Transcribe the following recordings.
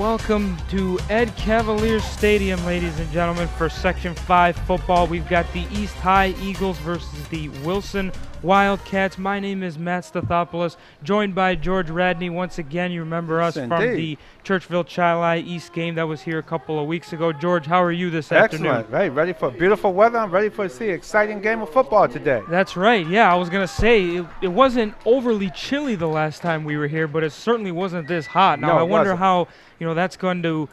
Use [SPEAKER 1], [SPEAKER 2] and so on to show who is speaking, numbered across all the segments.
[SPEAKER 1] Welcome to Ed Cavalier Stadium, ladies and gentlemen, for Section 5 football. We've got the East High Eagles versus the Wilson Wildcats. My name is Matt Stathopoulos, joined by George Radney. Once again, you remember us from the Churchville-Chili East game that was here a couple of weeks ago. George, how are you this afternoon?
[SPEAKER 2] Excellent. Right, ready for beautiful weather. I'm ready to see an exciting game of football today.
[SPEAKER 1] That's right. Yeah, I was going to say, it wasn't overly chilly the last time we were here, but it certainly wasn't this hot. Now,
[SPEAKER 2] No,
[SPEAKER 1] I wonder
[SPEAKER 2] wasn't.
[SPEAKER 1] how that's going to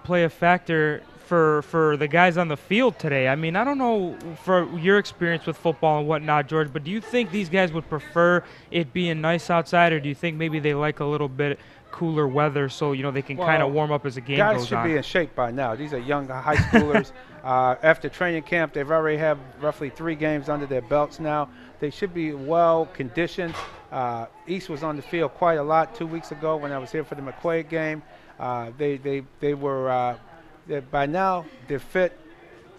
[SPEAKER 1] play a factor for the guys on the field today. I mean, I don't know for your experience with football and whatnot, George, but do you think these guys would prefer it being nice outside, or do you think maybe they like a little bit cooler weather so they can kind of warm up as the game goes on?
[SPEAKER 2] Guys should be in shape by now. These are young high schoolers. After training camp, they've already have roughly 3 games under their belts now. They should be well conditioned. East was on the field quite a lot 2 weeks ago when I was here for the McQuaid game. They were by now they're fit.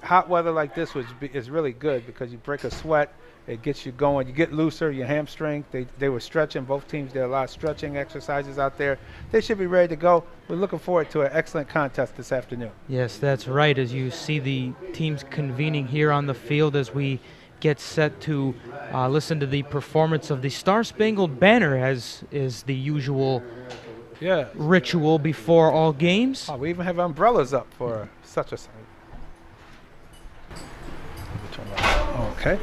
[SPEAKER 2] Hot weather like this is really good because you break a sweat, it gets you going. You get looser, your hamstring. They were stretching. Both teams did a lot of stretching exercises out there. They should be ready to go. We're looking forward to an excellent contest this afternoon.
[SPEAKER 1] Yes, that's right. As you see the teams convening here on the field as we get set to listen to the performance of the Star Spangled Banner, as is the usual ritual before all games.
[SPEAKER 2] Oh, we even have umbrellas up for such a thing. Okay.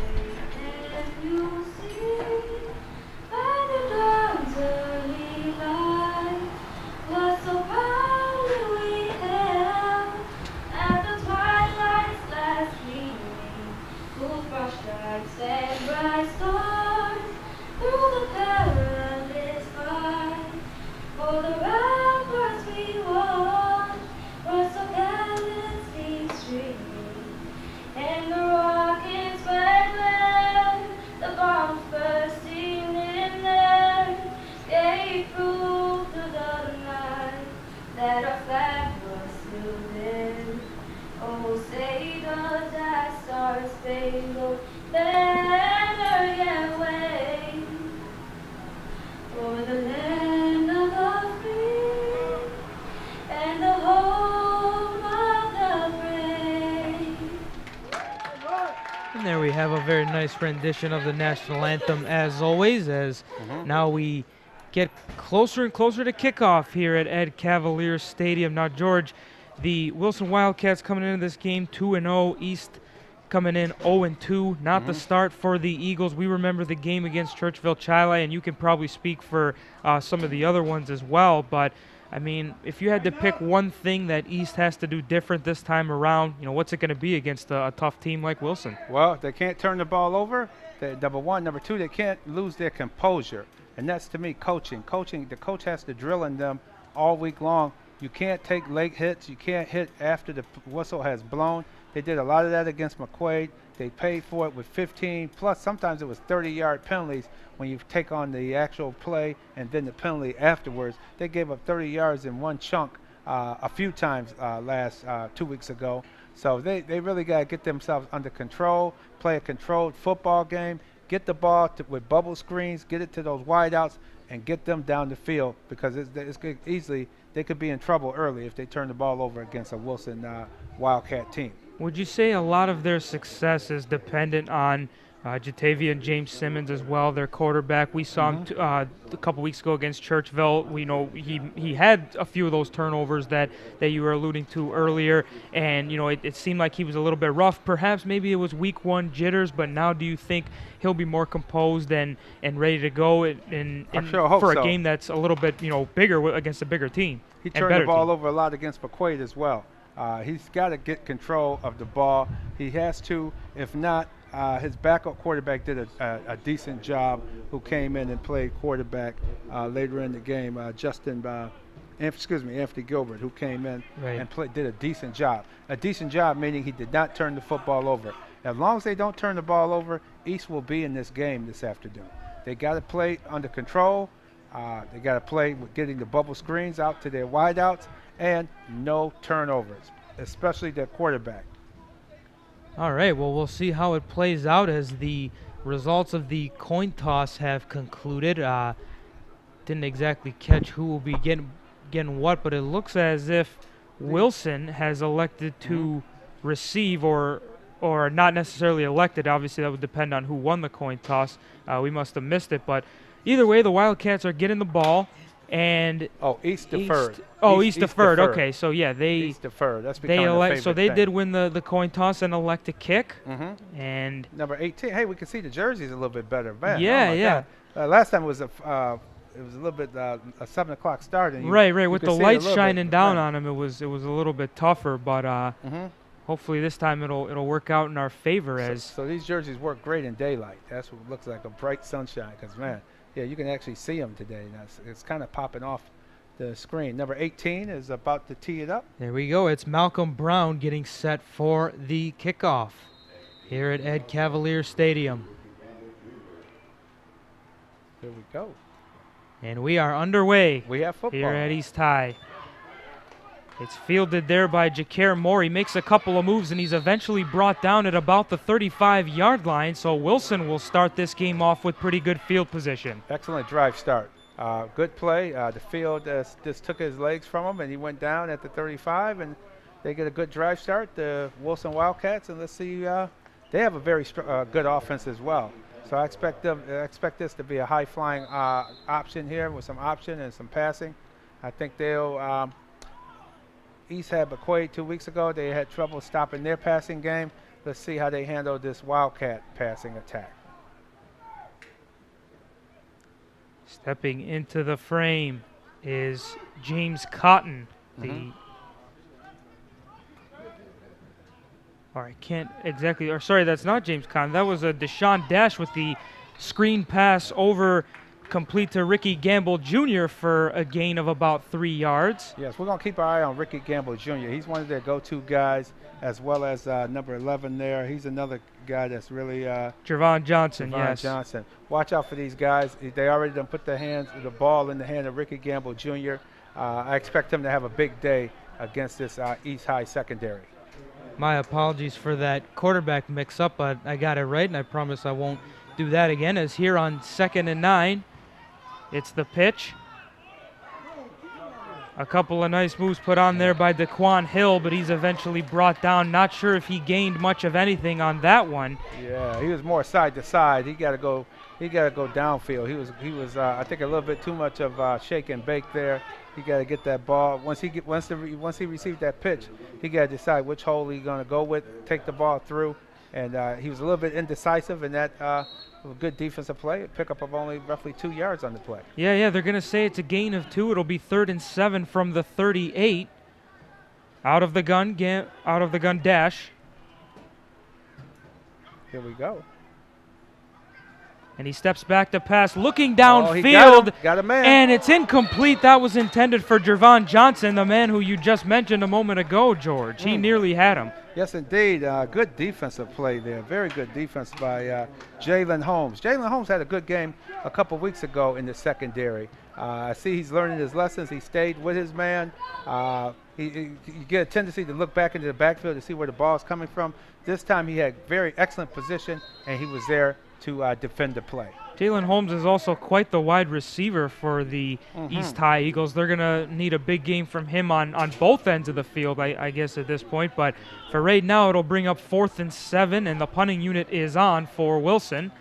[SPEAKER 1] And there we have a very nice rendition of the national anthem, as always, as now we get closer and closer to kickoff here at Ed Cavalier Stadium. Now, George, the Wilson Wildcats coming into this game 2-0, East coming in 0-2. Not the start for the Eagles. We remember the game against Churchville-Chili, and you can probably speak for some of the other ones as well, but I mean, if you had to pick one thing that East has to do different this time around, what's it going to be against a tough team like Wilson?
[SPEAKER 2] Well, they can't turn the ball over. Number one. Number two, they can't lose their composure. And that's, to me, coaching. The coach has to drill in them all week long. You can't take late hits. You can't hit after the whistle has blown. They did a lot of that against McQuaid. They paid for it with 15, plus sometimes it was 30-yard penalties when you take on the actual play and then the penalty afterwards. They gave up 30 yards in one chunk a few times last 2 weeks ago. So they really got to get themselves under control, play a controlled football game, get the ball with bubble screens, get it to those wideouts, and get them down the field, because they could be in trouble early if they turn the ball over against a Wilson Wildcat team.
[SPEAKER 1] Would you say a lot of their success is dependent on Jatavia and James Simmons as well, their quarterback? We saw him a couple weeks ago against Churchville. We know he had a few of those turnovers that you were alluding to earlier, and it seemed like he was a little bit rough. Perhaps maybe it was week 1 jitters, but now do you think he'll be more composed and ready to go for a game that's a little bit bigger against a bigger team?
[SPEAKER 2] He turned the ball over a lot against McQuaid as well. He's got to get control of the ball. He has to. If not, his backup quarterback did a decent job, who came in and played quarterback later in the game. Anthony Gilbert, who came in and did a decent job. A decent job meaning he did not turn the football over. As long as they don't turn the ball over, East will be in this game this afternoon. They got to play under control. They got to play with getting the bubble screens out to their wideouts, and no turnovers, especially their quarterback.
[SPEAKER 1] All right, well, we'll see how it plays out as the results of the coin toss have concluded. Didn't exactly catch who will be getting what, but it looks as if Wilson has elected to receive or not necessarily elected. Obviously, that would depend on who won the coin toss. We must have missed it, but either way, the Wildcats are getting the ball. And
[SPEAKER 2] East deferred.
[SPEAKER 1] East deferred. Okay, so yeah,
[SPEAKER 2] East deferred. That's becoming a favorite
[SPEAKER 1] so they
[SPEAKER 2] thing.
[SPEAKER 1] did win the coin toss and elect to kick. And
[SPEAKER 2] number 18. Hey, we can see the jerseys a little bit better. Man,
[SPEAKER 1] yeah.
[SPEAKER 2] Last time it was a little bit a 7 o'clock start. And
[SPEAKER 1] right. With the lights shining down on them, it was a little bit tougher. But hopefully this time it'll work out in our favor.
[SPEAKER 2] So these jerseys work great in daylight. That's what looks like a bright sunshine. Because man. Yeah, you can actually see them today. It's kind of popping off the screen. Number 18 is about to tee it up.
[SPEAKER 1] There we go. It's Malcolm Brown getting set for the kickoff here at Ed Cavalier Stadium.
[SPEAKER 2] Here we go.
[SPEAKER 1] And we are underway.
[SPEAKER 2] We have football
[SPEAKER 1] here at East High. It's fielded there by Ja'Kear Moore. He makes a couple of moves, and he's eventually brought down at about the 35-yard line. So Wilson will start this game off with pretty good field position.
[SPEAKER 2] Excellent drive start. Good play. The field just took his legs from him, and he went down at the 35, and they get a good drive start, the Wilson Wildcats. And let's see, they have a very good offense as well. So I expect this to be a high-flying option here with some option and some passing. I think they'll East had McQuaid 2 weeks ago. They had trouble stopping their passing game. Let's see how they handle this Wildcat passing attack.
[SPEAKER 1] Stepping into the frame is James Cotton. I can't exactly, or sorry, that's not James Cotton. That was a Deshaun Dash with the screen pass over complete to Ricky Gamble Jr. for a gain of about 3 yards.
[SPEAKER 2] Yes, we're going to keep our eye on Ricky Gamble Jr. He's one of their go-to guys, as well as number 11 there. He's another guy that's really
[SPEAKER 1] Javon Johnson, yes.
[SPEAKER 2] Johnson. Watch out for these guys. They already done put the ball in the hand of Ricky Gamble Jr. I expect him to have a big day against this East High secondary.
[SPEAKER 1] My apologies for that quarterback mix-up, but I got it right, and I promise I won't do that again. As here on 2nd and 9, it's the pitch. A couple of nice moves put on there by Daquan Hill, but he's eventually brought down. Not sure if he gained much of anything on that one.
[SPEAKER 2] Yeah, he was more side to side. He got to go downfield. He was I think a little bit too much of shake and bake there. He got to get that ball. Once he received that pitch, he got to decide which hole he's going to go with, take the ball through, and he was a little bit indecisive in that. Good defensive play, a pickup of only roughly 2 yards on the play.
[SPEAKER 1] Yeah, they're going to say it's a gain of 2. It'll be 3rd and 7 from the 38. Out of the gun dash.
[SPEAKER 2] Here we go.
[SPEAKER 1] And he steps back to pass, looking downfield.
[SPEAKER 2] Got a man.
[SPEAKER 1] And it's incomplete. That was intended for Javon Johnson, the man who you just mentioned a moment ago, George. He nearly had him.
[SPEAKER 2] Yes, indeed. Good defensive play there. Very good defense by Jalen Holmes. Jalen Holmes had a good game a couple weeks ago in the secondary. I see he's learning his lessons. He stayed with his man. You get a tendency to look back into the backfield to see where the ball is coming from. This time he had very excellent position, and he was there to defend the play.
[SPEAKER 1] Jalen Holmes is also quite the wide receiver for the East High Eagles. They're going to need a big game from him on both ends of the field, I guess, at this point. But for right now, it'll bring up 4th and 7, and the punting unit is on for Wilson.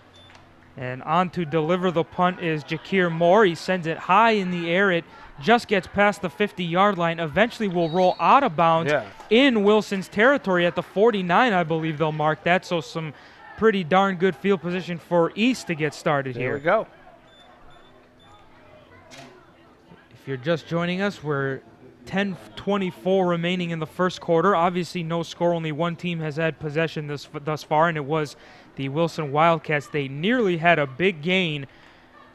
[SPEAKER 1] And on to deliver the punt is Ja'Kear Moore. He sends it high in the air. It just gets past the 50-yard line. Eventually will roll out of bounds in Wilson's territory at the 49, I believe they'll mark that. So some pretty darn good field position for East to get started here.
[SPEAKER 2] Here we go.
[SPEAKER 1] If you're just joining us, we're 10:24 remaining in the first quarter. Obviously no score, only one team has had possession thus far, and it was the Wilson Wildcats. They nearly had a big gain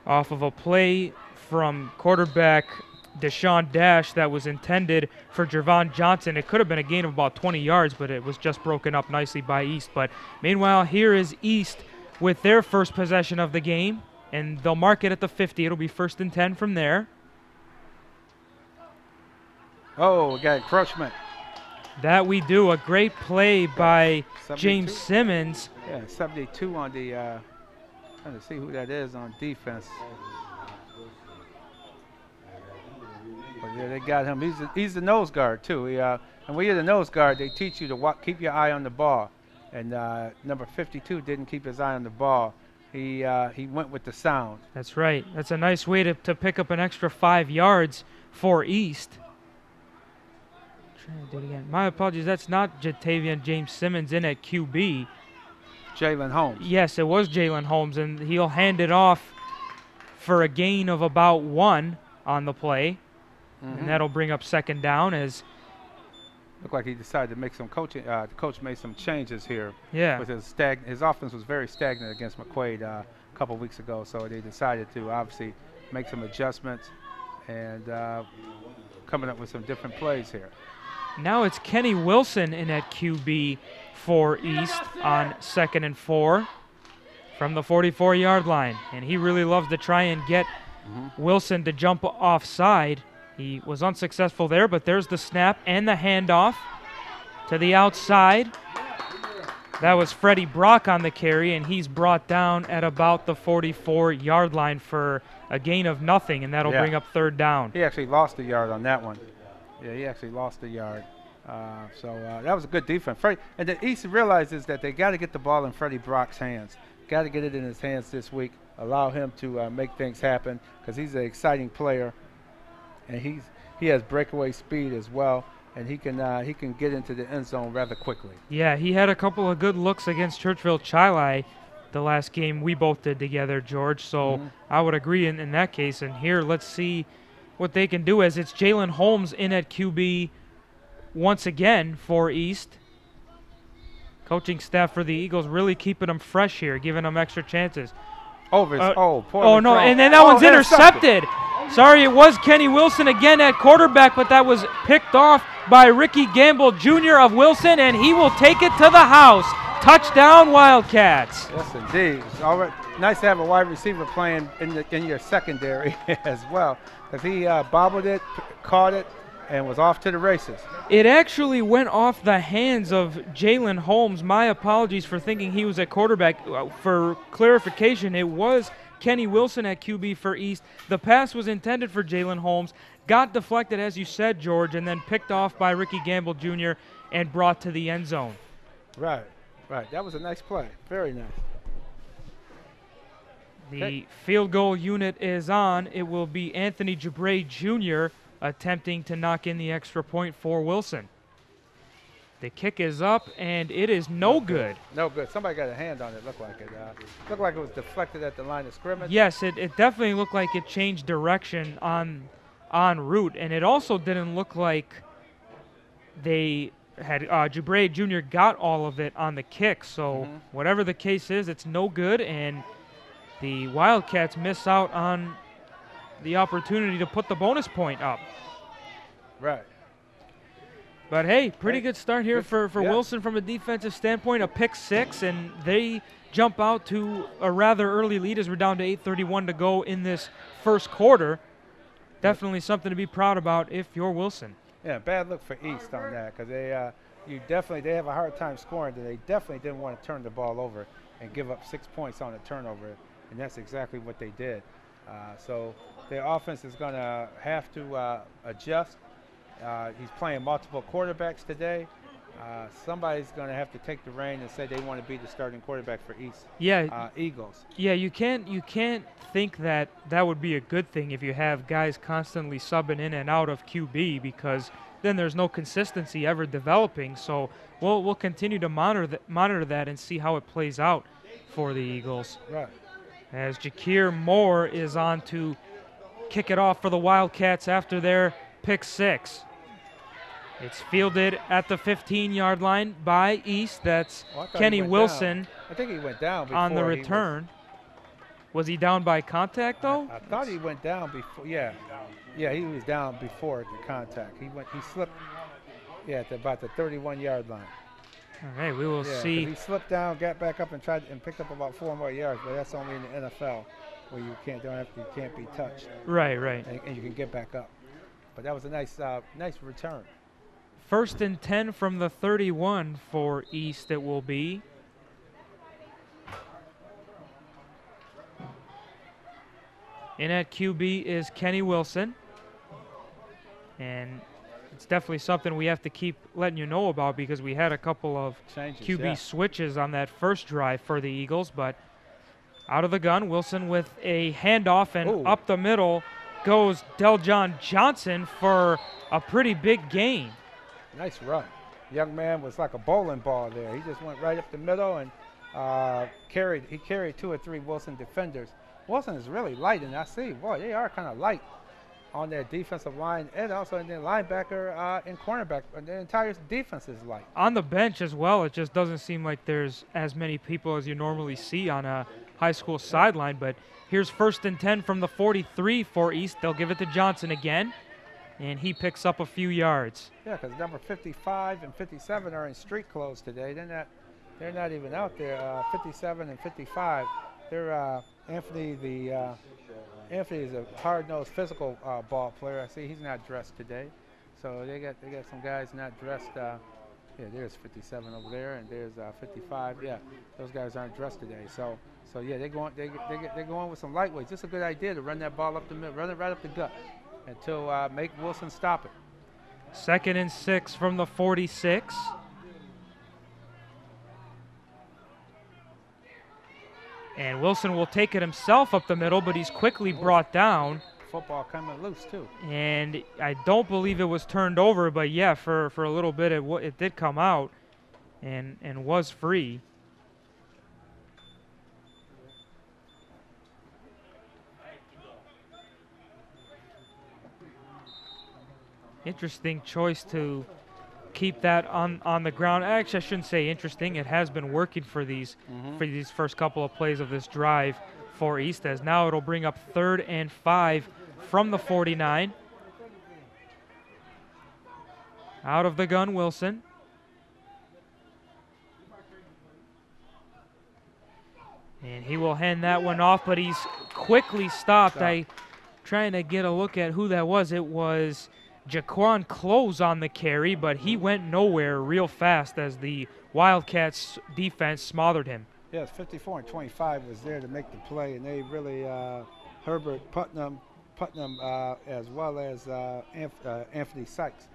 [SPEAKER 1] off of a play from quarterback Deshaun Dash that was intended for Javon Johnson. It could have been a gain of about 20 yards, but it was just broken up nicely by East. But meanwhile, here is East with their first possession of the game, and they'll mark it at the 50. It'll be 1st and 10 from there.
[SPEAKER 2] Oh, we got encroachment.
[SPEAKER 1] That we do. A great play by 72. James Simmons.
[SPEAKER 2] Yeah, 72 on the trying to see who that is on defense. Yeah, they got him. He's the nose guard too. And when you're the nose guard, they teach you to keep your eye on the ball. And number 52 didn't keep his eye on the ball. He went with the sound.
[SPEAKER 1] That's right. That's a nice way to pick up an extra 5 yards for East. Trying to do it again. My apologies. That's not Jatavian James Simmons in at QB.
[SPEAKER 2] Jalen Holmes.
[SPEAKER 1] Yes, it was Jalen Holmes, and he'll hand it off for a gain of about 1 on the play. And that'll bring up second down as
[SPEAKER 2] looked like he decided to make some coaching. The coach made some changes here.
[SPEAKER 1] Yeah.
[SPEAKER 2] With his offense was very stagnant against McQuaid a couple weeks ago, so they decided to obviously make some adjustments and coming up with some different plays here.
[SPEAKER 1] Now it's Kenny Wilson in at QB for East on 2nd and 4 from the 44-yard line, and he really loves to try and get Wilson to jump offside. He was unsuccessful there, but there's the snap and the handoff to the outside. That was Freddie Brock on the carry, and he's brought down at about the 44-yard line for a gain of nothing, and that'll bring up third down.
[SPEAKER 2] He actually lost a yard on that one. Yeah, he actually lost a yard. So that was a good defense. And the East realizes that they got to get the ball in Freddie Brock's hands. Got to get it in his hands this week. Allow him to make things happen because he's an exciting player, and he has breakaway speed as well, and he can get into the end zone rather quickly. Yeah,
[SPEAKER 1] he had a couple of good looks against Churchville Chili the last game we both did together, George. So I would agree in that case. And here, let's see what they can do as it's Jalen Holmes in at QB once again for East. Coaching staff for the Eagles really keeping them fresh here, giving them extra chances.
[SPEAKER 2] Oh
[SPEAKER 1] no, and then that one's intercepted. Sorry, it was Kenny Wilson again at quarterback, but that was picked off by Ricky Gamble Jr. of Wilson, and he will take it to the house. Touchdown, Wildcats.
[SPEAKER 2] Yes, indeed. It's all right. Nice to have a wide receiver playing in your secondary as well, because he bobbled it, caught it, and was off to the races.
[SPEAKER 1] It actually went off the hands of Jalen Holmes. My apologies for thinking he was at quarterback. For clarification, it was Kenny Wilson at QB for East. The pass was intended for Jalen Holmes, got deflected, as you said, George, and then picked off by Ricky Gamble Jr. and brought to the end zone.
[SPEAKER 2] Right. That was a nice play. Very nice.
[SPEAKER 1] The field goal unit is on. It will be Anthony Jabray Jr. attempting to knock in the extra point for Wilson. The kick is up, and it is no good.
[SPEAKER 2] No good. Somebody got a hand on it, looked like it. Looked like it was deflected at the line of scrimmage.
[SPEAKER 1] Yes, it definitely looked like it changed direction en route, and it also didn't look like they had Jabray Jr. got all of it on the kick. So whatever the case is, it's no good, and the Wildcats miss out on the opportunity to put the bonus point up.
[SPEAKER 2] Right.
[SPEAKER 1] But, hey, pretty good start here for Wilson from a defensive standpoint, a pick 6, and they jump out to a rather early lead as we're down to 8:31 to go in this first quarter. Definitely something to be proud about if you're Wilson.
[SPEAKER 2] Yeah, bad look for East on that because they have a hard time scoring. They definitely didn't want to turn the ball over and give up 6 points on a turnover, and that's exactly what they did. So their offense is going to have to adjust. He's playing multiple quarterbacks today. Somebody's going to have to take the reign and say they want to be the starting quarterback for East Eagles.
[SPEAKER 1] Yeah, you can't think that would be a good thing if you have guys constantly subbing in and out of QB, because then there's no consistency ever developing. So we'll continue to monitor that and see how it plays out for the Eagles.
[SPEAKER 2] Right.
[SPEAKER 1] As Jakir Moore is on to kick it off for the Wildcats after their pick 6. It's fielded at the 15-yard line by East. That's Kenny Wilson.
[SPEAKER 2] I think he went down before
[SPEAKER 1] on the return. Was he down by contact, though?
[SPEAKER 2] I thought he went down before. Yeah, he was down before the contact. He slipped, at about the 31-yard line.
[SPEAKER 1] All right, we will see.
[SPEAKER 2] He slipped down, got back up, and picked up about 4 more yards. But that's only in the NFL, where you can't be touched.
[SPEAKER 1] Right.
[SPEAKER 2] And you can get back up. But that was a nice return.
[SPEAKER 1] 1st and 10 from the 31 for East. It will be. In at QB is Kenny Wilson. And it's definitely something we have to keep letting you know about because we had a couple of
[SPEAKER 2] Changes,
[SPEAKER 1] QB
[SPEAKER 2] yeah.
[SPEAKER 1] switches on that first drive for the Eagles. But out of the gun, Wilson with a handoff, and
[SPEAKER 2] Ooh.
[SPEAKER 1] up the middle goes Deljon Johnson for a pretty big gain.
[SPEAKER 2] Nice run. Young man was like a bowling ball there. He just went right up the middle and he carried 2 or 3 Wilson defenders. Wilson is really light, and I see, boy, they are kind of light on their defensive line, and also in their linebacker and cornerback. The entire defense is light.
[SPEAKER 1] On the bench as well, it just doesn't seem like there's as many people as you normally see on a high school sideline. But here's 1st and 10 from the 43 for East. They'll give it to Johnson again, and he picks up a few yards.
[SPEAKER 2] Yeah, because number 55 and 57 are in street clothes today. They're not even out there. 57 and 55. They're Anthony is a hard-nosed, physical ball player. I see he's not dressed today. So they got some guys not dressed. Yeah, there's 57 over there, and there's 55. Yeah, those guys aren't dressed today. So yeah, they're going with some lightweights. It's a good idea to run that ball up the middle, run it right up the gut, until make Wilson stop it.
[SPEAKER 1] 2nd and 6 from the 46. And Wilson will take it himself up the middle, but he's quickly brought down.
[SPEAKER 2] Football coming loose, too.
[SPEAKER 1] And I don't believe it was turned over, but yeah, for a little bit it did come out and was free. Interesting choice to keep that on the ground. Actually, I shouldn't say interesting. It has been working for these first couple of plays of this drive for East, as now it'll bring up 3rd and 5 from the 49. Out of the gun, Wilson. And he will hand that one off, but he's quickly stopped. Trying to get a look at who that was. It was Jaquan Close on the carry, but he went nowhere real fast as the Wildcats defense smothered him.
[SPEAKER 2] Yes, 54 and 25 was there to make the play, and they really Herbert Putnam as well as Anthony Sykes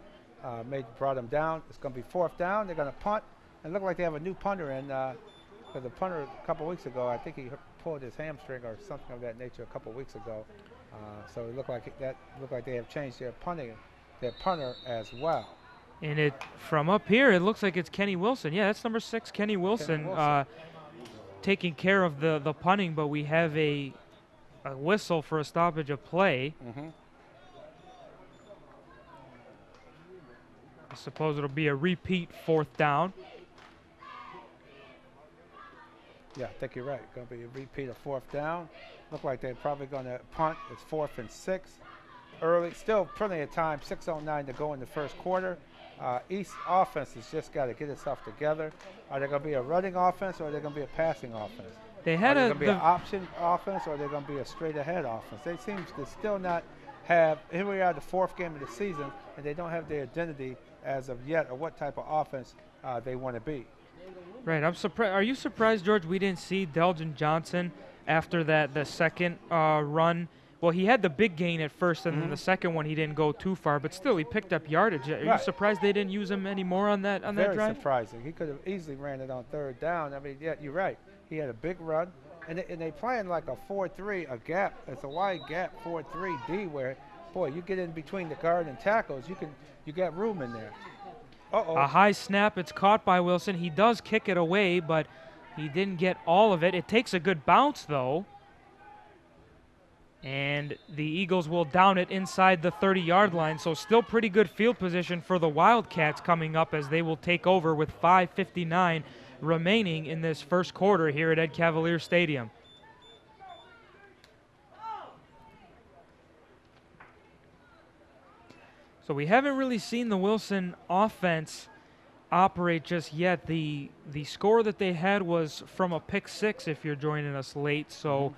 [SPEAKER 2] brought him down. It's going to be 4th down. They're going to punt. It looked like they have a new punter in. Because the punter a couple weeks ago, I think he pulled his hamstring or something of that nature a couple weeks ago. So it looked like they have changed their punter as well.
[SPEAKER 1] And from up here, it looks like it's Kenny Wilson. Yeah, that's number 6, Kenny Wilson. Taking care of the punting, but we have a whistle for a stoppage of play. I suppose it'll be a repeat 4th down.
[SPEAKER 2] Yeah, I think you're right. Going to be a repeat of 4th down. Look like they're probably going to punt. It's 4th and 6. Early, still plenty of time. 6:09 to go in the first quarter. East offense has just got to get itself together. Are they going to be a running offense, or are they going to be a passing offense?
[SPEAKER 1] They had
[SPEAKER 2] going to be an option offense, or are they going to be a straight ahead offense? They seem to still not have. Here we are, the 4th game of the season, and they don't have their identity as of yet, or what type of offense they want to be.
[SPEAKER 1] Right, I'm surprised. Are you surprised, George, we didn't see Deljon Johnson after the second run? Well, he had the big gain at first, and then the second one he didn't go too far, but still he picked up yardage. Are you surprised they didn't use him anymore on that drive?
[SPEAKER 2] Very surprising. He could have easily ran it on 3rd down. I mean, yeah, you're right. He had a big run, and they playing like a 4-3, a gap. It's a wide gap 4-3 D where, boy, you get in between the guard and tackles, you got room in there.
[SPEAKER 1] A high snap. It's caught by Wilson. He does kick it away, but he didn't get all of it. It takes a good bounce, though. And the Eagles will down it inside the 30-yard line. So still pretty good field position for the Wildcats coming up, as they will take over with 5:59 remaining in this first quarter here at Ed Cavalier Stadium. So we haven't really seen the Wilson offense operate just yet. The score that they had was from a pick 6 if you're joining us late. So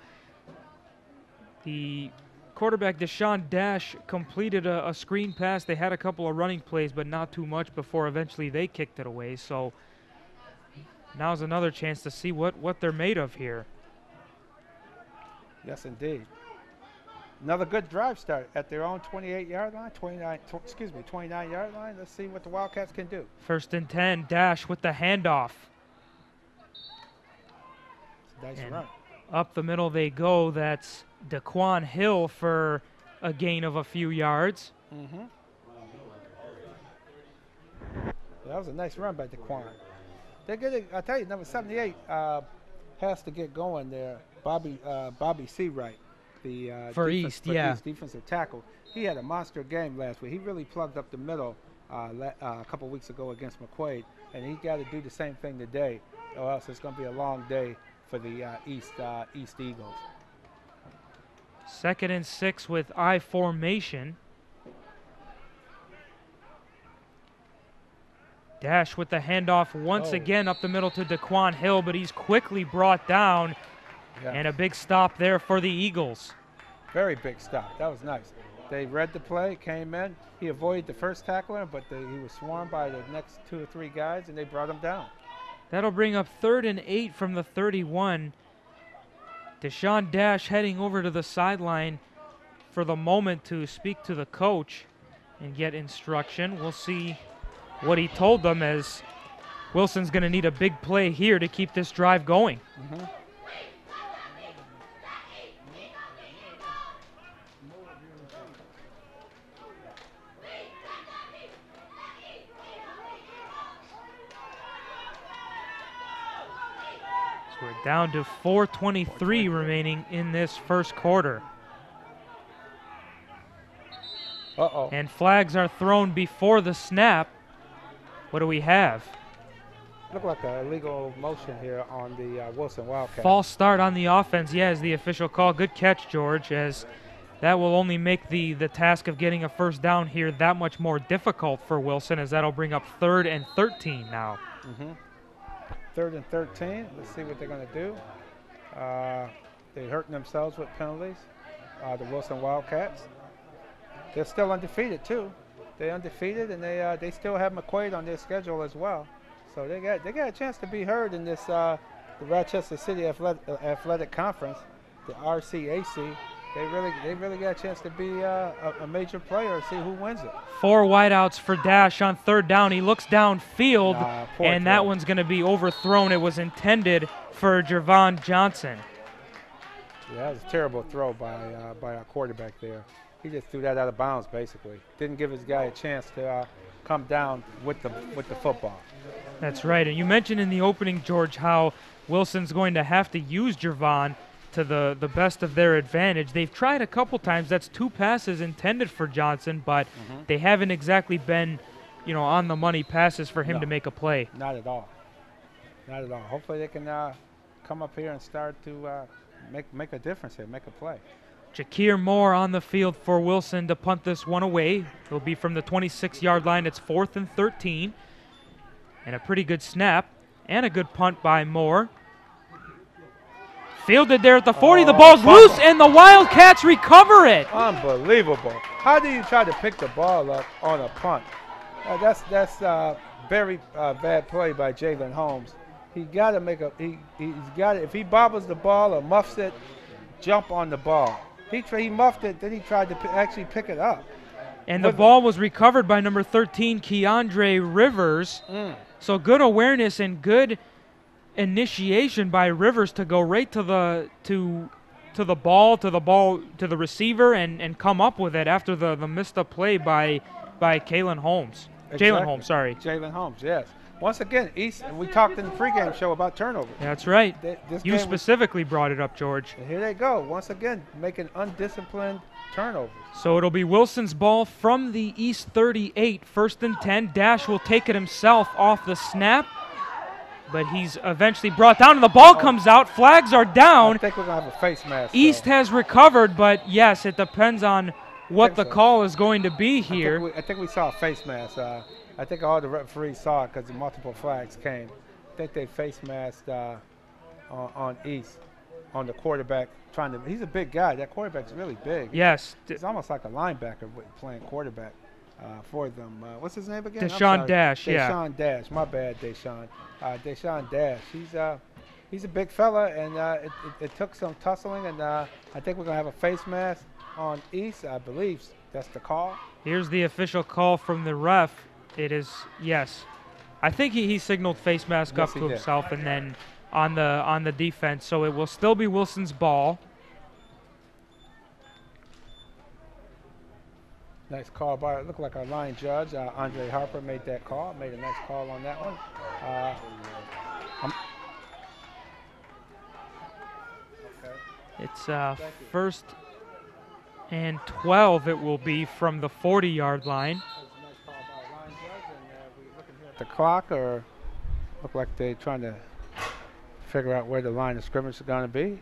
[SPEAKER 1] the quarterback Deshaun Dash completed a screen pass. They had a couple of running plays, but not too much before eventually they kicked it away. So now's another chance to see what they're made of here.
[SPEAKER 2] Yes, indeed. Another good drive start at their own 28-yard line, 29-yard line. Let's see what the Wildcats can do.
[SPEAKER 1] 1st and 10, Dash with the handoff.
[SPEAKER 2] Nice run.
[SPEAKER 1] Up the middle they go. That's Daquan Hill for a gain of a few yards.
[SPEAKER 2] That was a nice run by Daquan. They're getting, I'll tell you, number 78 has to get going there. Bobby Seawright, the defensive tackle. He had a monster game last week. He really plugged up the middle a couple weeks ago against McQuaid, and he got to do the same thing today, or else it's going to be a long day for the East Eagles.
[SPEAKER 1] 2nd and 6 with I formation. Dash with the handoff once again up the middle to Daquan Hill, but he's quickly brought down, and a big stop there for the Eagles.
[SPEAKER 2] Very big stop. That was nice. They read the play, came in. He avoided the first tackler, but he was swarmed by the next 2 or 3 guys, and they brought him down.
[SPEAKER 1] That'll bring up 3rd and 8 from the 31. Deshaun Dash heading over to the sideline for the moment to speak to the coach and get instruction. We'll see what he told them, as Wilson's going to need a big play here to keep this drive going. So we're down to 4:23 remaining in this first quarter. And flags are thrown before the snap. What do we have?
[SPEAKER 2] Look like an illegal motion here on the Wilson Wildcats.
[SPEAKER 1] False start on the offense, is the official call. Good catch, George, as that will only make the task of getting a first down here that much more difficult for Wilson, as that'll bring up 3rd and 13 now.
[SPEAKER 2] 3rd and 13. Let's see what they're going to do. They're hurting themselves with penalties, the Wilson Wildcats. They're still undefeated, too. They're undefeated, and they still have McQuaid on their schedule as well. So they got a chance to be heard in this the Rochester City Athletic Conference, the RCAC. They really got a chance to be a major player and see who wins it.
[SPEAKER 1] 4 wideouts for Dash on 3rd down. He looks downfield, and that one's going to be overthrown. It was intended for Jervon Johnson.
[SPEAKER 2] Yeah, that was a terrible throw by our quarterback there. He just threw that out of bounds, basically. Didn't give his guy a chance to come down with the football.
[SPEAKER 1] That's right. And you mentioned in the opening, George, how Wilson's going to have to use Jervon to the best of their advantage. They've tried a couple times. That's 2 passes intended for Johnson, but they haven't exactly been, on the money passes for him to make a play.
[SPEAKER 2] Not at all. Not at all. Hopefully they can come up here and start to make a difference here, make a play.
[SPEAKER 1] Jakir Moore on the field for Wilson to punt this one away. It'll be from the 26-yard line. It's 4th and 13. And a pretty good snap and a good punt by Moore. Fielded there at the 40. The ball's loose, and the Wildcats recover it.
[SPEAKER 2] Unbelievable. How do you try to pick the ball up on a punt? That's very bad play by Jalen Holmes. He got to make he's got to, if he bobbles the ball or muffs it, jump on the ball. He muffed it, then he tried to actually pick it up.
[SPEAKER 1] And the ball was recovered by number 13, Keandre Rivers. So good awareness and good initiation by Rivers to go right to the receiver and come up with it after the missed up play by Jalen Holmes.
[SPEAKER 2] Exactly.
[SPEAKER 1] Jalen Holmes, sorry.
[SPEAKER 2] Jalen Holmes, yes. Once again, East, and we talked in the pregame show about turnovers.
[SPEAKER 1] That's right. You specifically brought it up, George.
[SPEAKER 2] Here they go. Once again, making undisciplined turnovers.
[SPEAKER 1] So it'll be Wilson's ball from the East 38, 1st and 10. Dash will take it himself off the snap, but he's eventually brought down, and the ball comes out. Flags are down.
[SPEAKER 2] I think we're going to have a face mask.
[SPEAKER 1] East has recovered, but yes, it depends on what the call is going to be here.
[SPEAKER 2] I think we saw a face mask. I think all the referees saw it because the multiple flags came. I think they face masked on East, on the quarterback. He's a big guy. That quarterback's really big.
[SPEAKER 1] Yes.
[SPEAKER 2] It's almost like a linebacker playing quarterback for them. What's his name again?
[SPEAKER 1] Deshaun Dash,
[SPEAKER 2] Deshaun Dash. My bad, Deshaun. Deshaun Dash. He's a big fella, and it took some tussling, and I think we're going to have a face mask. on East. I believe that's the call.
[SPEAKER 1] Here's the official call from the ref. It is, yes. I think he signaled face mask
[SPEAKER 2] Yes,
[SPEAKER 1] up
[SPEAKER 2] he
[SPEAKER 1] to
[SPEAKER 2] did.
[SPEAKER 1] himself and then on the defense. So it will still be Wilson's ball.
[SPEAKER 2] Nice call by, it looked like our line judge, Andre Harper, made that call. Made a nice call on that one.
[SPEAKER 1] It's first and 12 it will be from the 40-yard line.
[SPEAKER 2] The clock, or look like they're trying to figure out where the line of scrimmage is going to be.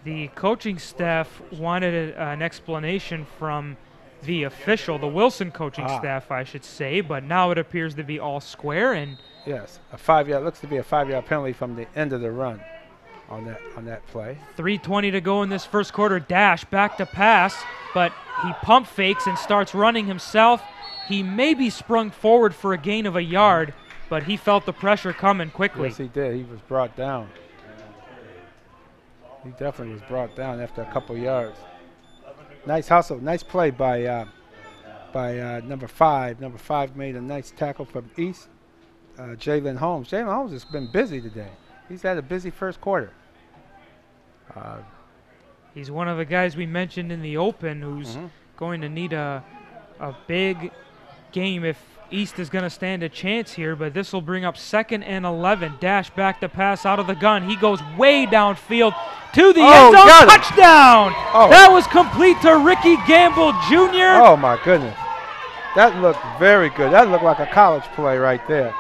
[SPEAKER 1] The coaching staff wanted an explanation from the official, the Wilson coaching staff, I should say, but now it appears to be all square. And
[SPEAKER 2] yes, a 5-yard, looks to be a 5-yard penalty from the end of the run on that play.
[SPEAKER 1] 3:20 to go in this first quarter. Dash back to pass, but he pump fakes and starts running himself. He maybe sprung forward for a gain of a yard, but he felt the pressure coming quickly.
[SPEAKER 2] Yes, he did. He was brought down. He definitely was brought down after a couple yards. Nice hustle. Nice play by number 5. Number 5 made a nice tackle from East, Jalen Holmes. Jalen Holmes has been busy today. He's had a busy first quarter.
[SPEAKER 1] He's one of the guys we mentioned in the open who's going to need a big game if East is going to stand a chance here, but this will bring up 2nd and 11. Dash back to pass out of the gun. He goes way downfield to the end zone. Touchdown! That was complete to Ricky Gamble Jr.
[SPEAKER 2] Oh, my goodness. That looked very good. That looked like a college play right there.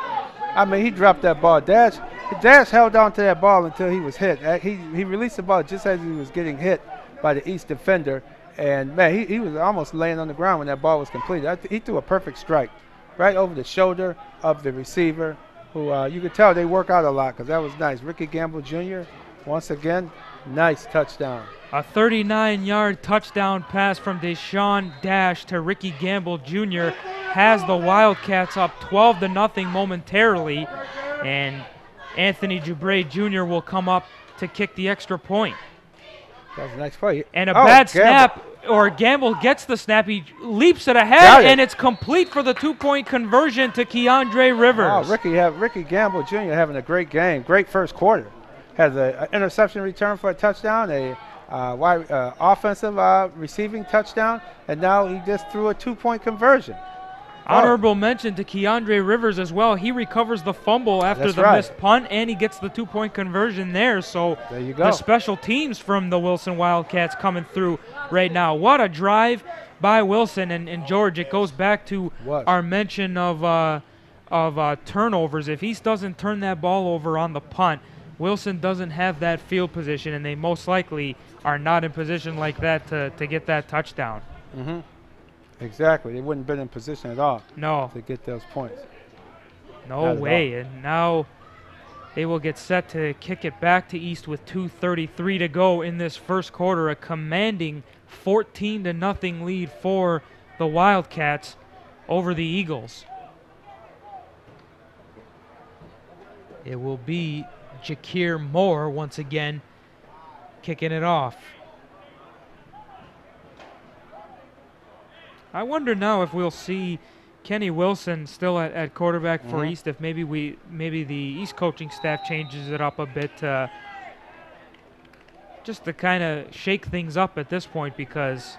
[SPEAKER 2] I mean, he dropped that ball. Dash held on to that ball until he was hit. He released the ball just as he was getting hit by the East defender. And, man, he was almost laying on the ground when that ball was completed. He threw a perfect strike right over the shoulder of the receiver, who you could tell they work out a lot because that was nice. Ricky Gamble Jr., once again, nice touchdown.
[SPEAKER 1] A 39-yard touchdown pass from Deshaun Dash to Ricky Gamble Jr. has the Wildcats up 12-0 momentarily, and Anthony Jubray Jr. will come up to kick the extra point.
[SPEAKER 2] That was a nice play.
[SPEAKER 1] And a bad snap, or Gamble gets the snap. He leaps it ahead, and it's complete for the 2-point conversion to Keandre Rivers.
[SPEAKER 2] Oh, Ricky Gamble Jr. having a great game. Great first quarter. Has an interception return for a touchdown, offensive receiving touchdown, and now he just threw a 2-point conversion.
[SPEAKER 1] Honorable mention to Keandre Rivers as well. He recovers the fumble after the missed punt, and he gets the 2-point conversion there. So
[SPEAKER 2] there you go.
[SPEAKER 1] The special teams from the Wilson Wildcats coming through right now. What a drive by Wilson. And George, it goes back to our mention of turnovers. If East doesn't turn that ball over on the punt, Wilson doesn't have that field position, and they most likely are not in position like that to get that touchdown.
[SPEAKER 2] Exactly. They wouldn't have been in position at all to get those points.
[SPEAKER 1] No way. And now they will get set to kick it back to East with 2:33 to go in this first quarter. A commanding 14-0 lead for the Wildcats over the Eagles. It will be Jakir Moore once again kicking it off. I wonder now if we'll see Kenny Wilson still at quarterback for East, if maybe the East coaching staff changes it up a bit just to kind of shake things up at this point, because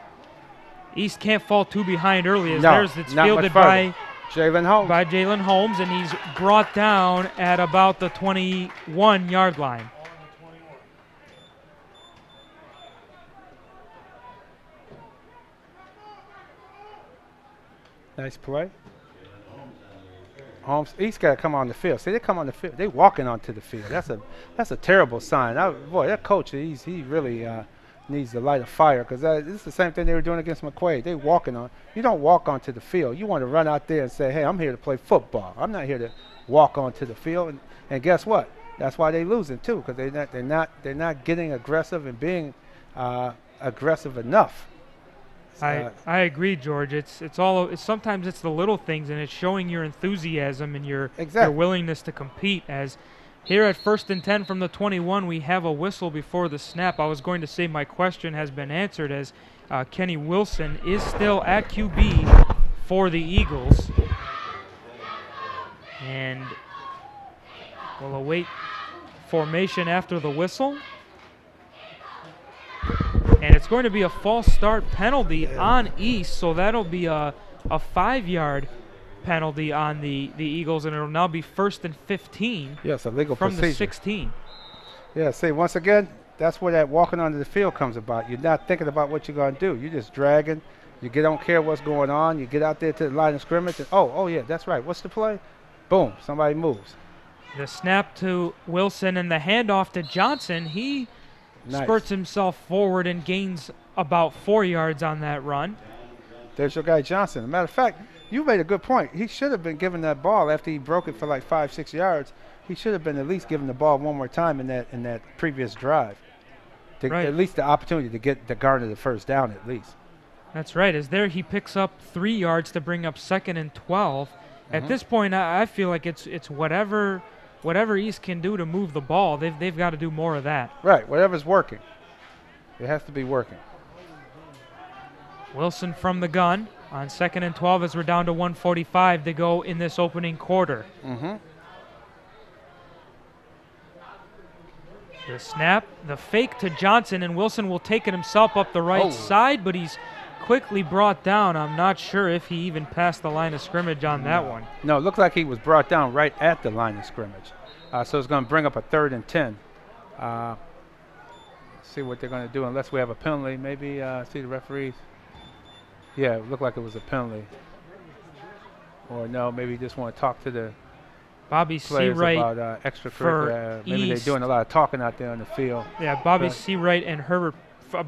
[SPEAKER 1] East can't fall too behind early as it's fielded by Jalen Holmes, and he's brought down at about the 21-yard line.
[SPEAKER 2] Nice play. Holmes, East got to come on the field. See, they come on the field. They walking onto the field. That's a terrible sign. Boy, that coach, he really needs to light a fire, because this is the same thing they were doing against McQuaid. They walking on. You don't walk onto the field. You want to run out there and say, hey, I'm here to play football. I'm not here to walk onto the field. And guess what? That's why they losing too, because they're not getting aggressive and being aggressive enough.
[SPEAKER 1] I agree, George. Sometimes it's the little things, and it's showing your enthusiasm and your willingness to compete. As Here at 1st and 10 from the 21, we have a whistle before the snap. I was going to say my question has been answered as Kenny Wilson is still at QB for the Eagles. And we'll await formation after the whistle. And it's going to be a false start penalty on East, so that'll be a 5-yard penalty on the Eagles, and it'll now be 1st and 15.
[SPEAKER 2] Yes, a legal
[SPEAKER 1] from
[SPEAKER 2] procedure.
[SPEAKER 1] the 16.
[SPEAKER 2] Yeah, see, once again, that's where that walking onto the field comes about. You're not thinking about what you're going to do. You're just dragging. Don't care what's going on. You get out there to the line of scrimmage, and oh yeah, that's right. What's the play? Boom, somebody moves.
[SPEAKER 1] The snap to Wilson and the handoff to Johnson. He spurts himself forward and gains about 4 yards on that run.
[SPEAKER 2] There's your guy Johnson. As a matter of fact, you made a good point. He should have been given that ball after he broke it for like 5-6 yards. He should have been at least given the ball one more time in that previous drive.
[SPEAKER 1] Right.
[SPEAKER 2] At least the opportunity to garner the first down at least.
[SPEAKER 1] That's right. As there he picks up 3 yards to bring up 2nd and 12. At this point, I feel like it's whatever East can do to move the ball. They've got to do more of that.
[SPEAKER 2] Right. Whatever's working. It has to be working.
[SPEAKER 1] Wilson from the gun on 2nd and 12 as we're down to 1:45 to go in this opening quarter. The snap, the fake to Johnson, and Wilson will take it himself up the right side, but he's quickly brought down. I'm not sure if he even passed the line of scrimmage on that one.
[SPEAKER 2] No, it looked like he was brought down right at the line of scrimmage. So it's going to bring up a 3rd and 10. See what they're going to do unless we have a penalty. Maybe see the referees. Yeah, it looked like it was a penalty. Or no, maybe you just want to talk to the
[SPEAKER 1] Bobby
[SPEAKER 2] players
[SPEAKER 1] Seawright
[SPEAKER 2] about extracurricular. Maybe they're doing a lot of talking out there on the field.
[SPEAKER 1] Yeah, Bobby Seawright and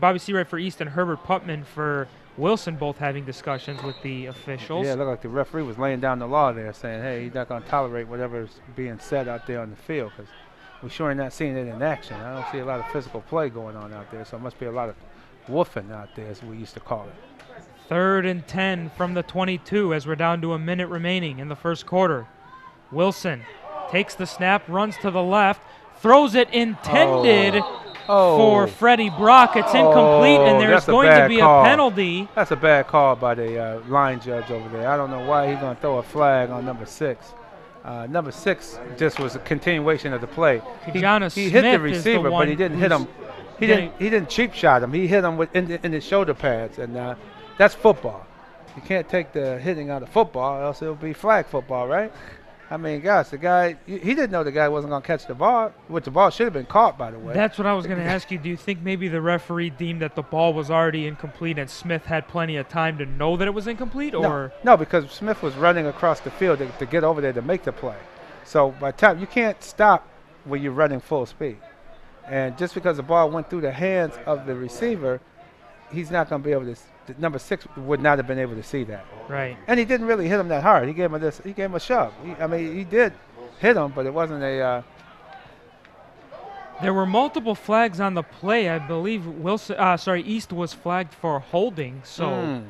[SPEAKER 1] Bobby Seawright for East and Herbert Putman for Wilson both having discussions with the officials.
[SPEAKER 2] Yeah, it looked like the referee was laying down the law there, saying, hey, he's not going to tolerate whatever's being said out there on the field, because we're sure not seeing it in action. I don't see a lot of physical play going on out there, so it must be a lot of woofing out there, as we used to call it.
[SPEAKER 1] 3rd and 10 from the 22 as we're down to a minute remaining in the first quarter. Wilson takes the snap, runs to the left, throws it intended for Freddie Brock. It's incomplete, and there's going to be a penalty.
[SPEAKER 2] That's a bad call by the line judge over there. I don't know why he's going to throw a flag on number 6. Number 6 just was a continuation of the play. He hit the receiver, but he didn't hit him. He didn't cheap shot him. He hit him in his shoulder pads, and that's football. You can't take the hitting out of football, or else it'll be flag football, right? I mean, gosh, the guy, he didn't know the guy wasn't going to catch the ball, which the ball should have been caught, by the way.
[SPEAKER 1] That's what I was going to ask you. Do you think maybe the referee deemed that the ball was already incomplete and Smith had plenty of time to know that it was incomplete? Or
[SPEAKER 2] No, because Smith was running across the field to get over there to make the play. So by the time, you can't stop when you're running full speed. And just because the ball went through the hands of the receiver, he's not going to be able to. Number 6 would not have been able to see that.
[SPEAKER 1] Right.
[SPEAKER 2] And he didn't really hit him that hard. He gave him a shove. He did hit him, but it wasn't a.
[SPEAKER 1] There were multiple flags on the play. I believe East was flagged for holding. So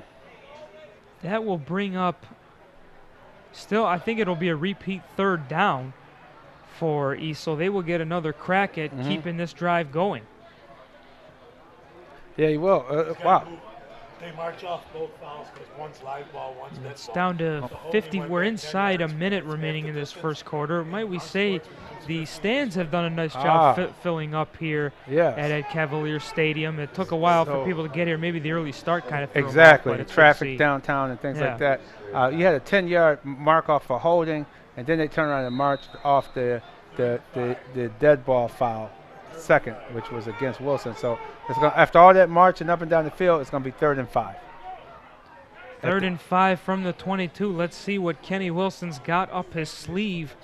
[SPEAKER 1] that will bring up. Still, I think it'll be a repeat 3rd down for East. So they will get another crack at keeping this drive going.
[SPEAKER 2] Yeah, he will. Wow.
[SPEAKER 3] They march off both fouls because one's live ball, one's dead
[SPEAKER 1] It's
[SPEAKER 3] ball.
[SPEAKER 1] down to 50. We're inside a minute remaining in this first quarter. Might we say the stands have done a nice job filling up here at Ed Cavalier Stadium. It took a while for people to get here. Maybe the early start kind of threw
[SPEAKER 2] exactly.
[SPEAKER 1] them off,
[SPEAKER 2] Traffic downtown and things like that. You had a 10-yard mark off for holding, and then they turned around and marched off the dead ball foul. 2nd, which was against Wilson. So after all that marching up and down the field, it's going to be 3rd and 5.
[SPEAKER 1] 3rd and 5 from the 22. Let's see what Kenny Wilson's got up his sleeve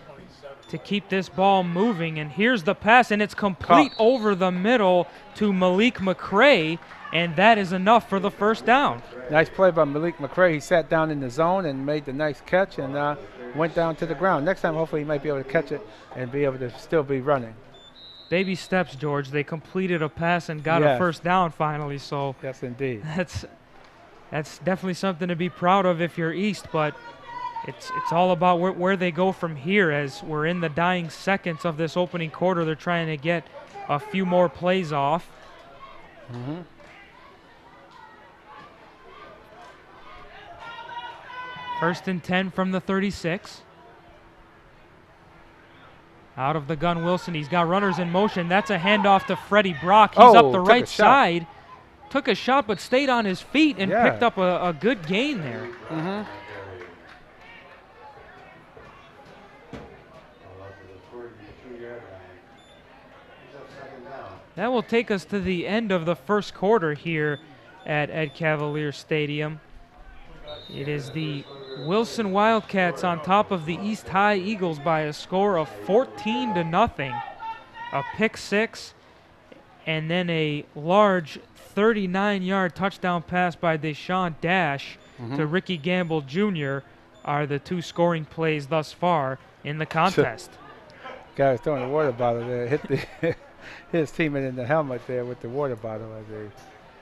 [SPEAKER 1] to keep this ball moving. And here's the pass, and it's complete over the middle to Malik McCray, and that is enough for the first down.
[SPEAKER 2] Nice play by Malik McCray. He sat down in the zone and made the nice catch and went down to the ground. Next time, hopefully, he might be able to catch it and be able to still be running.
[SPEAKER 1] Baby steps, George. They completed a pass and got a first down finally. So
[SPEAKER 2] yes, indeed.
[SPEAKER 1] That's definitely something to be proud of if you're East. But it's all about where they go from here, as we're in the dying seconds of this opening quarter. They're trying to get a few more plays off. First and 10 from the 36. Out of the gun, Wilson. He's got runners in motion. That's a handoff to Freddie Brock. He's up the right side. Took a shot, but stayed on his feet and picked up a good gain there. That will take us to the end of the first quarter here at Ed Cavalier Stadium. It is the Wilson Wildcats on top of the East High Eagles by a score of 14-0. A pick six, and then a large 39-yard touchdown pass by Deshaun Dash to Ricky Gamble Jr. are the two scoring plays thus far in the contest.
[SPEAKER 2] Guy was throwing a water bottle there, hit his teammate in the helmet there with the water bottle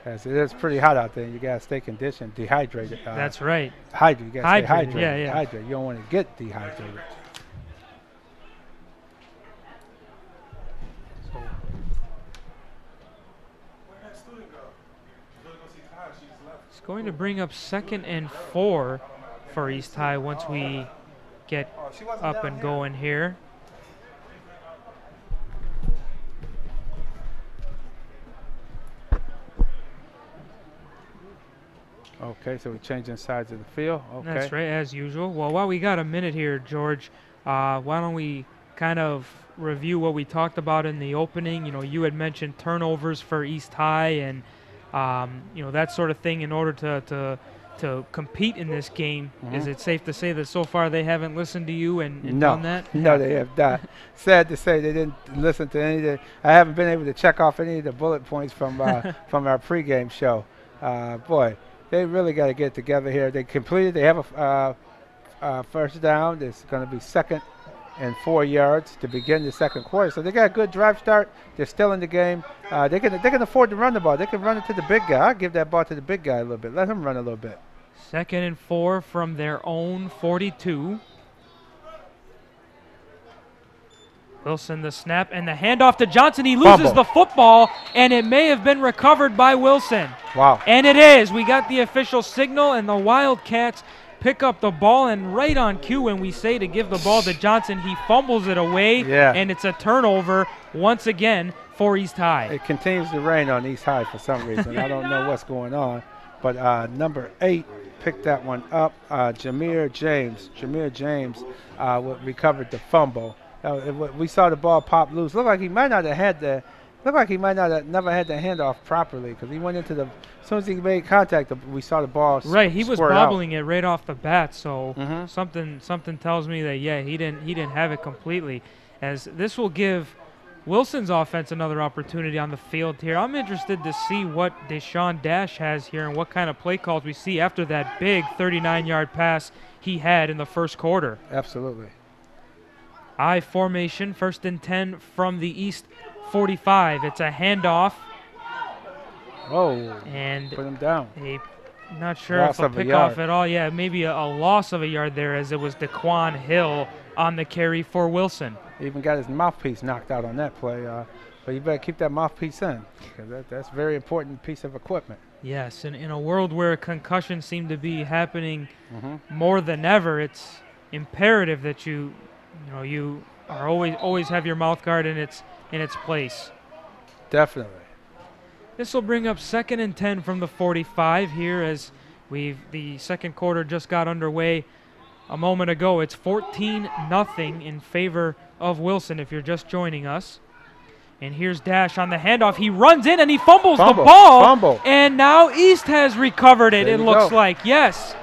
[SPEAKER 2] as it is pretty hot out there. You got to stay conditioned, dehydrated.
[SPEAKER 1] That's right.
[SPEAKER 2] You got to stay hydrated.
[SPEAKER 1] Yeah.
[SPEAKER 2] Hydrated. You don't want to get dehydrated.
[SPEAKER 1] It's going to bring up 2nd and 4 for East High once we get up and going here.
[SPEAKER 2] Okay, so we're changing sides of the field. Okay.
[SPEAKER 1] That's right, as usual. Well, while we got a minute here, George, why don't we kind of review what we talked about in the opening? You know, you had mentioned turnovers for East High and, you know, that sort of thing in order to compete in this game. Is it safe to say that so far they haven't listened to you and done that?
[SPEAKER 2] No, they have not. Sad to say they didn't listen to any of the – I haven't been able to check off any of the bullet points from from our pregame show. Boy. They really got to get together here. They completed. They have a first down. It's going to be 2nd and 4 yards to begin the second quarter. So they got a good drive start. They're still in the game. They can afford to run the ball. They can run it to the big guy. I'll give that ball to the big guy a little bit. Let him run a little bit.
[SPEAKER 1] 2nd and 4 from their own 42. Wilson the snap and the handoff to Johnson. He loses the football, and it may have been recovered by Wilson.
[SPEAKER 2] Wow.
[SPEAKER 1] And it is. We got the official signal, and the Wildcats pick up the ball, and right on cue when we say to give the ball to Johnson, he fumbles it away, and it's a turnover once again for East High.
[SPEAKER 2] It continues to rain on East High for some reason. I don't know what's going on, but number 8 picked that one up. Jameer James recovered the fumble. We saw the ball pop loose. Looked like he might not have never had the handoff properly, because he went into the as soon as he made contact, we saw the ball.
[SPEAKER 1] Right, he was bobbling it right off the bat. So something tells me that he didn't have it completely. As this will give Wilson's offense another opportunity on the field here. I'm interested to see what Deshaun Dash has here and what kind of play calls we see after that big 39-yard pass he had in the first quarter.
[SPEAKER 2] Absolutely.
[SPEAKER 1] I formation, 1st and 10 from the East 45. It's a handoff.
[SPEAKER 2] Oh,
[SPEAKER 1] and
[SPEAKER 2] put him down.
[SPEAKER 1] Not sure if a pickoff at all. Yeah, maybe a loss of a yard there, as it was Daquan Hill on the carry for Wilson.
[SPEAKER 2] He even got his mouthpiece knocked out on that play. But you better keep that mouthpiece in, because that's a very important piece of equipment.
[SPEAKER 1] Yes, and in a world where concussions seem to be happening more than ever, it's imperative that you are always have your mouth guard in its place.
[SPEAKER 2] Definitely.
[SPEAKER 1] This will bring up 2nd and 10 from the 45 here, as the second quarter just got underway a moment ago. It's 14-0 in favor of Wilson if you're just joining us. And here's Dash on the handoff. He runs in and he fumbles the ball. And now East has recovered it, it looks like. Yes.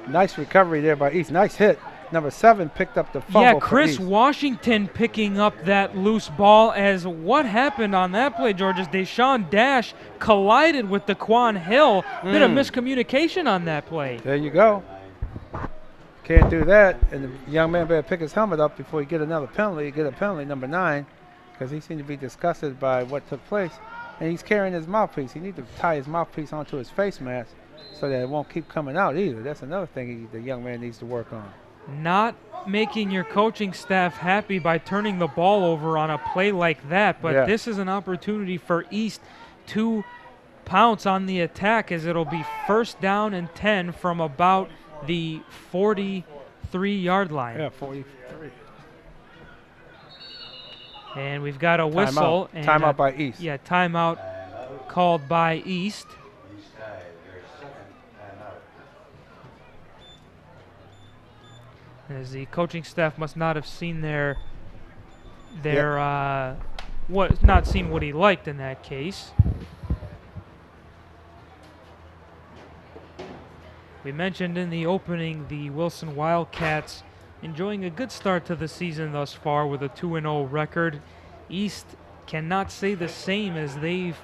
[SPEAKER 2] Nice recovery there by East. Nice hit. Number 7 picked up the fumble.
[SPEAKER 1] Yeah, Chris Washington picking up that loose ball. As what happened on that play, George, is Deshaun Dash collided with Daquan Hill. Bit of miscommunication on that play.
[SPEAKER 2] There you go. Can't do that. And the young man better pick his helmet up before he get another penalty. Get a penalty, number 9, because he seemed to be disgusted by what took place. And he's carrying his mouthpiece. He needs to tie his mouthpiece onto his face mask so that it won't keep coming out either. That's another thing the young man needs to work on.
[SPEAKER 1] Not making your coaching staff happy by turning the ball over on a play like that, but this is an opportunity for East to pounce on the attack, as it'll be first down and 10 from about the 43-yard line.
[SPEAKER 2] Yeah, 43.
[SPEAKER 1] And we've got a whistle.
[SPEAKER 2] Timeout by East.
[SPEAKER 1] Yeah, timeout called by East. As the coaching staff must not have seen not seen what he liked in that case. We mentioned in the opening the Wilson Wildcats enjoying a good start to the season thus far with a 2-0 record. East cannot say the same, as they've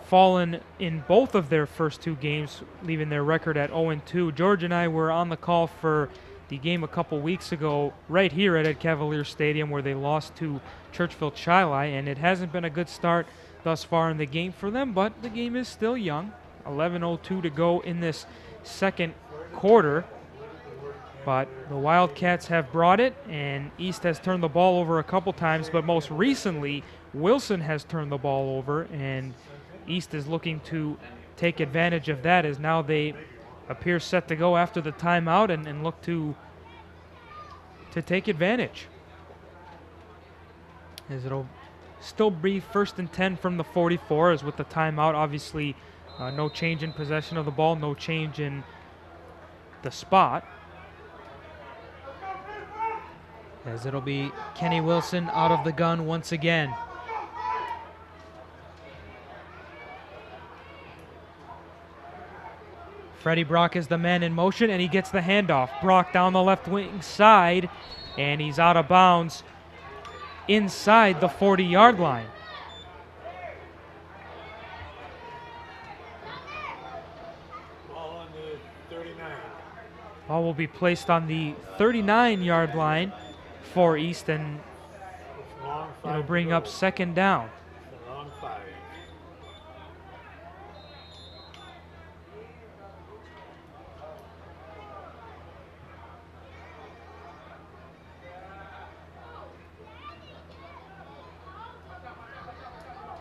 [SPEAKER 1] fallen in both of their first 2 games, leaving their record at 0-2. George and I were on the call for the game a couple weeks ago right here at Ed Cavalier Stadium, where they lost to Churchville Chili, and it hasn't been a good start thus far in the game for them, but the game is still young. 11:02 to go in this second quarter, but the Wildcats have brought it, and East has turned the ball over a couple times, but most recently Wilson has turned the ball over, and East is looking to take advantage of that, as now they appear set to go after the timeout and look to take advantage. As it'll still be first and 10 from the 44, as with the timeout, obviously no change in possession of the ball, no change in the spot. As it'll be Kenny Wilson out of the gun once again. Freddie Brock is the man in motion, and he gets the handoff. Brock down the left wing side, and he's out of bounds inside the 40-yard line.
[SPEAKER 3] Ball on the 39.
[SPEAKER 1] Ball will be placed on the 39-yard line for East, and it'll bring up second down.
[SPEAKER 3] Long 5.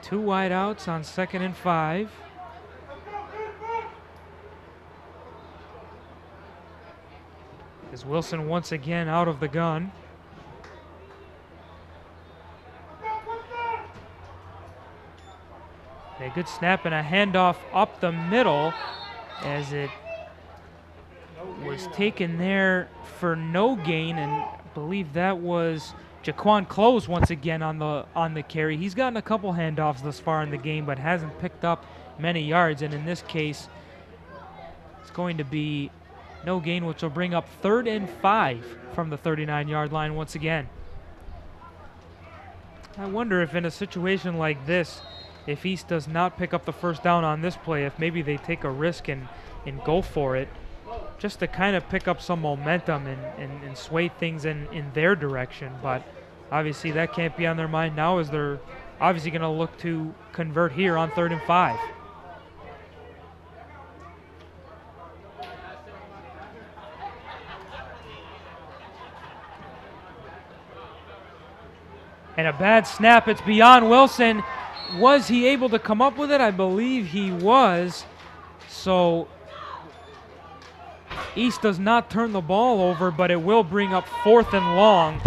[SPEAKER 1] Two wide outs on 2nd and 5. As Wilson once again out of the gun. A good snap and a handoff up the middle, as it was taken there for no gain, and I believe that was Jaquan Close once again on the carry. He's gotten a couple handoffs thus far in the game, but hasn't picked up many yards, and in this case it's going to be no gain, which will bring up 3rd and 5 from the 39-yard line once again. I wonder if in a situation like this, if East does not pick up the first down on this play, if maybe they take a risk and go for it, just to kind of pick up some momentum and sway things in their direction. But obviously that can't be on their mind now, as they're obviously going to look to convert here on 3rd and 5. And a bad snap. It's beyond Wilson. Was he able to come up with it? I believe he was. So East does not turn the ball over, but it will bring up 4th and long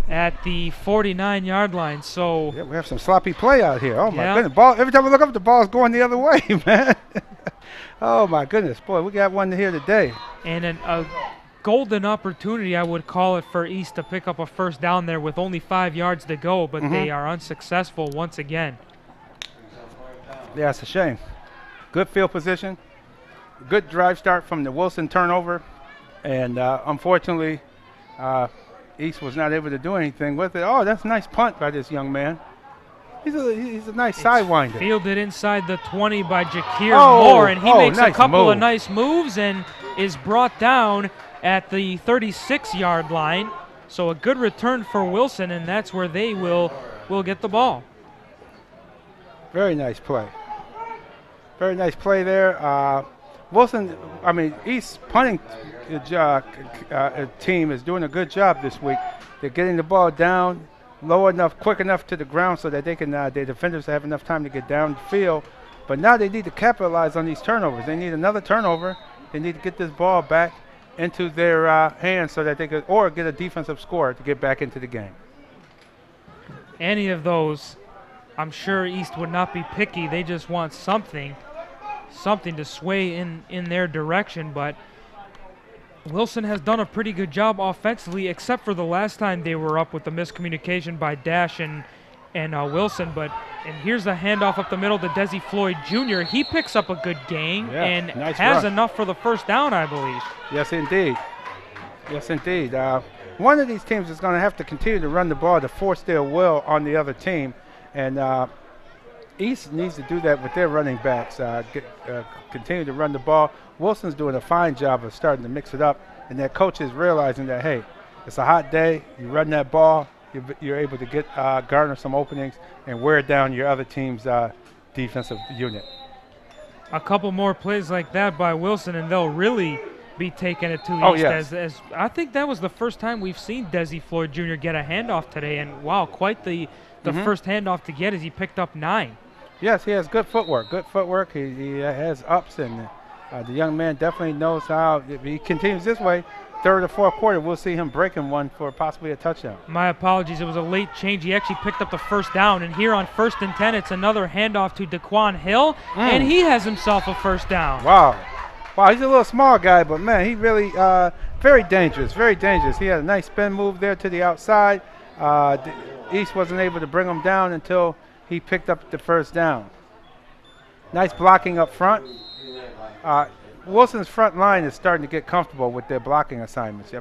[SPEAKER 1] at the 49-yard line. So
[SPEAKER 2] yeah, we have some sloppy play out here. Oh my goodness! Ball. Every time we look up, the ball's going the other way, man. Oh my goodness, boy, we got one here today.
[SPEAKER 1] And a golden opportunity, I would call it, for East to pick up a first down there with only 5 yards to go, but they are unsuccessful once again.
[SPEAKER 2] Yeah, it's a shame. Good field position, good drive start from the Wilson turnover, and unfortunately, East was not able to do anything with it. Oh, that's a nice punt by this young man. He's a nice sidewinder.
[SPEAKER 1] Fielded inside the 20 by Jakir Moore, and he makes a couple of nice moves and is brought down at the 36-yard line. So a good return for Wilson, and that's where they will get the ball.
[SPEAKER 2] Very nice play. Very nice play there. Wilson, East punting team is doing a good job this week. They're getting the ball down low enough, quick enough to the ground so that they can their defenders have enough time to get down the field. But now they need to capitalize on these turnovers. They need another turnover. They need to get this ball back into their hands so that they could, or get a defensive score to get back into the game.
[SPEAKER 1] Any of those, I'm sure East would not be picky. They just want something to sway in their direction. But Wilson has done a pretty good job offensively, except for the last time they were up with the miscommunication by Dash and Wilson. And here's the handoff up the middle to Desi Floyd Jr. He picks up a good gain and
[SPEAKER 2] nice
[SPEAKER 1] has
[SPEAKER 2] run.
[SPEAKER 1] enough for the first down, I believe.
[SPEAKER 2] Yes, indeed. Yes, indeed. One of these teams is going to have to continue to run the ball to force their will on the other team. And East needs to do that with their running backs. Continue to run the ball. Wilson's doing a fine job of starting to mix it up. And their coach is realizing that, hey, it's a hot day. You run that ball. You're able to get garner some openings and wear down your other team's defensive unit.
[SPEAKER 1] A couple more plays like that by Wilson, and they'll really be taking it to East.
[SPEAKER 2] Yes.
[SPEAKER 1] As I think that was the first time we've seen Desi Floyd Jr. get a handoff today, and wow, quite the first handoff to get as he picked up 9.
[SPEAKER 2] Yes, he has good footwork. Good footwork. He has ups, and the young man definitely knows how. If he continues this way, third or fourth quarter, we'll see him breaking one for possibly a touchdown.
[SPEAKER 1] My apologies. It was a late change. He actually picked up the first down. And here on 1st and 10, it's another handoff to Daquan Hill. And he has himself a first down.
[SPEAKER 2] Wow, he's a little small guy, but, man, he really very dangerous, very dangerous. He had a nice spin move there to the outside. East wasn't able to bring him down until he picked up the first down. Nice blocking up front. Wilson's front line is starting to get comfortable with their blocking assignments.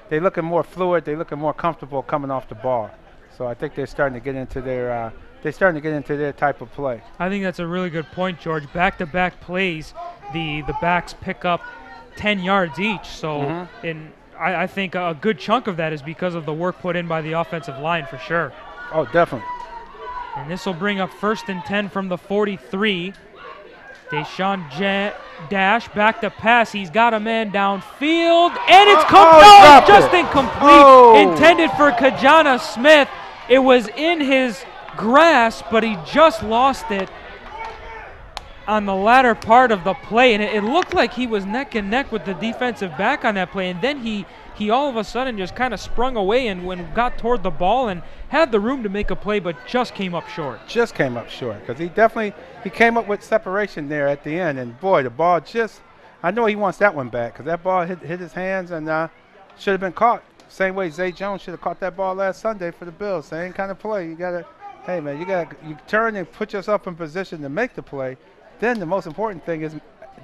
[SPEAKER 2] They're looking more fluid. They're looking more comfortable coming off the ball. So I think they're starting to get into their type of play.
[SPEAKER 1] I think that's a really good point, George. Back-to-back plays, the backs pick up 10 yards each. So I think a good chunk of that is because of the work put in by the offensive line for sure.
[SPEAKER 2] Oh, definitely.
[SPEAKER 1] And this will bring up 1st and 10 from the 43. Deshaun Dash back to pass. He's got a man downfield, and it's just incomplete. Intended for Kajana Smith. It was in his grasp, but he just lost it on the latter part of the play, and it looked like he was neck and neck with the defensive back on that play, and then he all of a sudden just kind of sprung away and got toward the ball and had the room to make a play, but just came up short.
[SPEAKER 2] Just came up short because he came up with separation there at the end, and boy, the ball I know he wants that one back because that ball hit his hands and should have been caught. Same way Zay Jones should have caught that ball last Sunday for the Bills. Same kind of play. You turn and put yourself in position to make the play. Then the most important thing is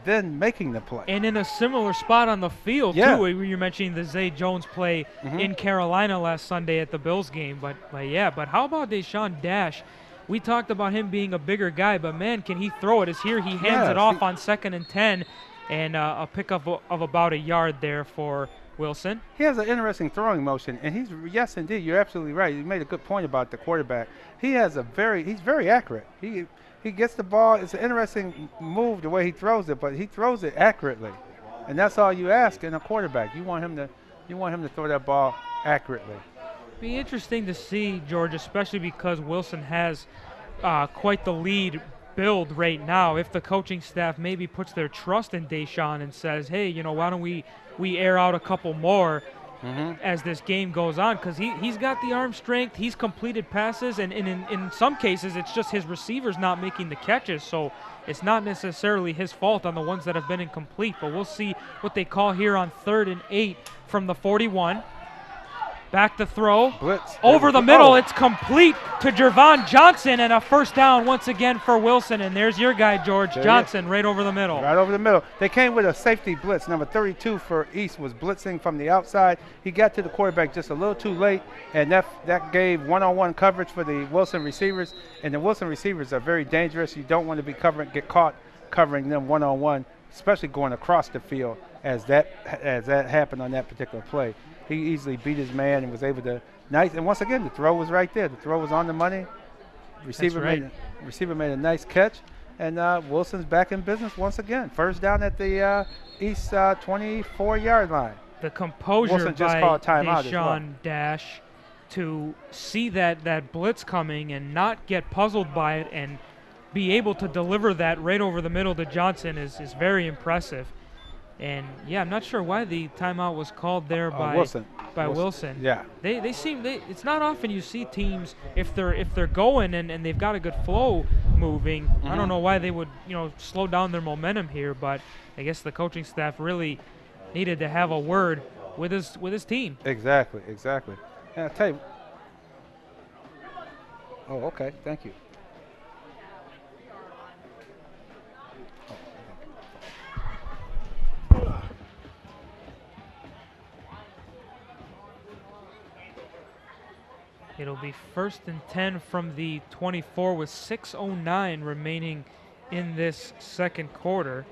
[SPEAKER 2] then making the play.
[SPEAKER 1] And in a similar spot on the field, too, where you're mentioning the Zay Jones play in Carolina last Sunday at the Bills game. But how about Deshaun Dash? We talked about him being a bigger guy, but, man, can he throw it? As here he hands it off on 2nd and 10, and a pickup of about a yard there for Wilson.
[SPEAKER 2] He has an interesting throwing motion, and yes, indeed, you're absolutely right. You made a good point about the quarterback. He's very accurate. He gets the ball. It's an interesting move the way he throws it, but he throws it accurately, and that's all you ask in a quarterback. You want him to throw that ball accurately.
[SPEAKER 1] Be interesting to see, George, especially because Wilson has quite the lead build right now. If the coaching staff maybe puts their trust in Deshaun and says, hey, why don't we air out a couple more as this game goes on, because he's got the arm strength, he's completed passes, and in some cases it's just his receivers not making the catches, so it's not necessarily his fault on the ones that have been incomplete. But we'll see what they call here on 3rd and 8 from the 41. Back to throw.
[SPEAKER 2] Blitz.
[SPEAKER 1] Over the middle. It's complete to Jervon Johnson, and a first down once again for Wilson. And there's your guy, George Johnson, right over the middle.
[SPEAKER 2] Right over the middle. They came with a safety blitz. Number 32 for East was blitzing from the outside. He got to the quarterback just a little too late, and that gave one-on-one coverage for the Wilson receivers. And the Wilson receivers are very dangerous. You don't want to be get caught covering them one-on-one, especially going across the field as that happened on that particular play. He easily beat his man and was able to and once again the throw was right there. The throw was on the money. Receiver made a nice catch. And Wilson's back in business once again. First down at the East 24-yard line.
[SPEAKER 1] The composure
[SPEAKER 2] Wilson just
[SPEAKER 1] by
[SPEAKER 2] called timeout as well.
[SPEAKER 1] Deshaun Dash to see that blitz coming and not get puzzled by it and be able to deliver that right over the middle to Johnson is very impressive. And yeah, I'm not sure why the timeout was called there by
[SPEAKER 2] Wilson.
[SPEAKER 1] Wilson.
[SPEAKER 2] Yeah.
[SPEAKER 1] It's not often you see teams if they're going and they've got a good flow moving. I don't know why they would slow down their momentum here, but I guess the coaching staff really needed to have a word with his team.
[SPEAKER 2] Exactly. And I'll tell you. Oh, okay. Thank you.
[SPEAKER 1] It'll be 1st and 10 from the 24 with 6:09 remaining in this second quarter.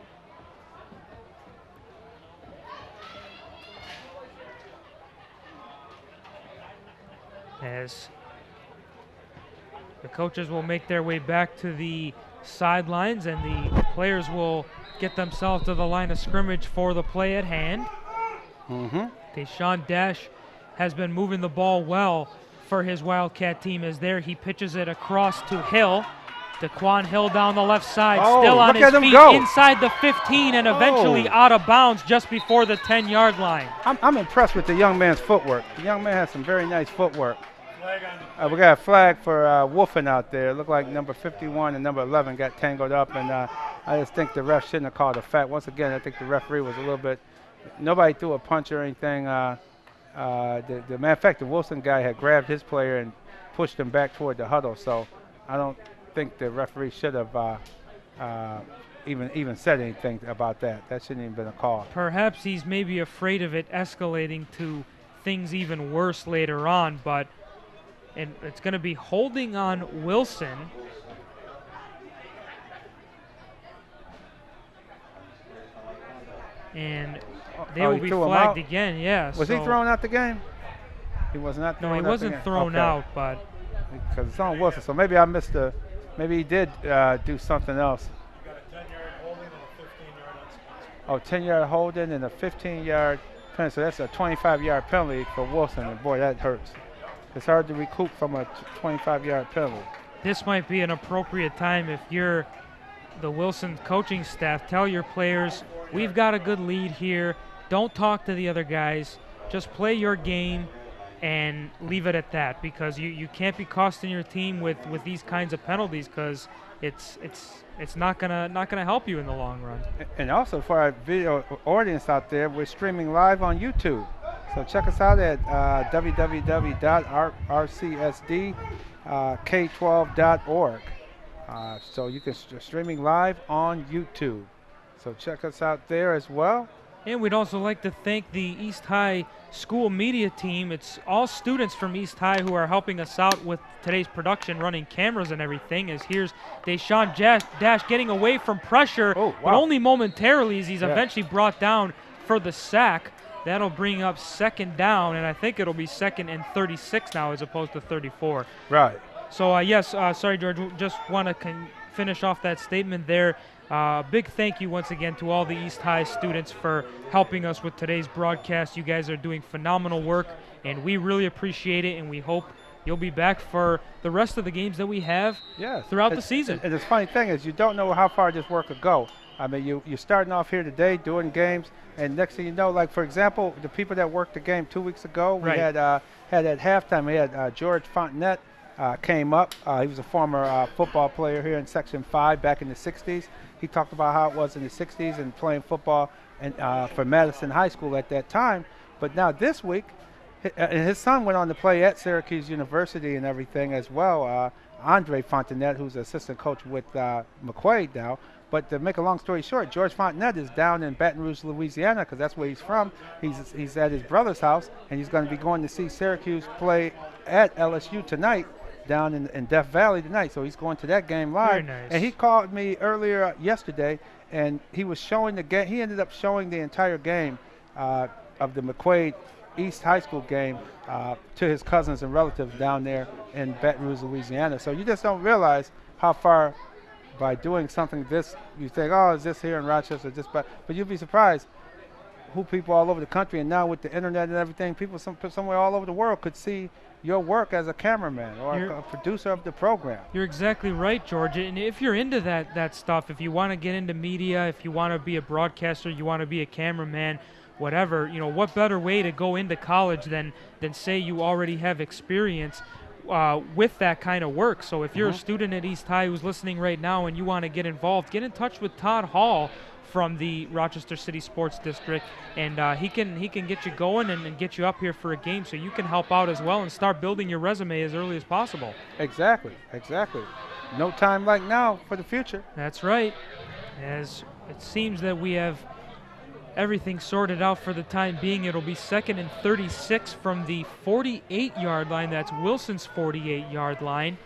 [SPEAKER 1] As the coaches will make their way back to the sidelines and the players will get themselves to the line of scrimmage for the play at hand. Deshaun Dash has been moving the ball well for his Wildcat team as there he pitches it across to Hill. Daquan Hill down the left side, still on his feet inside the 15 and eventually out of bounds just before the 10-yard line.
[SPEAKER 2] I'm impressed with the young man's footwork. The young man has some very nice footwork. We got a flag for Wolfen out there. It looked like number 51 and number 11 got tangled up, and I just think the ref shouldn't have called a fact. Once again, I think the referee was a little bit – nobody threw a punch or anything. The matter of fact, the Wilson guy had grabbed his player and pushed him back toward the huddle, so I don't think the referee should have even said anything about that. That shouldn't even been a call.
[SPEAKER 1] Perhaps he's maybe afraid of it escalating to things even worse later on, but and it's going to be holding on Wilson. And they will be flagged again, yeah.
[SPEAKER 2] Was he thrown out the game? He was not thrown out.
[SPEAKER 1] No, he wasn't thrown out, but
[SPEAKER 2] because it's on Wilson, so maybe I missed maybe he did do something else.
[SPEAKER 3] You got a 10-yard holding and a 15-yard unsponsored.
[SPEAKER 2] Oh, 10-yard holding and a 15-yard penalty. So that's a 25-yard penalty for Wilson, and boy, that hurts. It's hard to recoup from a 25-yard penalty.
[SPEAKER 1] This might be an appropriate time if you're the Wilson coaching staff. Tell your players, we've got a good lead here. Don't talk to the other guys. Just play your game and leave it at that, because you can't be costing your team with these kinds of penalties, because it's not gonna help you in the long run.
[SPEAKER 2] And also for our video audience out there, we're streaming live on YouTube. So check us out at www.rcsdk12.org. So you can streaming live on YouTube. So check us out there as well.
[SPEAKER 1] And we'd also like to thank the East High school media team. It's all students from East High who are helping us out with today's production, running cameras and everything. As here's Deshaun Dash getting away from pressure, but only momentarily, as he's eventually brought down for the sack. That'll bring up 2nd down, and I think it'll be 2nd and 36 now as opposed to 34.
[SPEAKER 2] Right.
[SPEAKER 1] So, yes, sorry, George, just want to finish off that statement there. Big thank you once again to all the East High students for helping us with today's broadcast. You guys are doing phenomenal work, and we really appreciate it, and we hope you'll be back for the rest of the games that we have throughout the season.
[SPEAKER 2] And the funny thing is you don't know how far this work will go. I mean, you're starting off here today doing games, and next thing you know, like, for example, the people that worked the game 2 weeks ago, we had at halftime, we had George Fontenette came up. He was a former football player here in Section 5 back in the 60s. He talked about how it was in the 60s and playing football and for Madison High School at that time. But now this week, his son went on to play at Syracuse University and everything as well. Andre Fontenette, who's an assistant coach with McQuaid now. But to make a long story short, George Fontenette is down in Baton Rouge, Louisiana, because that's where he's from. He's at his brother's house, and he's going to be going to see Syracuse play at LSU tonight down in Death Valley tonight. So he's going to that game live.
[SPEAKER 1] Very nice.
[SPEAKER 2] And he called me earlier yesterday, and he was showing the game. He ended up showing the entire game of the McQuaid East High School game to his cousins and relatives down there in Baton Rouge, Louisiana. So you just don't realize how far by doing something this, you think, oh, is this here in Rochester? But you'd be surprised who people all over the country, and now with the internet and everything, people somewhere all over the world could see your work as a cameraman or a producer of the program.
[SPEAKER 1] You're exactly right, George. And if you're into that stuff, if you want to get into media, if you want to be a broadcaster, you want to be a cameraman, whatever, what better way to go into college than say you already have experience with that kind of work. So if you're a student at East High who's listening right now and you want to get involved, get in touch with Todd Hall from the Rochester City Sports District, and he can get you going and get you up here for a game so you can help out as well and start building your resume as early as possible.
[SPEAKER 2] Exactly. No time like now for the future.
[SPEAKER 1] That's right. As it seems that we have everything sorted out for the time being, it'll be 2nd and 36 from the 48-yard line. That's Wilson's 48-yard line.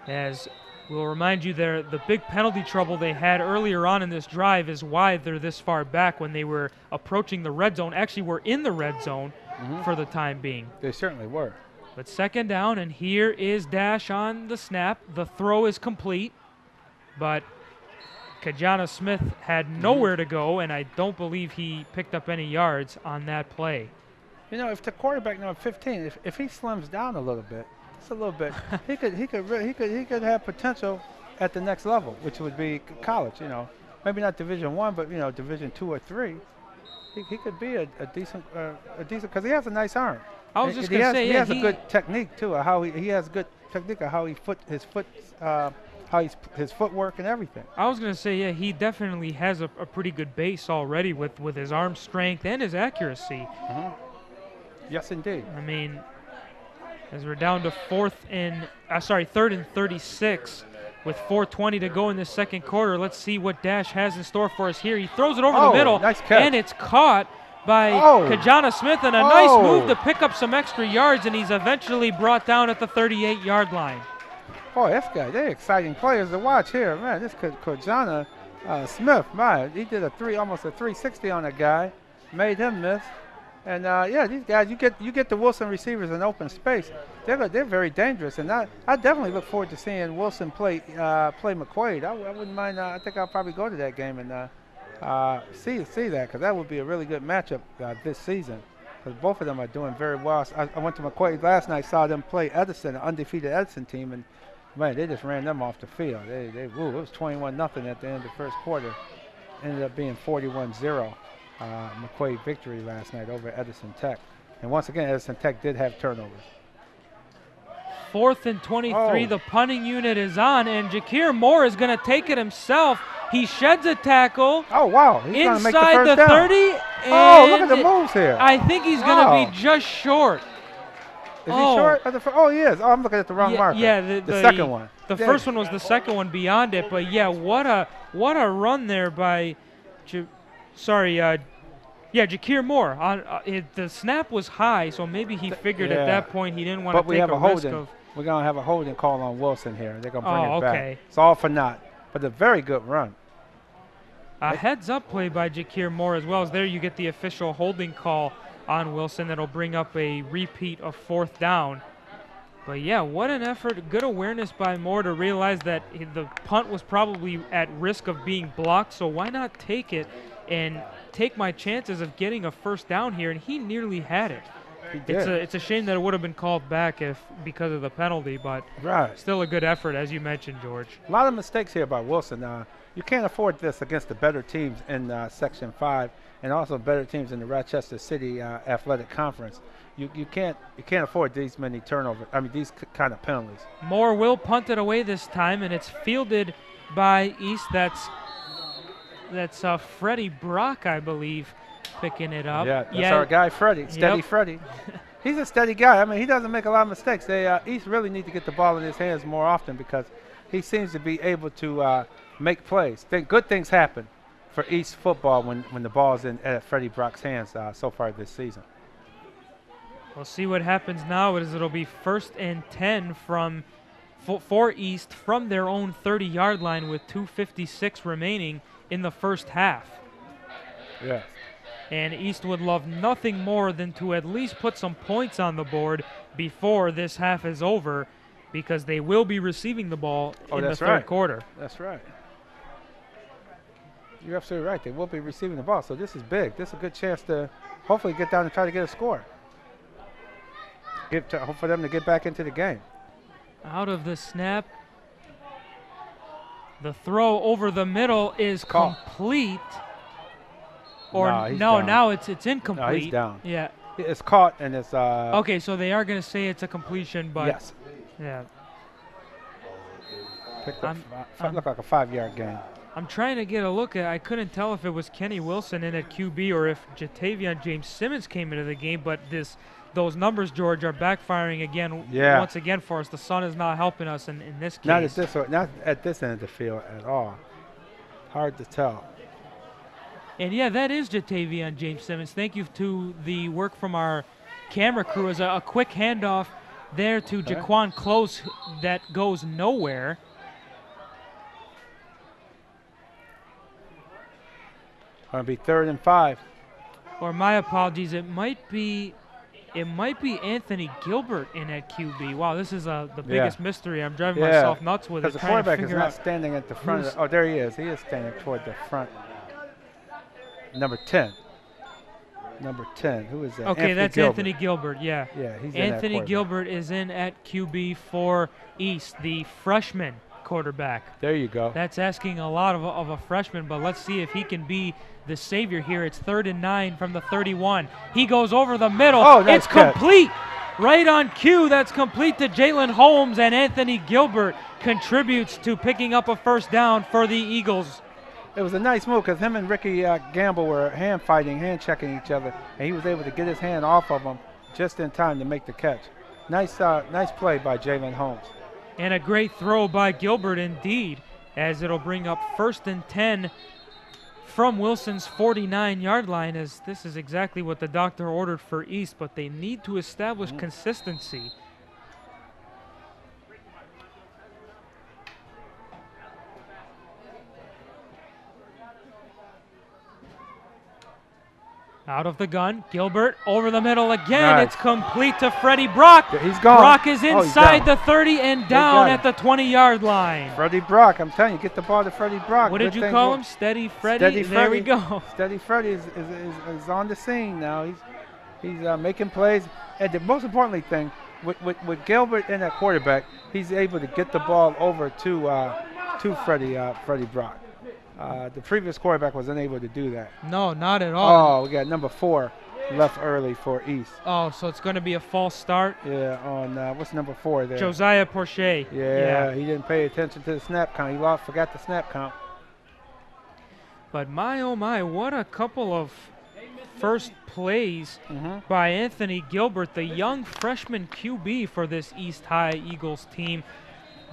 [SPEAKER 1] As we'll remind you there, the big penalty trouble they had earlier on in this drive is why they're this far back when they were approaching the red zone. Actually, we're in the red zone for the time being.
[SPEAKER 2] They certainly were.
[SPEAKER 1] But 2nd down, and here is Dash on the snap. The throw is complete, but Kajana Smith had nowhere to go, and I don't believe he picked up any yards on that play.
[SPEAKER 2] If the quarterback number 15, if he slims down a little bit, just a little bit, he could have potential at the next level, which would be college. Maybe not Division I, but Division II or III. He could be a decent because he has a nice arm.
[SPEAKER 1] I was just going to say,
[SPEAKER 2] he has a good technique too. How he has good technique of how his footwork and everything.
[SPEAKER 1] I was going to say, yeah, he definitely has a pretty good base already with his arm strength and his accuracy.
[SPEAKER 2] Yes, indeed.
[SPEAKER 1] I mean, as we're down to 3rd and 36 with 4:20 to go in the second quarter. Let's see what Dash has in store for us here. He throws it over the middle,
[SPEAKER 2] nice catch.
[SPEAKER 1] And it's caught by Kajana Smith, and a nice move to pick up some extra yards, and he's eventually brought down at the 38-yard line.
[SPEAKER 2] Boy, this guy, they're exciting players to watch here. Man, this Kajana Smith, man, he did almost a 360 on a guy, made him miss. And yeah, these guys, you get the Wilson receivers in open space. They're very dangerous, and I definitely look forward to seeing Wilson play McQuaid. I wouldn't mind. I think I'll probably go to that game and see that, because that would be a really good matchup this season. Because both of them are doing very well. I went to McQuaid last night, saw them play Edison, an undefeated Edison team, and man, they just ran them off the field. It was 21-0 at the end of the first quarter. Ended up being 41-0. McQuaid victory last night over Edison Tech. And once again, Edison Tech did have turnovers.
[SPEAKER 1] 4th and 23, the punting unit is on, and Jakir Moore is going to take it himself. He sheds a tackle.
[SPEAKER 2] Oh, wow. He's
[SPEAKER 1] inside the 30.
[SPEAKER 2] Oh, look at the moves here.
[SPEAKER 1] I think he's going to be just short.
[SPEAKER 2] Is he short? Oh, he is. Oh, I'm looking at the wrong marker.
[SPEAKER 1] Yeah,
[SPEAKER 2] the second one.
[SPEAKER 1] The first one was the second one beyond it, but yeah, what a run there by Jakir Moore. The snap was high, so maybe he figured at that point he didn't want to take a risk of.
[SPEAKER 2] We're going to have a holding call on Wilson here. They're going to bring it
[SPEAKER 1] okay.
[SPEAKER 2] back. It's all for naught, but a very good run.
[SPEAKER 1] A heads-up play by Jakir Moore as well, as there you get the official holding call on Wilson that'll bring up a repeat of 4th down. But yeah, what an effort. Good awareness by Moore to realize that the punt was probably at risk of being blocked, so why not take it and take my chances of getting a first down here, and he nearly had it. It's a shame that it would have been called back because of the penalty, but still a good effort, as you mentioned, George.
[SPEAKER 2] A lot of mistakes here by Wilson. You can't afford this against the better teams in Section 5 and also better teams in the Rochester City Athletic Conference. You can't afford these many turnovers. I mean, these kind of penalties.
[SPEAKER 1] Moore will punt it away this time, and it's fielded by East. That's Freddie Brock, I believe, picking it up.
[SPEAKER 2] Yeah, that's our guy, Freddie. Steady Freddie. He's a steady guy. I mean, he doesn't make a lot of mistakes. East really need to get the ball in his hands more often, because he seems to be able to make plays. Good things happen for East football when the ball's in at Freddie Brock's hands so far this season.
[SPEAKER 1] We'll see what happens now. It'll be 1st and 10 for East from their own 30-yard line with 2:56 remaining in the first half.
[SPEAKER 2] Yes.
[SPEAKER 1] And East would love nothing more than to at least put some points on the board before this half is over. because they will be receiving the ball in the third
[SPEAKER 2] right.
[SPEAKER 1] quarter.
[SPEAKER 2] That's right. You're absolutely right. They will be receiving the ball, so this is big. This is a good chance to hopefully get down and try to get a score. Hope for them to get back into the game.
[SPEAKER 1] Out of the snap. The throw over the middle is complete. Or no, now it's incomplete.
[SPEAKER 2] No, he's down.
[SPEAKER 1] Yeah.
[SPEAKER 2] It's caught and it's
[SPEAKER 1] okay, so they are going to say it's a completion, but
[SPEAKER 2] yes.
[SPEAKER 1] Yeah.
[SPEAKER 2] Picked up looked like a 5-yard gain.
[SPEAKER 1] I'm trying to get a look at. I couldn't tell if it was Kenny Wilson in at QB or if Jatavion James Simmons came into the game, but those numbers, George, are backfiring again.
[SPEAKER 2] Yeah.
[SPEAKER 1] Once again for us. The sun is not helping us in this case.
[SPEAKER 2] Not at this end of the field at all. Hard to tell.
[SPEAKER 1] And yeah, that is Jatavion James Simmons. Thank you to the work from our camera crew as a quick handoff there to Jaquan Close that goes nowhere.
[SPEAKER 2] Going to be 3rd and 5.
[SPEAKER 1] Or my apologies, it might be Anthony Gilbert in at QB. Wow, this is the biggest mystery. I'm driving myself nuts with it.
[SPEAKER 2] Because the quarterback is not standing at the front. Oh, there he is. He is standing toward the front. Number 10. Number 10. Who is that?
[SPEAKER 1] Okay, that's Anthony Gilbert. Yeah.
[SPEAKER 2] Yeah, he's
[SPEAKER 1] Anthony Gilbert is in at QB for East, the freshman quarterback.
[SPEAKER 2] There you go.
[SPEAKER 1] That's asking a lot of a freshman, but let's see if he can be the savior here. It's 3rd and 9 from the 31. He goes over the middle.
[SPEAKER 2] Oh, nice
[SPEAKER 1] it's complete. Right on cue. That's complete to Jalen Holmes, and Anthony Gilbert contributes to picking up a first down for the Eagles.
[SPEAKER 2] It was a nice move because him and Ricky Gamble were hand checking each other, and he was able to get his hand off of him just in time to make the catch. Nice play by Jalen Holmes.
[SPEAKER 1] And a great throw by Gilbert indeed, as it'll bring up 1st and 10 from Wilson's 49-yard line, as this is exactly what the doctor ordered for East, but they need to establish consistency. Out of the gun, Gilbert over the middle again.
[SPEAKER 2] Nice.
[SPEAKER 1] It's complete to Freddie Brock.
[SPEAKER 2] Yeah, he's gone.
[SPEAKER 1] Brock is inside the 30 and down at the 20-yard line.
[SPEAKER 2] Freddie Brock, I'm telling you, get the ball to Freddie Brock.
[SPEAKER 1] What did you call him? Steady Freddie?
[SPEAKER 2] Steady
[SPEAKER 1] there
[SPEAKER 2] Freddie.
[SPEAKER 1] We go.
[SPEAKER 2] Steady Freddie is on the scene now. He's making plays. And the most importantly thing, with Gilbert in that quarterback, he's able to get the ball over to Freddie Brock. The previous quarterback was unable to do that.
[SPEAKER 1] No, not at all.
[SPEAKER 2] Oh, we got number 4 left early for East.
[SPEAKER 1] Oh, so it's going to be a false start?
[SPEAKER 2] Yeah, on what's number 4 there?
[SPEAKER 1] Josiah Porche.
[SPEAKER 2] Yeah, he didn't pay attention to the snap count. He forgot the snap count.
[SPEAKER 1] But my, oh my, what a couple of first plays by Anthony Gilbert, the young freshman QB for this East High Eagles team.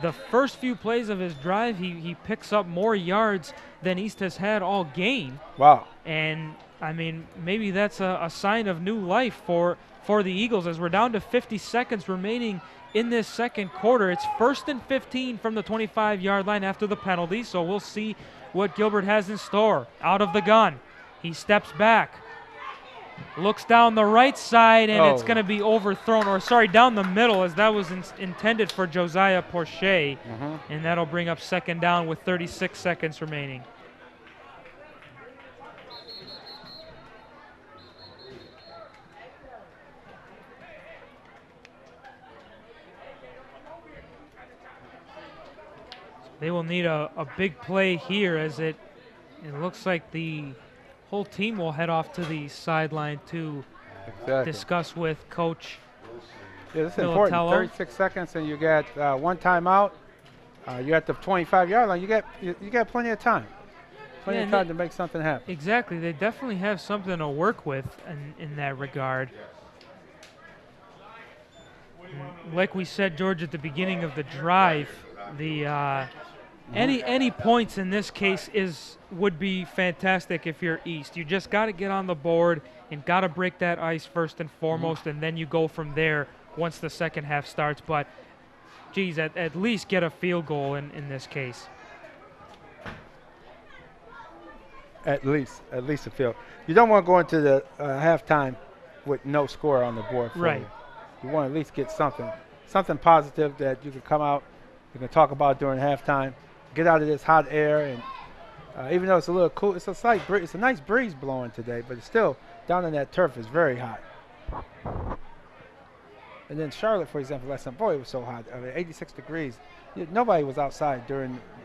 [SPEAKER 1] The first few plays of his drive, he picks up more yards than East has had all game.
[SPEAKER 2] Wow.
[SPEAKER 1] And, I mean, maybe that's a sign of new life for the Eagles as we're down to 50 seconds remaining in this second quarter. It's 1st and 15 from the 25-yard line after the penalty, so we'll see what Gilbert has in store. Out of the gun. He steps back. Looks down the right side, and it's going to be overthrown, or sorry, down the middle, as that was intended for Josiah Porche, and that'll bring up 2nd down with 36 seconds remaining. They will need a big play here, as it looks like the whole team will head off to the sideline to discuss with Coach.
[SPEAKER 2] Yeah, this is important. 36 seconds, and you get one timeout. You're at the 25-yard line. You got plenty of time. Plenty of time to make something happen.
[SPEAKER 1] Exactly. They definitely have something to work with in that regard. Like we said, George, at the beginning of the drive, the any points in this case would be fantastic if you're East. You just got to get on the board and got to break that ice first and foremost, and then you go from there once the second half starts. But, geez, at least get a field goal in this case.
[SPEAKER 2] At least a field. You don't want to go into the halftime with no score on the board for you. You want to at least get something something positive that you can come out, you can talk about during halftime. Get out of this hot air, and even though it's a little cool, it's a nice breeze blowing today, but it's still down in that turf is very hot. And then Charlotte, for example, last night, boy, it was so hot. I mean, 86 degrees. Nobody was outside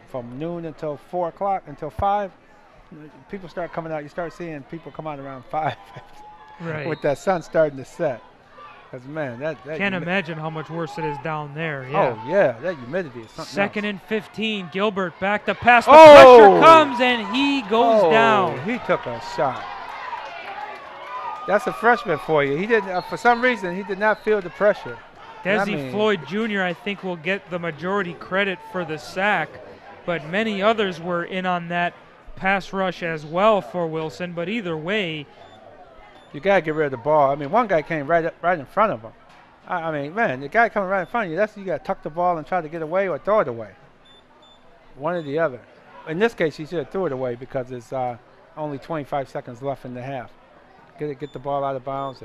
[SPEAKER 2] from noon until 4 o'clock, until 5. People start coming out. You start seeing people come out around 5
[SPEAKER 1] right.
[SPEAKER 2] with that sun starting to set. Because, man, that
[SPEAKER 1] can't imagine how much worse it is down there. Yeah.
[SPEAKER 2] Oh, yeah, that humidity is something
[SPEAKER 1] Second
[SPEAKER 2] else.
[SPEAKER 1] and 15. Gilbert back to pass. The
[SPEAKER 2] Oh!
[SPEAKER 1] pressure comes, and he goes down.
[SPEAKER 2] He took a shot. That's a freshman for you. He didn't. For some reason, he did not feel the pressure.
[SPEAKER 1] Desi Floyd Jr., I think, will get the majority credit for the sack, but many others were in on that pass rush as well for Wilson. But either way,
[SPEAKER 2] you got to get rid of the ball. I mean, one guy came right in front of him. I mean, man, the guy coming right in front of you, you got to tuck the ball and try to get away or throw it away. One or the other. In this case, he should have threw it away because it's only 25 seconds left in the half. Get the ball out of bounds.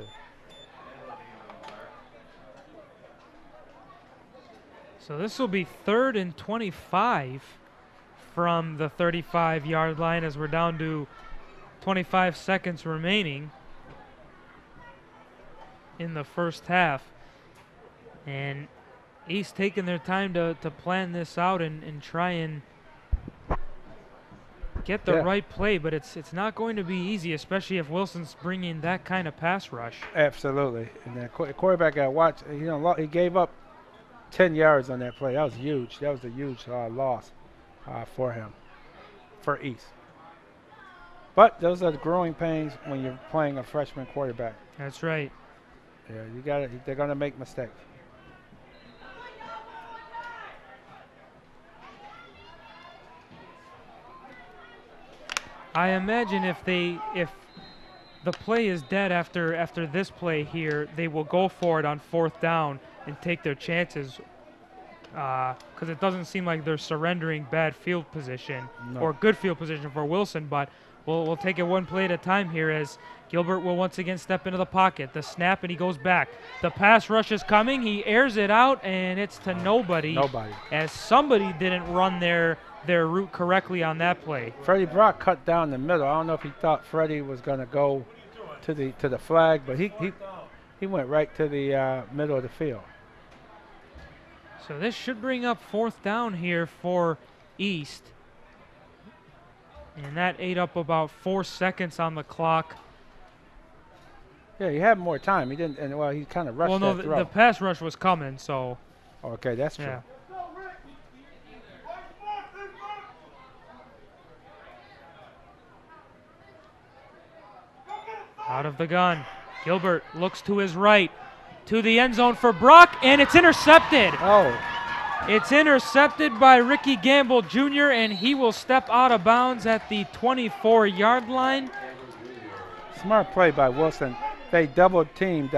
[SPEAKER 1] So this will be 3rd and 25 from the 35-yard line as we're down to 25 seconds remaining in the first half. And East taking their time to plan this out and try and get the right play, but it's not going to be easy, especially if Wilson's bringing that kind of pass rush.
[SPEAKER 2] Absolutely. And the quarterback got watched. He gave up 10 yards on that play. That was huge. That was a huge loss for him, for East. But those are the growing pains when you're playing a freshman quarterback.
[SPEAKER 1] That's right.
[SPEAKER 2] Yeah, they're going to make mistakes.
[SPEAKER 1] I imagine if the play is dead after this play here, they will go for it on 4th down and take their chances because it doesn't seem like they're surrendering bad field position or good field position for Wilson, but we'll take it one play at a time here as Gilbert will once again step into the pocket. The snap, and he goes back. The pass rush is coming. He airs it out, and it's to nobody. As somebody didn't run their route correctly on that play.
[SPEAKER 2] Freddie Brock cut down the middle. I don't know if he thought Freddie was going to go to the flag, but he went right to the middle of the field.
[SPEAKER 1] So this should bring up 4th down here for East. And that ate up about 4 seconds on the clock.
[SPEAKER 2] Yeah, he had more time. He didn't, and he kind of rushed.
[SPEAKER 1] Well, no, the pass rush was coming, so.
[SPEAKER 2] Okay, that's true.
[SPEAKER 1] Yeah. Out of the gun. Gilbert looks to his right, to the end zone for Brock, and it's intercepted.
[SPEAKER 2] Oh.
[SPEAKER 1] It's intercepted by Ricky Gamble Jr., and he will step out of bounds at the 24-yard line.
[SPEAKER 2] Smart play by Wilson. They double-teamed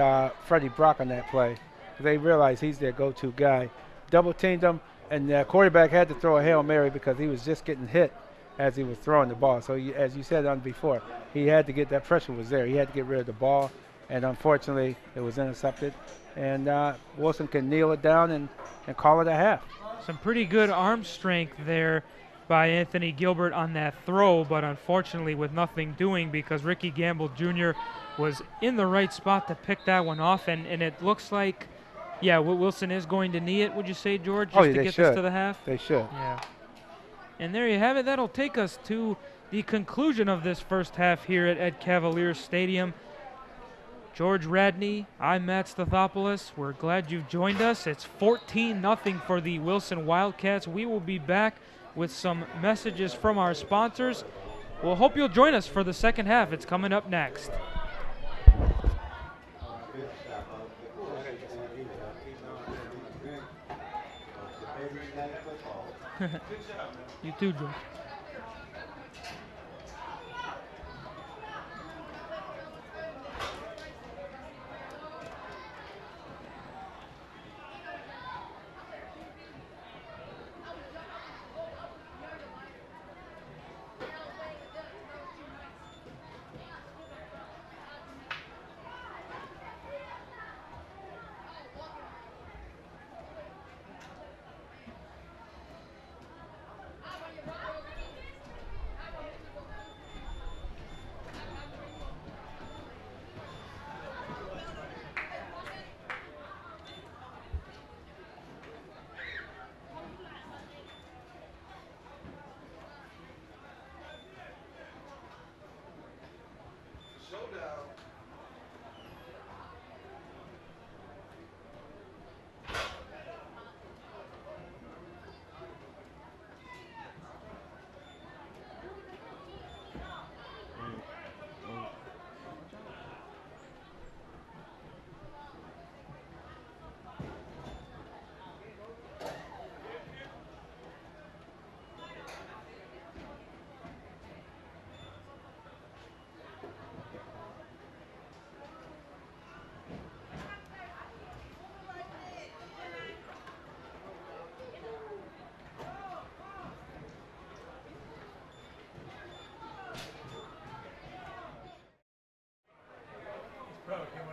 [SPEAKER 2] Freddie Brock on that play. They realized he's their go-to guy. Double-teamed him, and the quarterback had to throw a Hail Mary because he was just getting hit as he was throwing the ball. So, as you said on before, he had to get that pressure was there. He had to get rid of the ball, and unfortunately, it was intercepted. And Wilson can kneel it down and call it a half.
[SPEAKER 1] Some pretty good arm strength there by Anthony Gilbert on that throw, but unfortunately with nothing doing because Ricky Gamble Jr. was in the right spot to pick that one off, and it looks like, yeah, Wilson is going to knee it, would you say, George, just to get this to the half?
[SPEAKER 2] They should.
[SPEAKER 1] Yeah. And there you have it. That'll take us to the conclusion of this first half here at Ed Cavaliers Stadium. George Radney, I'm Matt Stathopoulos. We're glad you've joined us. It's 14-0 for the Wilson Wildcats. We will be back with some messages from our sponsors. We'll hope you'll join us for the second half. It's coming up next. You too, George.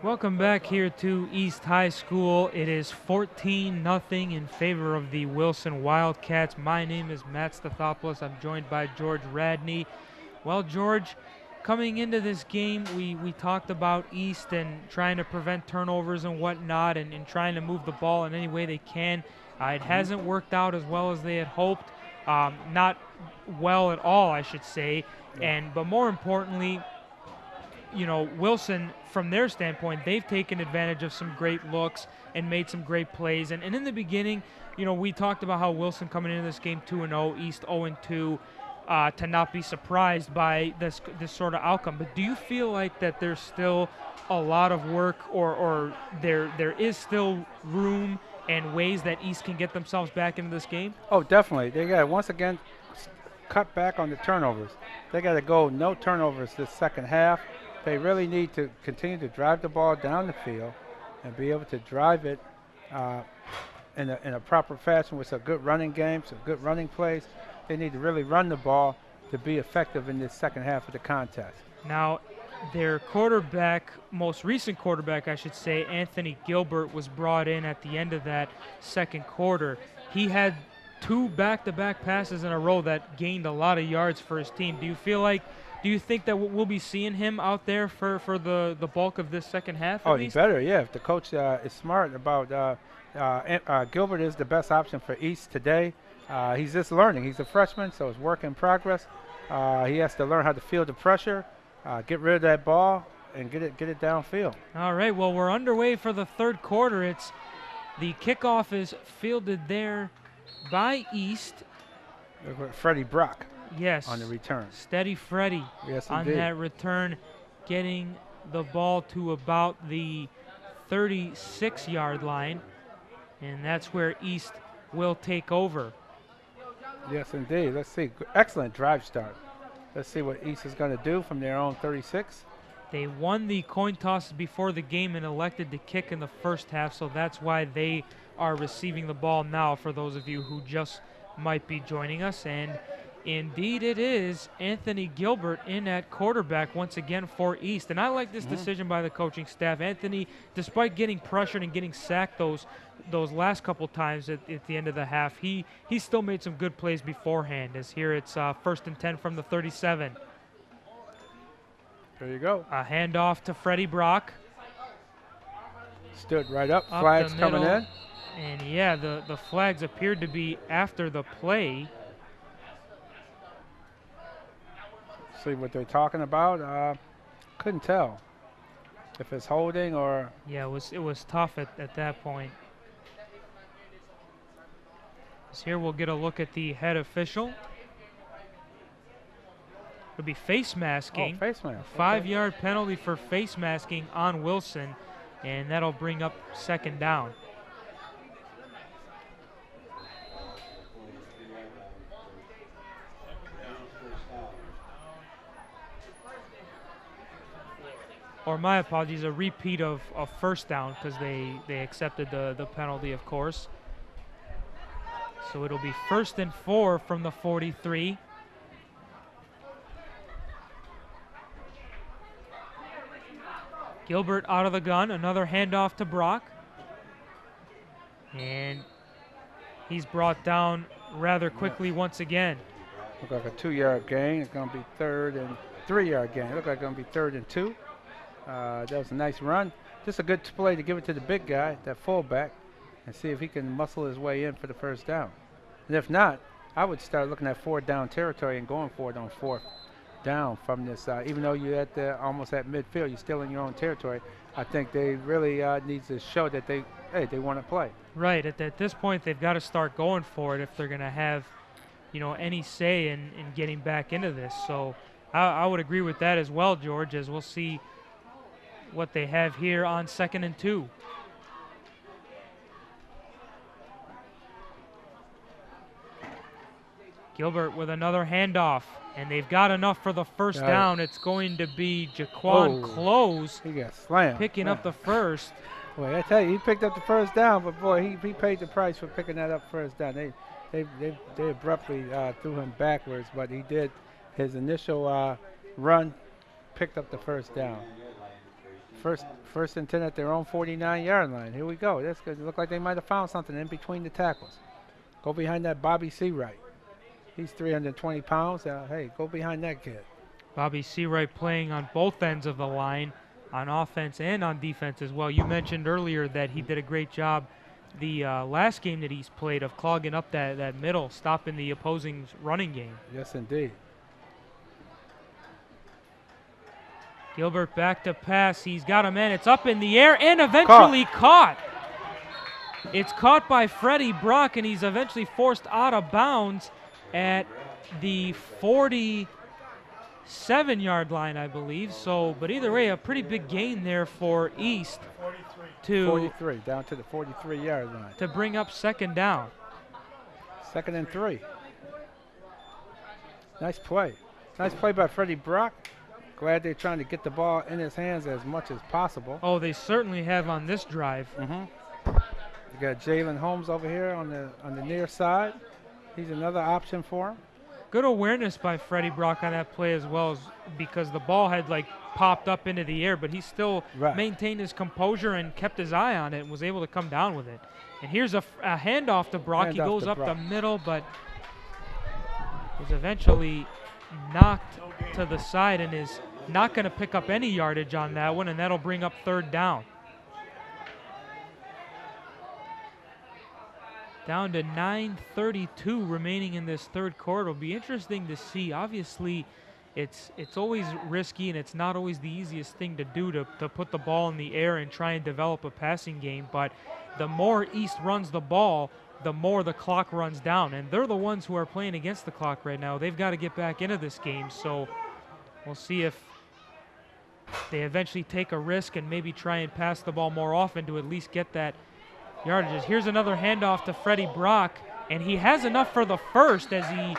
[SPEAKER 1] Welcome back here to East High School. It is 14-0 in favor of the Wilson Wildcats. My name is Matt Stathopoulos. I'm joined by George Radney. Well, George, coming into this game, we talked about East and trying to prevent turnovers and whatnot and trying to move the ball in any way they can. It hasn't worked out as well as they had hoped. Not well at all, I should say. But more importantly, Wilson, from their standpoint, they've taken advantage of some great looks and made some great plays. And in the beginning, we talked about how Wilson coming into this game 2-0, East 0-2, to not be surprised by this sort of outcome. But do you feel like that there's still a lot of work or there is still room and ways that East can get themselves back into this game?
[SPEAKER 2] Oh, definitely. They got to, once again, cut back on the turnovers. They got to go no turnovers this second half. They really need to continue to drive the ball down the field and be able to drive it in a proper fashion with some good running games, some good running plays. They need to really run the ball to be effective in this second half of the contest.
[SPEAKER 1] Now, their quarterback, most recent quarterback, I should say, Anthony Gilbert, was brought in at the end of that second quarter. He had 2 back-to-back passes in a row that gained a lot of yards for his team. Do you think that we'll be seeing him out there for the bulk of this second half?
[SPEAKER 2] Oh, he better, yeah. If the coach is smart about Gilbert is the best option for East today. He's just learning. He's a freshman, so it's work in progress. He has to learn how to feel the pressure, get rid of that ball, and get it downfield.
[SPEAKER 1] All right, well, we're underway for the third quarter. The kickoff is fielded there by East.
[SPEAKER 2] Freddie Brock.
[SPEAKER 1] Yes.
[SPEAKER 2] On the return.
[SPEAKER 1] Steady Freddie.
[SPEAKER 2] Yes,
[SPEAKER 1] on
[SPEAKER 2] indeed.
[SPEAKER 1] that return, getting the ball to about the 36-yard line, and that's where East will take over.
[SPEAKER 2] Yes, indeed. Let's see. Excellent drive start. Let's see what East is going to do from their own 36.
[SPEAKER 1] They won the coin toss before the game and elected to kick in the first half, so that's why they are receiving the ball now for those of you who just might be joining us. And indeed it is Anthony Gilbert in at quarterback once again for East. And I like this decision by the coaching staff. Anthony, despite getting pressured and getting sacked those last couple times at the end of the half, he still made some good plays beforehand. As here it's 1st and 10 from the 37.
[SPEAKER 2] There you go.
[SPEAKER 1] A handoff to Freddie Brock.
[SPEAKER 2] Stood right up. Flags coming in.
[SPEAKER 1] And yeah, the flags appeared to be after the play.
[SPEAKER 2] See what they're talking about. Couldn't tell if it's holding or.
[SPEAKER 1] Yeah, it was tough at that point. So here we'll get a look at the head official. It'll be face masking.
[SPEAKER 2] Oh, face mask.
[SPEAKER 1] 5-yard penalty for face masking on Wilson, and that'll bring up 2nd down. Or my apologies, a repeat of 1st down because they accepted the penalty, of course. So it'll be 1st and 4 from the 43. Gilbert out of the gun, another handoff to Brock. And he's brought down rather quickly once again.
[SPEAKER 2] Look like a 2-yard gain. It's going to be 3rd and 3-yard gain. Look like it's going to be 3rd and 2. That was a nice run. Just a good play to give it to the big guy, that fullback, and see if he can muscle his way in for the 1st down. And if not, I would start looking at 4th down territory and going for it on 4th down from this. Even though you're almost at midfield, you're still in your own territory. I think they really need to show that they want to play.
[SPEAKER 1] Right. At this point, they've got to start going for it if they're going to have, any say in getting back into this. So I would agree with that as well, George, as we'll see what they have here on 2nd and 2. Gilbert with another handoff, and they've got enough for the 1st down. It's going to be Jaquan Close
[SPEAKER 2] he got slammed.
[SPEAKER 1] picking up the 1st.
[SPEAKER 2] Boy, I tell you, he picked up the 1st down, but boy, he paid the price for picking that up 1st down. They abruptly threw him backwards, but he did his initial run, picked up the 1st down. First and 10 at their own 49-yard line. Here we go. That's good. It looked like they might have found something in between the tackles. Go behind that Bobby Seawright. He's 320 pounds. Hey, go behind that kid.
[SPEAKER 1] Bobby Seawright playing on both ends of the line, on offense and on defense as well. You mentioned earlier that he did a great job the last game that he's played of clogging up that middle, stopping the opposing running game.
[SPEAKER 2] Yes, indeed.
[SPEAKER 1] Gilbert back to pass. He's got a man. It's up in the air and eventually caught. It's caught by Freddie Brock, and he's eventually forced out of bounds at the 47-yard line, I believe. So, but either way, a pretty big gain there for East.
[SPEAKER 2] 43, down to the 43-yard line.
[SPEAKER 1] To bring up second down.
[SPEAKER 2] 2nd and 3. Nice play. Nice play by Freddie Brock. Glad they're trying to get the ball in his hands as much as possible.
[SPEAKER 1] Oh, they certainly have on this drive.
[SPEAKER 2] You got Jalen Holmes over here on the near side. He's another option for him.
[SPEAKER 1] Good awareness by Freddie Brock on that play as well, because the ball had like popped up into the air, but he still maintained his composure and kept his eye on it and was able to come down with it. And here's a handoff to Brock. He goes up the middle, but was eventually knocked to the side and is not going to pick up any yardage on that one, and that'll bring up third down. Down to 9:32 remaining in this third quarter. It'll be interesting to see. Obviously, it's always risky, and it's not always the easiest thing to do to put the ball in the air and try and develop a passing game. But the more East runs the ball, the more the clock runs down. And they're the ones who are playing against the clock right now. They've got to get back into this game. So we'll see if they eventually take a risk and maybe try and pass the ball more often to at least get that yardages. Here's another handoff to Freddie Brock, and he has enough for the first as he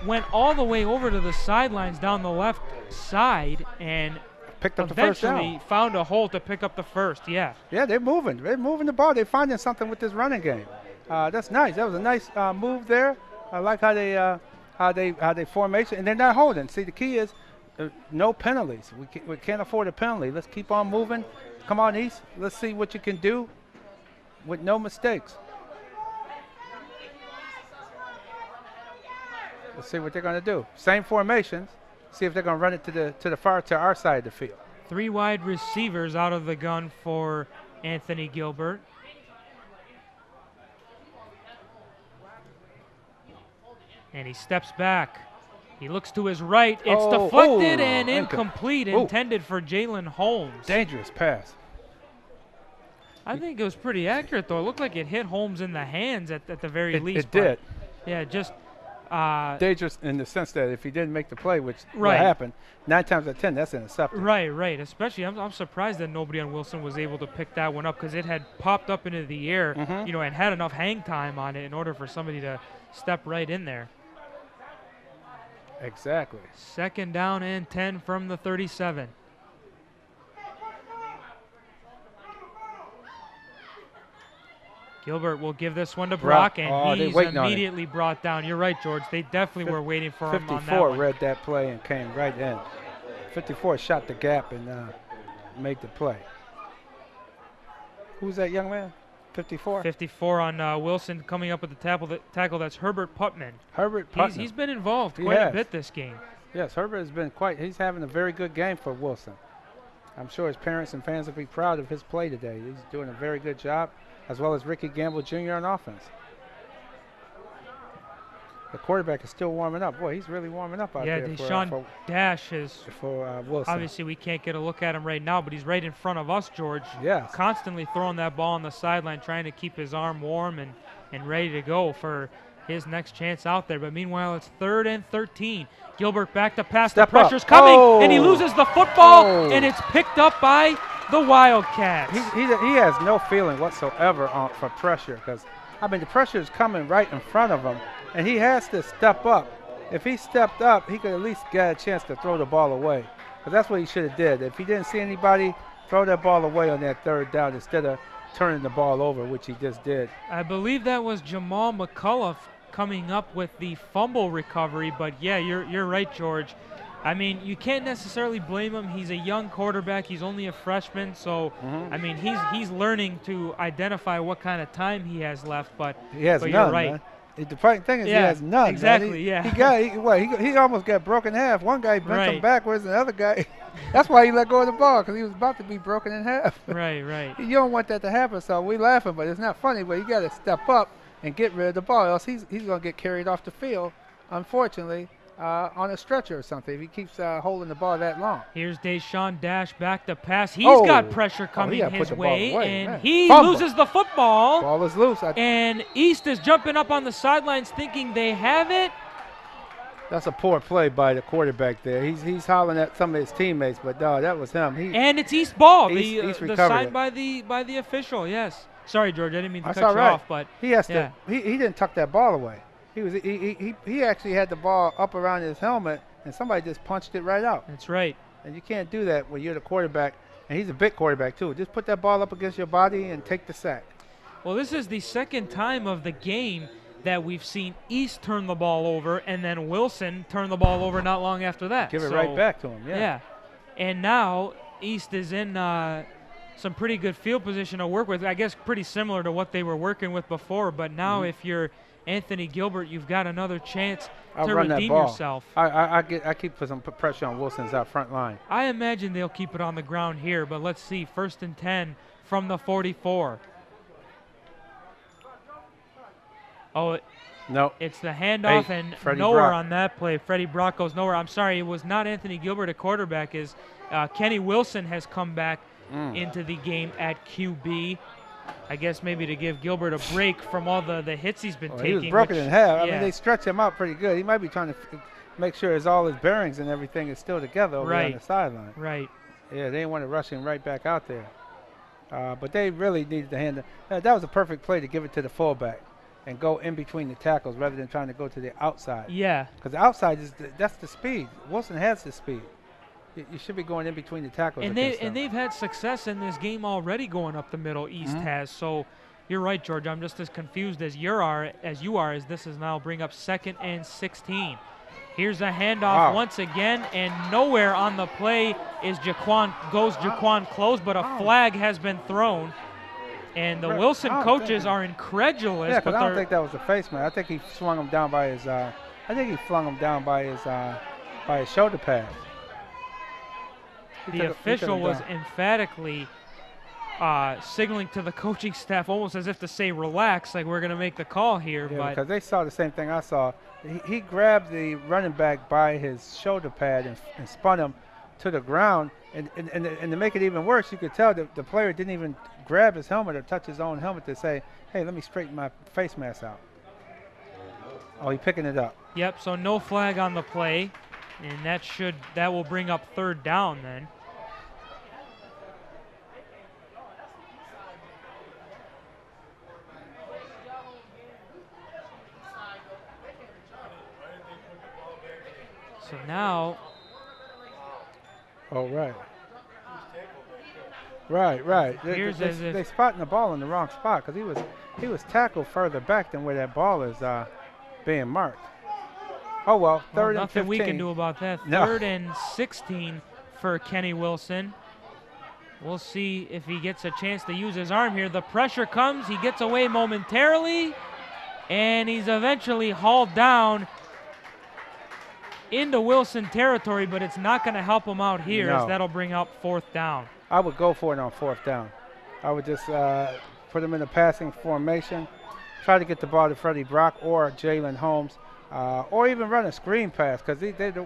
[SPEAKER 1] went all the way over to the sidelines down the left side and
[SPEAKER 2] picked up the first down.
[SPEAKER 1] Eventually found a hole to pick up the first. Yeah,
[SPEAKER 2] they're moving. They're moving the ball. They're finding something with this running game. That's nice. That was a nice move there. I like how they formation, and they're not holding. See, the key is no penalties. We can't afford a penalty. Let's keep on moving. Come on, East. Let's see what you can do with no mistakes. Let's see what they're going to do. Same formations. See if they're going to run it to our side of the field.
[SPEAKER 1] 3 wide receivers out of the gun for Anthony Gilbert. And he steps back. He looks to his right. It's deflected and incomplete, intended for Jalen Holmes.
[SPEAKER 2] Dangerous pass.
[SPEAKER 1] I think it was pretty accurate, though. It looked like it hit Holmes in the hands at the very least.
[SPEAKER 2] It did.
[SPEAKER 1] Yeah, just
[SPEAKER 2] dangerous in the sense that if he didn't make the play, which what happened, 9 times out of 10, that's intercepted.
[SPEAKER 1] Right. Especially, I'm surprised that nobody on Wilson was able to pick that one up because it had popped up into the air, and had enough hang time on it in order for somebody to step right in there.
[SPEAKER 2] Exactly.
[SPEAKER 1] 2nd down and 10 from the 37. Gilbert will give this one to Brock, and he's immediately brought down. You're right, George. They definitely were waiting for him on that one.
[SPEAKER 2] 54 read that play and came right in. 54 shot the gap and made the play. Who's that young man? 54?
[SPEAKER 1] 54 on Wilson coming up with the tackle. That's Herbert Putman.
[SPEAKER 2] Herbert Putman.
[SPEAKER 1] He's been involved quite a bit this game.
[SPEAKER 2] Yes, Herbert has been he's having a very good game for Wilson. I'm sure his parents and fans will be proud of his play today. He's doing a very good job, as well as Ricky Gamble Jr. on offense. The quarterback is still warming up. Boy, he's really warming up out there.
[SPEAKER 1] Yeah, Deshaun Dash is.
[SPEAKER 2] For Wilson.
[SPEAKER 1] Obviously, we can't get a look at him right now, but he's right in front of us, George.
[SPEAKER 2] Yes.
[SPEAKER 1] Constantly throwing that ball on the sideline, trying to keep his arm warm and ready to go for his next chance out there. But meanwhile, it's 3rd and 13. Gilbert back to pass. The pressure's coming, and he loses the football, and it's picked up by the Wildcats.
[SPEAKER 2] He has no feeling whatsoever for pressure because, the pressure is coming right in front of him, and he has to step up. If he stepped up, he could at least get a chance to throw the ball away because that's what he should have did. If he didn't see anybody, throw that ball away on that 3rd down instead of turning the ball over, which he just did.
[SPEAKER 1] I believe that was Jamal McCullough coming up with the fumble recovery, but yeah, you're right, George. I mean, you can't necessarily blame him. He's a young quarterback. He's only a freshman, so I mean, he's learning to identify what kind of time he has left. But
[SPEAKER 2] he has
[SPEAKER 1] but
[SPEAKER 2] none,
[SPEAKER 1] you're right.
[SPEAKER 2] Man. The funny thing is, he has none.
[SPEAKER 1] Exactly.
[SPEAKER 2] Man. He almost got broken in half. One guy bent him backwards, and the other guy. That's why he let go of the ball, because he was about to be broken in half.
[SPEAKER 1] Right.
[SPEAKER 2] You don't want that to happen, so we laughing, but it's not funny. But you got to step up and get rid of the ball, else he's going to get carried off the field, unfortunately, on a stretcher or something if he keeps holding the ball that long.
[SPEAKER 1] Here's Deshaun Dash back to pass. He's got pressure coming his way, and he loses the football.
[SPEAKER 2] Ball is loose.
[SPEAKER 1] And East is jumping up on the sidelines thinking they have it.
[SPEAKER 2] That's a poor play by the quarterback there. He's hollering at some of his teammates, but that was him.
[SPEAKER 1] And it's East ball.
[SPEAKER 2] The
[SPEAKER 1] signed by the official. Yes. Sorry, George. I didn't mean to cut you off, but
[SPEAKER 2] he has to. He didn't tuck that ball away. He actually had the ball up around his helmet, and somebody just punched it right out.
[SPEAKER 1] That's right.
[SPEAKER 2] And you can't do that when you're the quarterback, and he's a big quarterback too. Just put that ball up against your body and take the sack.
[SPEAKER 1] Well, this is the second time of the game that we've seen East turn the ball over, and then Wilson turn the ball over not long after that.
[SPEAKER 2] Give it right back to him.
[SPEAKER 1] Yeah. And now East is in some pretty good field position to work with. I guess pretty similar to what they were working with before. But now, if you're Anthony Gilbert, you've got another chance to redeem yourself.
[SPEAKER 2] I keep putting some pressure on Wilson's out front line.
[SPEAKER 1] I imagine they'll keep it on the ground here, but let's see. 1st and 10 from the 44. Oh,
[SPEAKER 2] no.
[SPEAKER 1] It's the handoff, and nowhere on that play. Freddie Brock goes nowhere. I'm sorry, it was not Anthony Gilbert, a quarterback. Kenny Wilson has come back into the game at QB. I guess maybe to give Gilbert a break from all the hits he's been taking.
[SPEAKER 2] He was broken in half. I mean, they stretch him out pretty good. He might be trying to make sure all his bearings and everything is still together over on the sideline.
[SPEAKER 1] Right.
[SPEAKER 2] Yeah, they didn't want to rush him right back out there. But they really needed to handle. That was a perfect play to give it to the fullback and go in between the tackles rather than trying to go to the outside.
[SPEAKER 1] Yeah.
[SPEAKER 2] Because the outside that's the speed. Wilson has the speed. You should be going in between the tackles.
[SPEAKER 1] And they've had success in this game already going up the middle. East has. So you're right, George. I'm just as confused as you are. As this is now bring up 2nd and 16. Here's a handoff once again, and nowhere on the play is Jaquan close, but a flag has been thrown. And the Wilson coaches are incredulous.
[SPEAKER 2] Yeah, because I don't think that was a face man. I think he swung him down by his. I think he flung him down by his shoulder pads.
[SPEAKER 1] The official was emphatically signaling to the coaching staff, almost as if to say, "Relax, like we're going to make the call here."
[SPEAKER 2] Yeah,
[SPEAKER 1] but
[SPEAKER 2] because they saw the same thing I saw. He grabbed the running back by his shoulder pad and spun him to the ground. And to make it even worse, you could tell that the player didn't even grab his helmet or touch his own helmet to say, "Hey, let me straighten my face mask out." Oh, he's picking it up.
[SPEAKER 1] Yep. So no flag on the play, and that will bring up 3rd down then. So now.
[SPEAKER 2] Oh, right. Right. They spotting the ball in the wrong spot because he was tackled further back than where that ball is being marked. Oh, well, 3rd and 15.
[SPEAKER 1] Nothing we can do about that.
[SPEAKER 2] No.
[SPEAKER 1] 3rd and 16 for Kenny Wilson. We'll see if he gets a chance to use his arm here. The pressure comes. He gets away momentarily, and he's eventually hauled down into Wilson territory, but it's not going to help him out here, as that'll bring up 4th down.
[SPEAKER 2] I would go for it on 4th down. I would just put him in a passing formation, try to get the ball to Freddie Brock or Jalen Holmes, or even run a screen pass, because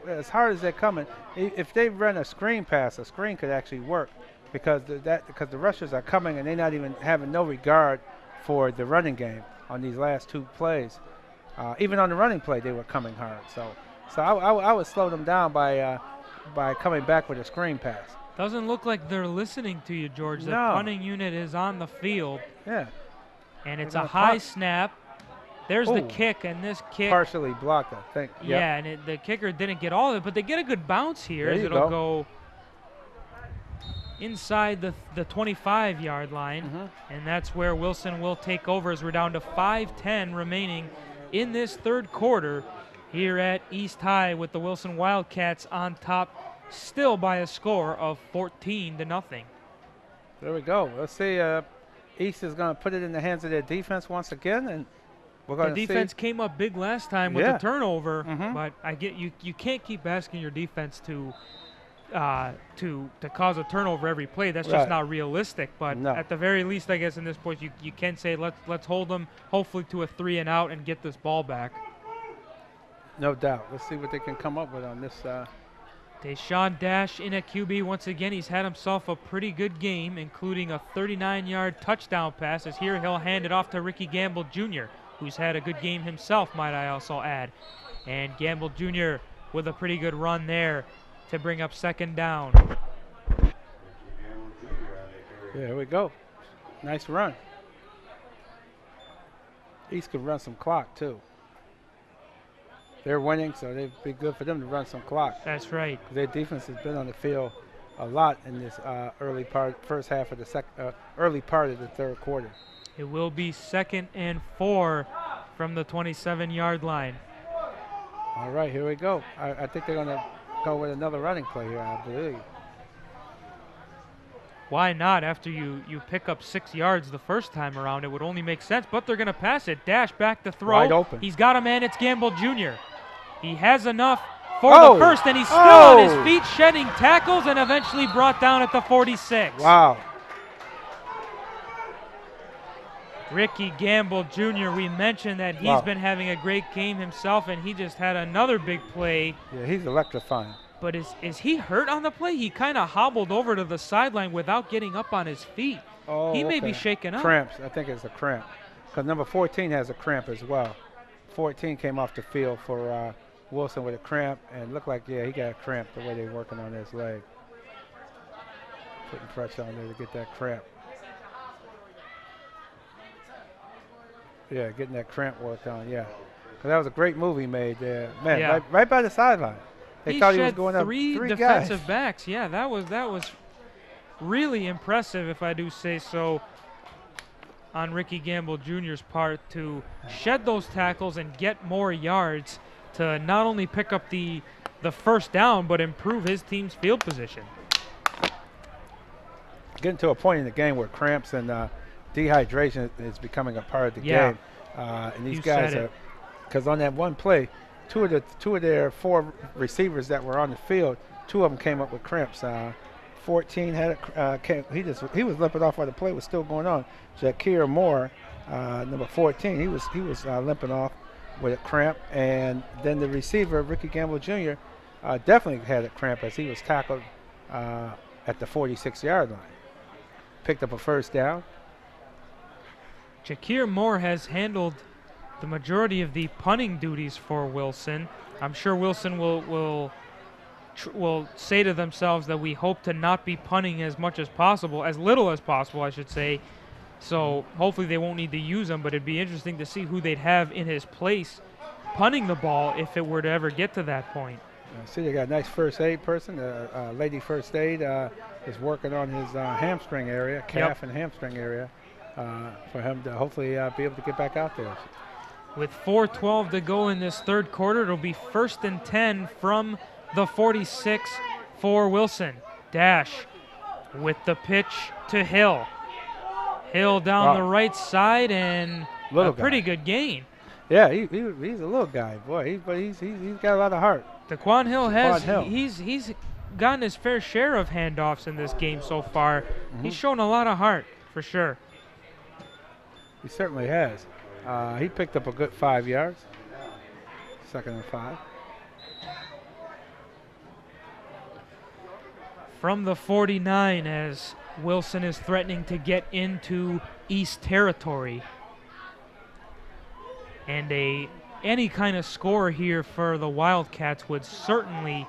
[SPEAKER 2] as hard as they're coming, if they run a screen pass, a screen could actually work, because the rushers are coming and they're not even having no regard for the running game on these last 2 plays. Even on the running play, they were coming hard. So I would slow them down by coming back with a screen pass.
[SPEAKER 1] Doesn't look like they're listening to you, George. The punting unit is on the field.
[SPEAKER 2] Yeah.
[SPEAKER 1] And it's a high snap. There's the kick, and this kick.
[SPEAKER 2] Partially blocked, I think. Yep.
[SPEAKER 1] Yeah, and the kicker didn't get all of it, but they get a good bounce here as it'll go inside the 25-yard line. And that's where Wilson will take over as we're down to 5:10 remaining in this 3rd quarter here at East High with the Wilson Wildcats on top, still by a score of 14-0.
[SPEAKER 2] There we go. Let's see. East is going to put it in the hands of their defense once again, and we're going to see.
[SPEAKER 1] The defense came up big last time with the turnover, but I get you can't keep asking your defense to cause a turnover every play. That's just not realistic. But at the very least, I guess in this point, you can say let's hold them hopefully to a 3-and-out and get this ball back.
[SPEAKER 2] No doubt. Let's see what they can come up with on this.
[SPEAKER 1] Deshaun Dash in at QB once again. He's had himself a pretty good game, including a 39-yard touchdown pass. As here he'll hand it off to Ricky Gamble Jr., who's had a good game himself, might I also add. And Gamble Jr. with a pretty good run there to bring up 2nd down.
[SPEAKER 2] Yeah, here we go. Nice run. East could run some clock, too. They're winning, so it'd be good for them to run some clock.
[SPEAKER 1] That's right.
[SPEAKER 2] Their defense has been on the field a lot in this first half of the early part of the third quarter.
[SPEAKER 1] It will be 2nd and 4 from the 27-yard line.
[SPEAKER 2] All right, here we go. I think they're going to go with another running play here, I believe.
[SPEAKER 1] Why not? After you pick up 6 yards the first time around, it would only make sense, but they're going to pass it. Dash back to throw.
[SPEAKER 2] Wide open.
[SPEAKER 1] He's got a man. It's Gamble Jr. He has enough for the first, and he's still on his feet, shedding tackles, and eventually brought down at the 46.
[SPEAKER 2] Wow.
[SPEAKER 1] Ricky Gamble Jr., we mentioned that he's been having a great game himself, and he just had another big play.
[SPEAKER 2] Yeah, he's electrifying.
[SPEAKER 1] But is he hurt on the play? He kind of hobbled over to the sideline without getting up on his feet.
[SPEAKER 2] Oh,
[SPEAKER 1] he may be shaken up.
[SPEAKER 2] Cramps. I think it's a cramp. Because number 14 has a cramp as well. 14 came off the field for Wilson with a cramp, and looked like, he got a cramp the way they're working on his leg. Putting pressure on there to get that cramp. Yeah, getting that cramp worked on, Because that was a great move he made there. Man, right by the sideline. They thought he was going up three
[SPEAKER 1] defensive
[SPEAKER 2] guys.
[SPEAKER 1] backs. Yeah, that was really impressive, if I do say so, on Ricky Gamble Jr.'s part to shed those tackles and get more yards to not only pick up the first down, but improve his team's field position.
[SPEAKER 2] Getting to a point in the game where cramps and dehydration is becoming a part of the game. And these guys are, because on that one play, two of their 4 receivers that were on the field, 2 of them came up with cramps. 14 had he was limping off while the play was still going on. Jakir Moore, number 14, he was limping off with a cramp, and then the receiver Ricky Gamble Jr. Definitely had a cramp as he was tackled at the 46-yard line. Picked up a first down.
[SPEAKER 1] Jakir Moore has handled the majority of the punting duties for Wilson. I'm sure Wilson will say to themselves that we hope to not be punting as much as possible, as little as possible, I should say. So hopefully they won't need to use him, but it'd be interesting to see who they'd have in his place punting the ball if it were to ever get to that point.
[SPEAKER 2] See, they got a nice first aid person. Lady first aid is working on his hamstring area, calf and hamstring area, for him to hopefully be able to get back out there.
[SPEAKER 1] With 4:12 to go in this third quarter, it'll be 1st and 10 from the 46 for Wilson. Dash with the pitch to Hill. Hill down the right side, and a pretty good gain.
[SPEAKER 2] Yeah, he's a little guy, boy. But he's got a lot of heart.
[SPEAKER 1] Daquan Hill he's gotten his fair share of handoffs in this game so far. He's shown a lot of heart for sure.
[SPEAKER 2] He certainly has. He picked up a good 5 yards. 2nd and 5.
[SPEAKER 1] From the 49, as Wilson is threatening to get into East territory. And any kind of score here for the Wildcats would certainly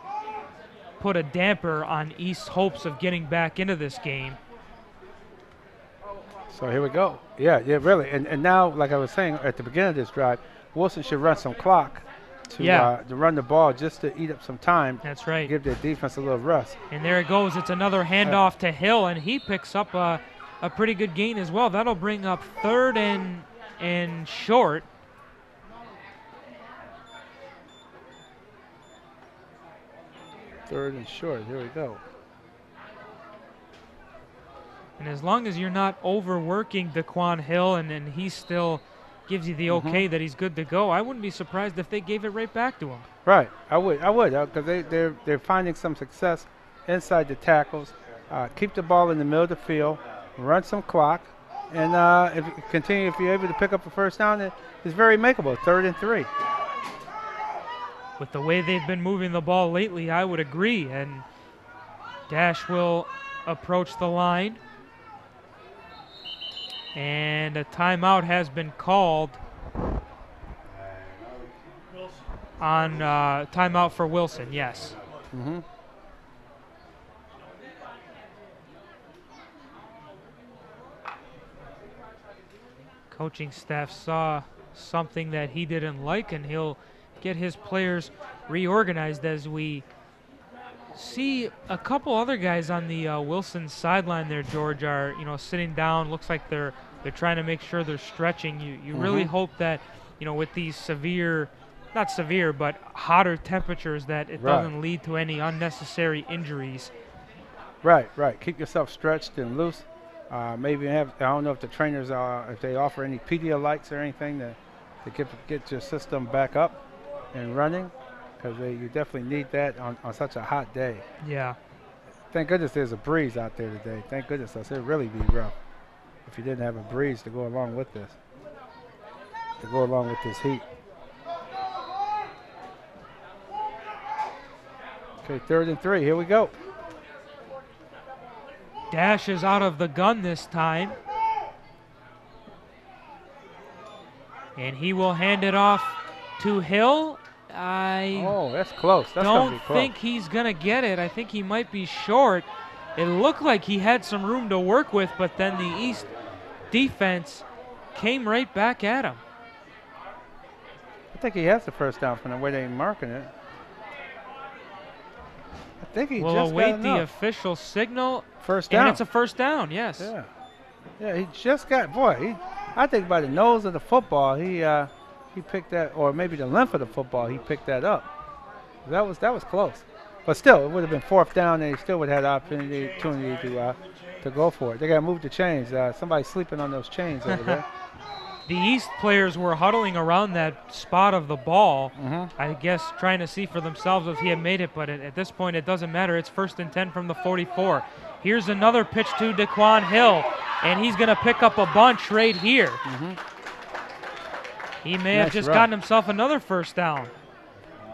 [SPEAKER 1] put a damper on East's hopes of getting back into this game.
[SPEAKER 2] So here we go. Yeah, really. And now, like I was saying at the beginning of this drive, Wilson should run some clock to run the ball just to eat up some time.
[SPEAKER 1] That's right.
[SPEAKER 2] Give their defense a little rest.
[SPEAKER 1] And there it goes. It's another handoff to Hill, and he picks up a pretty good gain as well. That'll bring up 3rd and short.
[SPEAKER 2] Third and short. Here we go.
[SPEAKER 1] And as long as you're not overworking Daquan Hill and he still gives you the okay that he's good to go, I wouldn't be surprised if they gave it right back to him.
[SPEAKER 2] Right. I would, because they're finding some success inside the tackles. Keep the ball in the middle of the field, run some clock, and if you're able to pick up a first down, it's very makeable. 3rd and 3.
[SPEAKER 1] With the way they've been moving the ball lately, I would agree. And Dash will approach the line. And a timeout has been called on timeout for Wilson, yes. Coaching staff saw something that he didn't like, and he'll get his players reorganized as we see a couple other guys on the Wilson sideline there, George, are sitting down. Looks like they're trying to make sure they're stretching. You really hope that with these not severe, but hotter temperatures, that it doesn't lead to any unnecessary injuries.
[SPEAKER 2] Right. Keep yourself stretched and loose. Maybe I don't know if the trainers if they offer any Pedialytes or anything to get your system back up and running, because you definitely need that on such a hot day.
[SPEAKER 1] Yeah.
[SPEAKER 2] Thank goodness there's a breeze out there today. Thank goodness, else it'd really be rough if you didn't have a breeze to go along with this, heat. Okay, 3rd and 3. Here we go.
[SPEAKER 1] Dash is out of the gun this time. And he will hand it off to Hill.
[SPEAKER 2] Oh, that's close. That's
[SPEAKER 1] don't think he's going to get it. I think he might be short. It looked like he had some room to work with, but then the East defense came right back at him.
[SPEAKER 2] I think he has the first down from the way they're marking it. I think he
[SPEAKER 1] will
[SPEAKER 2] just
[SPEAKER 1] await the official signal.
[SPEAKER 2] First down.
[SPEAKER 1] And it's a first down, yes.
[SPEAKER 2] Yeah, he just got, I think by the nose of the football, he picked that, or maybe the length of the football, he picked that up. That was close. But still, it would have been 4th down, and he still would have had the opportunity to go for it. They got to move the chains. Somebody's sleeping on those chains over there.
[SPEAKER 1] The East players were huddling around that spot of the ball, I guess trying to see for themselves if he had made it, but at this point it doesn't matter. It's 1st and 10 from the 44. Here's another pitch to Daquan Hill, and he's going to pick up a bunch right here. He may have just gotten himself another first down.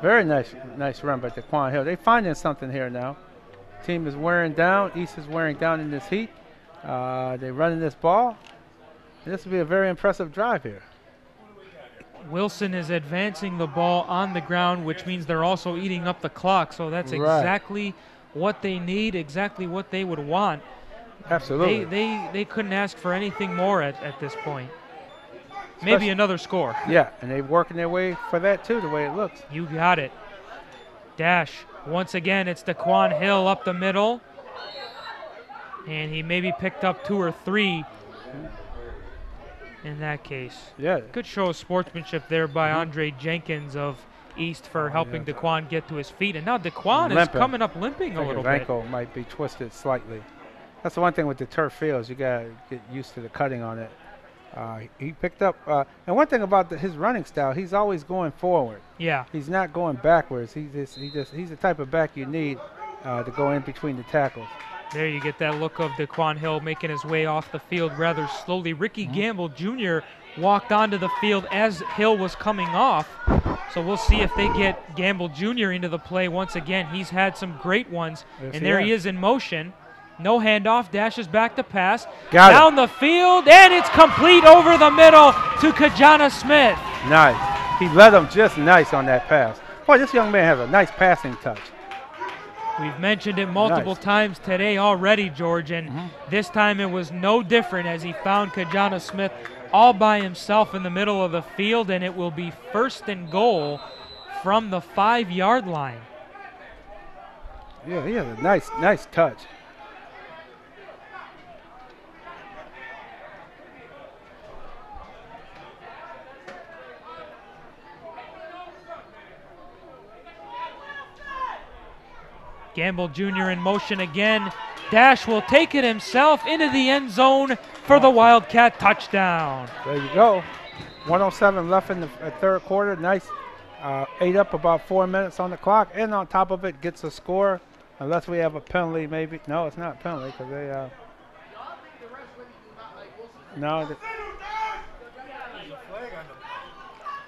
[SPEAKER 2] Very nice run by Daquan Hill. They're finding something here now. Team is wearing down. East is wearing down in this heat. They're running this ball. And this will be a very impressive drive here.
[SPEAKER 1] Wilson is advancing the ball on the ground, which means they're also eating up the clock. So that's exactly what they need, exactly what they would want.
[SPEAKER 2] Absolutely.
[SPEAKER 1] They couldn't ask for anything more at this point. Maybe another score.
[SPEAKER 2] Yeah, and they're working their way for that too, the way it looks.
[SPEAKER 1] You got it. Dash. Once again, it's Daquan Hill up the middle. And he maybe picked up 2 or 3 in that case.
[SPEAKER 2] Yeah.
[SPEAKER 1] Good show of sportsmanship there by Andre Jenkins of East for helping Daquan get to his feet. And now Daquan is coming up limping a little bit.
[SPEAKER 2] His ankle might be twisted slightly. That's the one thing with the turf fields. You got to get used to the cutting on it. He picked up, and one thing about his running style, he's always going forward.
[SPEAKER 1] Yeah.
[SPEAKER 2] He's not going backwards. He's the type of back you need to go in between the tackles.
[SPEAKER 1] There you get that look of Daquan Hill making his way off the field rather slowly. Ricky Gamble Jr. walked onto the field as Hill was coming off. So we'll see if they get Gamble Jr. into the play once again. He's had some great ones, and there he is in motion. No handoff, dashes back to pass. Down the field, and it's complete over the middle to Kajana Smith.
[SPEAKER 2] Nice. He led him just nice on that pass. Boy, this young man has a nice passing touch.
[SPEAKER 1] We've mentioned it multiple times today already, George, and this time it was no different as he found Kajana Smith all by himself in the middle of the field, and it will be 1st and goal from the 5-yard line.
[SPEAKER 2] Yeah, he has a nice touch.
[SPEAKER 1] Gamble Jr. in motion again. Dash will take it himself into the end zone for the Wildcat touchdown.
[SPEAKER 2] There you go. 1:07 left in the third quarter. Nice. Ate up about 4 minutes on the clock, and on top of it, gets a score. Unless we have a penalty, maybe. No, it's not a penalty because they. No.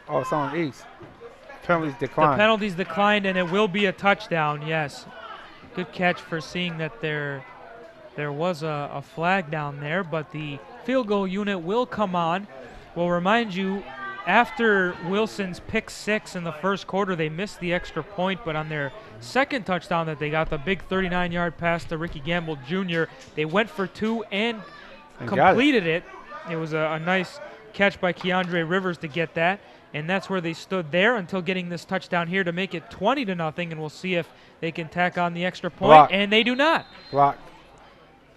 [SPEAKER 2] Oh, it's on East. Penalties declined.
[SPEAKER 1] The penalties declined, and it will be a touchdown. Yes. Good catch for seeing that there was a flag down there, but the field goal unit will come on. We'll remind you, after Wilson's pick 6 in the first quarter, they missed the extra point, but on their second touchdown that they got, the big 39-yard pass to Ricky Gamble Jr., they went for 2 and completed it. It was a nice catch by Keandre Rivers to get that, and that's where they stood there until getting this touchdown here to make it 20-0, and we'll see if they can tack on the extra point,
[SPEAKER 2] Blocked.
[SPEAKER 1] And they do not.
[SPEAKER 2] Blocked.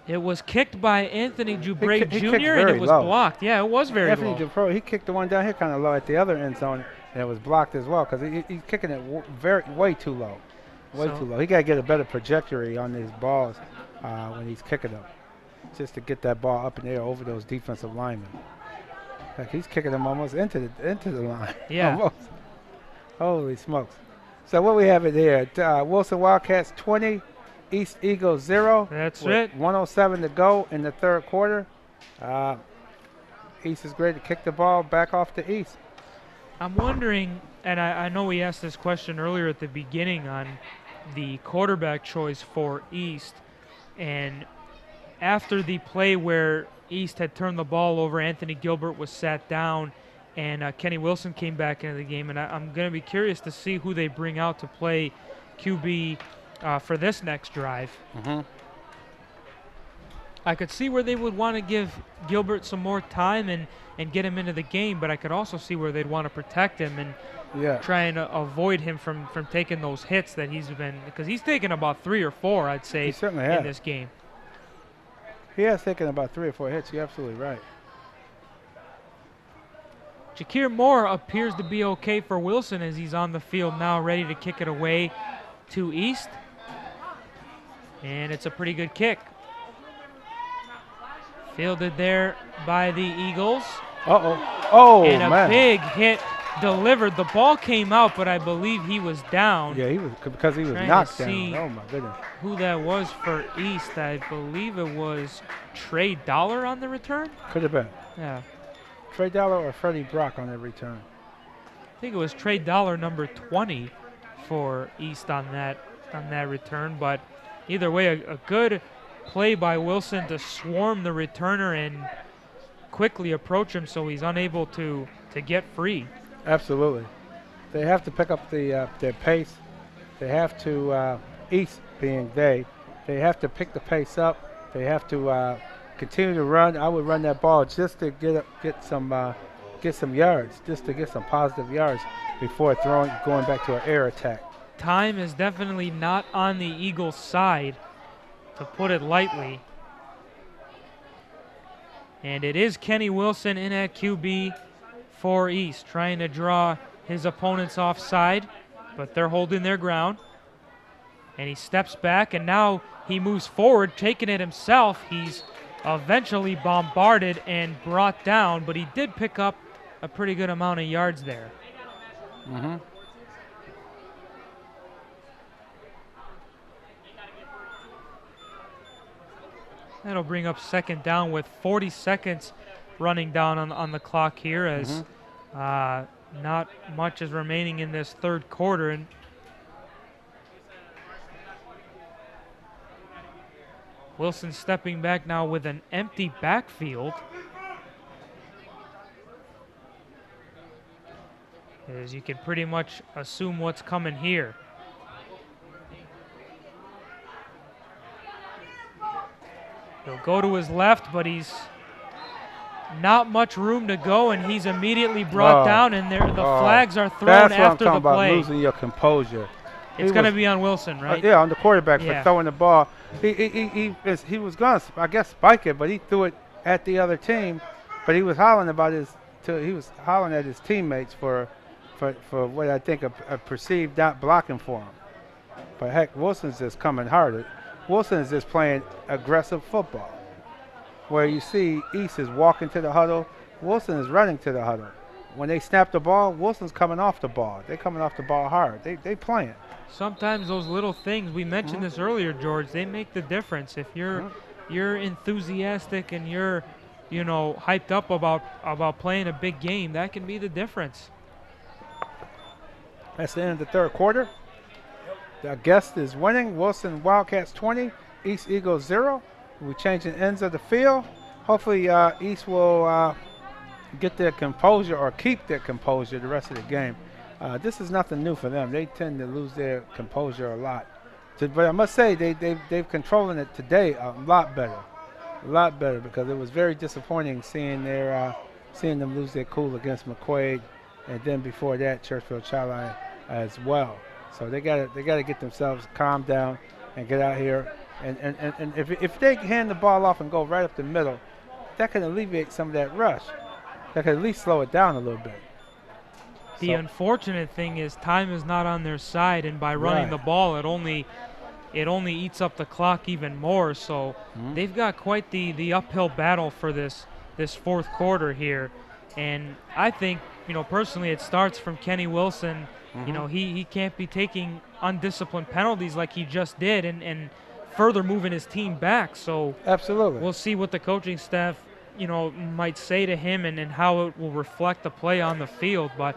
[SPEAKER 1] It was kicked by Anthony Dubray
[SPEAKER 2] He
[SPEAKER 1] Jr., and it was
[SPEAKER 2] low.
[SPEAKER 1] blocked. Yeah, it was very
[SPEAKER 2] Anthony
[SPEAKER 1] low.
[SPEAKER 2] Dubray, he kicked the one down here kind of low at the other end zone, and it was blocked as well because he's kicking it way too low. Way too low. He got to get a better trajectory on these balls when he's kicking them, just to get that ball up in the air over those defensive linemen. Like he's kicking them almost into the line.
[SPEAKER 1] Yeah.
[SPEAKER 2] Almost. Holy smokes. So what we have it here, Wilson Wildcats 20, East Eagles 0.
[SPEAKER 1] That's
[SPEAKER 2] with
[SPEAKER 1] it.
[SPEAKER 2] 1:07 to go in the third quarter. East is great to kick the ball back off to East.
[SPEAKER 1] I'm wondering, and I know we asked this question earlier at the beginning on the quarterback choice for East, and after the play where East had turned the ball over, Anthony Gilbert was sat down, and Kenny Wilson came back into the game, and I'm going to be curious to see who they bring out to play QB for this next drive. I could see where they would want to give Gilbert some more time and get him into the game, but I could also see where they'd want to protect him and try and avoid him from taking those hits that he's been, because he's taken about 3 or 4, I'd say, in this game.
[SPEAKER 2] He has taken about 3 or 4 hits. You're absolutely right.
[SPEAKER 1] Jakir Moore appears to be okay for Wilson as he's on the field now, ready to kick it away to East. And it's a pretty good kick. Fielded there by the Eagles.
[SPEAKER 2] Oh,
[SPEAKER 1] and a
[SPEAKER 2] man.
[SPEAKER 1] big hit delivered. The ball came out, but I believe he was down.
[SPEAKER 2] Yeah, he was, because he was
[SPEAKER 1] Trying
[SPEAKER 2] knocked
[SPEAKER 1] to see
[SPEAKER 2] down. Oh, my goodness.
[SPEAKER 1] Who that was for East. I believe it was Trey Dollar on the return.
[SPEAKER 2] Could have been.
[SPEAKER 1] Yeah.
[SPEAKER 2] Trey Dollar or Freddie Brock on the return.
[SPEAKER 1] I think it was Trey Dollar, number 20, for East on that return. But either way, a good play by Wilson to swarm the returner and quickly approach him so he's unable to get free.
[SPEAKER 2] Absolutely. They have to pick up their pace. They have to, East being they have to pick the pace up. They have to continue to run. I would run that ball just to get some yards, just to get some positive yards before going back to an air attack.
[SPEAKER 1] Time is definitely not on the Eagles' side, to put it lightly. And it is Kenny Wilson in at QB for East, trying to draw his opponents offside, but they're holding their ground. And he steps back, and now he moves forward, taking it himself. He's eventually bombarded and brought down, but he did pick up a pretty good amount of yards there. That'll bring up second down with 40 seconds running down on the clock here, as not much is remaining in this third quarter. And Wilson stepping back now with an empty backfield. As you can pretty much assume what's coming here. He'll go to his left, but he's not much room to go, and he's immediately brought down, and the flags are thrown after the play.
[SPEAKER 2] That's what I'm talking about, losing your composure.
[SPEAKER 1] It's going to be on Wilson, right?
[SPEAKER 2] Yeah, on the quarterback for throwing the ball. He was going to, I guess, spike it, but he threw it at the other team. But he was hollering about he was hollering at his teammates for what I think a perceived not blocking for him. But heck, Wilson's just coming harder. Wilson is just playing aggressive football. Where you see East is walking to the huddle, Wilson is running to the huddle. When they snap the ball, Wilson's coming off the ball. They're coming off the ball hard. They playing.
[SPEAKER 1] Sometimes those little things, we mentioned this earlier, George, they make the difference. If you're enthusiastic and you're, hyped up about playing a big game, that can be the difference.
[SPEAKER 2] That's the end of the third quarter. The guest is winning. Wilson Wildcats 20, East Eagles 0. We're changing ends of the field. Hopefully East will get their composure or keep their composure the rest of the game. This is nothing new for them. They tend to lose their composure a lot. But I must say they've controlling it today a lot better because it was very disappointing seeing them lose their cool against McQuaid, and then before that Churchville Chili as well. So they got to get themselves calmed down and get out here. And if they hand the ball off and go right up the middle, that can alleviate some of that rush. That can at least slow it down a little bit.
[SPEAKER 1] The unfortunate thing is time is not on their side, and by running the ball, it only eats up the clock even more. So they've got quite the uphill battle for this fourth quarter here. And I think, personally, it starts from Kenny Wilson. He can't be taking undisciplined penalties like he just did and further moving his team back. So
[SPEAKER 2] absolutely,
[SPEAKER 1] we'll see what the coaching staff might say to him and how it will reflect the play on the field. But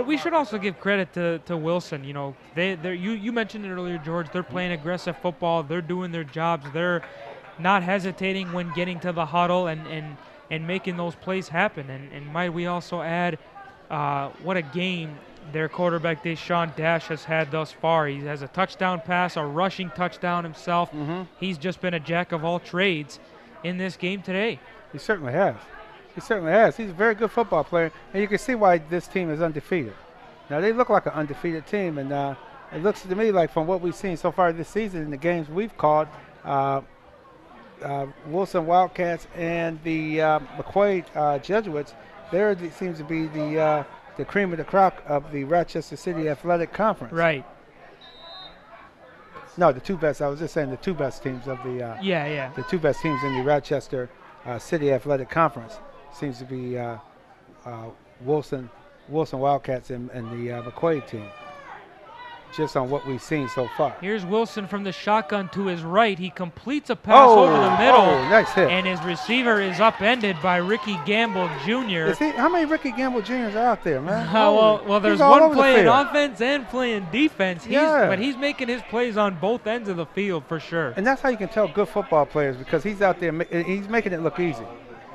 [SPEAKER 1] we should also give credit to Wilson. You mentioned it earlier, George. They're playing aggressive football. They're doing their jobs. They're not hesitating when getting to the huddle and making those plays happen. And might we also add what a game their quarterback Deshaun Dash has had thus far. He has a touchdown pass, a rushing touchdown himself. He's just been a jack of all trades in this game today.
[SPEAKER 2] He certainly has. He's a very good football player, and you can see why this team is undefeated. Now, they look like an undefeated team, and it looks to me like from what we've seen so far this season in the games we've called, Wilson Wildcats and the McQuaid Jesuits, there seems to be the cream of the crop of the Rochester City Athletic Conference.
[SPEAKER 1] Right.
[SPEAKER 2] No, the two best. I was just saying the two best teams of the the two best teams in the Rochester City Athletic Conference seems to be Wilson Wildcats and the McQuaid team. Just on what we've seen so far.
[SPEAKER 1] Here's Wilson from the shotgun to his right. He completes a pass over the middle.
[SPEAKER 2] Nice hit.
[SPEAKER 1] And his receiver is upended by Ricky Gamble Jr.
[SPEAKER 2] How many Ricky Gamble Jr.'s are out there, man?
[SPEAKER 1] Well, there's one playing offense and playing defense. But he's making his plays on both ends of the field for sure.
[SPEAKER 2] And that's how you can tell good football players, because he's out there, he's making it look easy.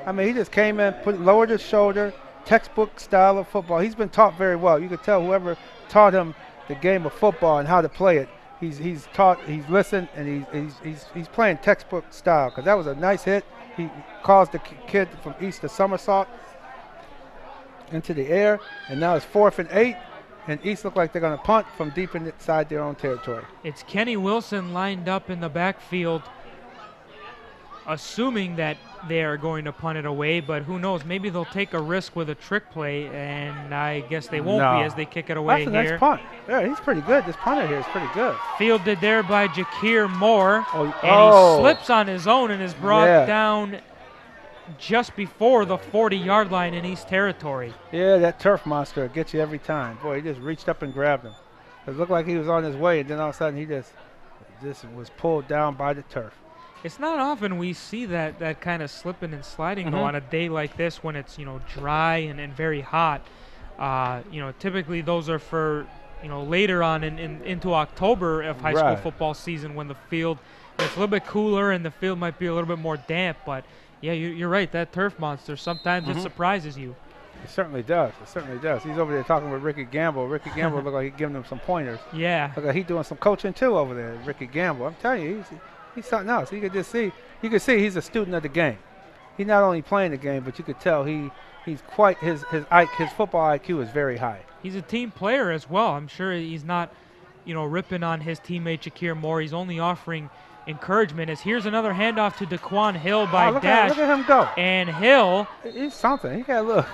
[SPEAKER 2] I mean, he just came in, lowered his shoulder, textbook style of football. He's been taught very well. You could tell whoever taught him the game of football and how to play it, he's taught, he's listened, and he's playing textbook style, because that was a nice hit. He caused the kid from East to somersault into the air, and now it's 4th and 8, and East look like they're going to punt from deep inside their own territory.
[SPEAKER 1] It's Kenny Wilson lined up in the backfield, assuming that they are going to punt it away, but who knows? Maybe they'll take a risk with a trick play, and I guess they won't be as they kick it away here.
[SPEAKER 2] That's a nice punt. Yeah, he's pretty good. This punter here is pretty good.
[SPEAKER 1] Fielded there by Jakir Moore, and he slips on his own and is brought down just before the 40-yard line in East territory.
[SPEAKER 2] Yeah, that turf monster will get you every time. Boy, he just reached up and grabbed him. It looked like he was on his way, and then all of a sudden he just was pulled down by the turf.
[SPEAKER 1] It's not often we see that kind of slipping and sliding though on a day like this when it's dry and very hot. Typically those are for later on into October of high school football season, when the field is a little bit cooler and the field might be a little bit more damp. But yeah, you're right. That turf monster sometimes it surprises you.
[SPEAKER 2] It certainly does. He's over there talking with Ricky Gamble. Ricky Gamble looked like he's giving him some pointers.
[SPEAKER 1] Yeah.
[SPEAKER 2] Look like he's doing some coaching too over there, Ricky Gamble. I'm telling you, he's something else. You can see he's a student of the game. He's not only playing the game, but you could tell he's quite his football IQ is very high.
[SPEAKER 1] He's a team player as well. I'm sure he's not, ripping on his teammate Jakir Moore. He's only offering encouragement. As here's another handoff to Daquan Hill by Dash.
[SPEAKER 2] Look at him go.
[SPEAKER 1] And Hill,
[SPEAKER 2] he's something. He got a look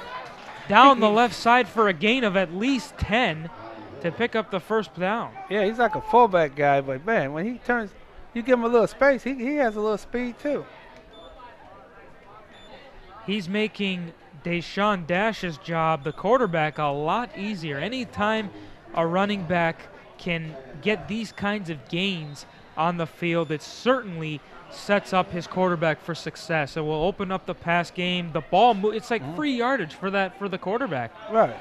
[SPEAKER 1] down the left side for a gain of at least 10. to pick up the first down.
[SPEAKER 2] Yeah, he's like a fullback guy, but man, when he turns, you give him a little space, he has a little speed too.
[SPEAKER 1] He's making Deshaun Dash's job, the quarterback, a lot easier. Anytime a running back can get these kinds of gains on the field, it certainly sets up his quarterback for success. It will open up the pass game. The ball, it's like free yardage for the quarterback.
[SPEAKER 2] Right.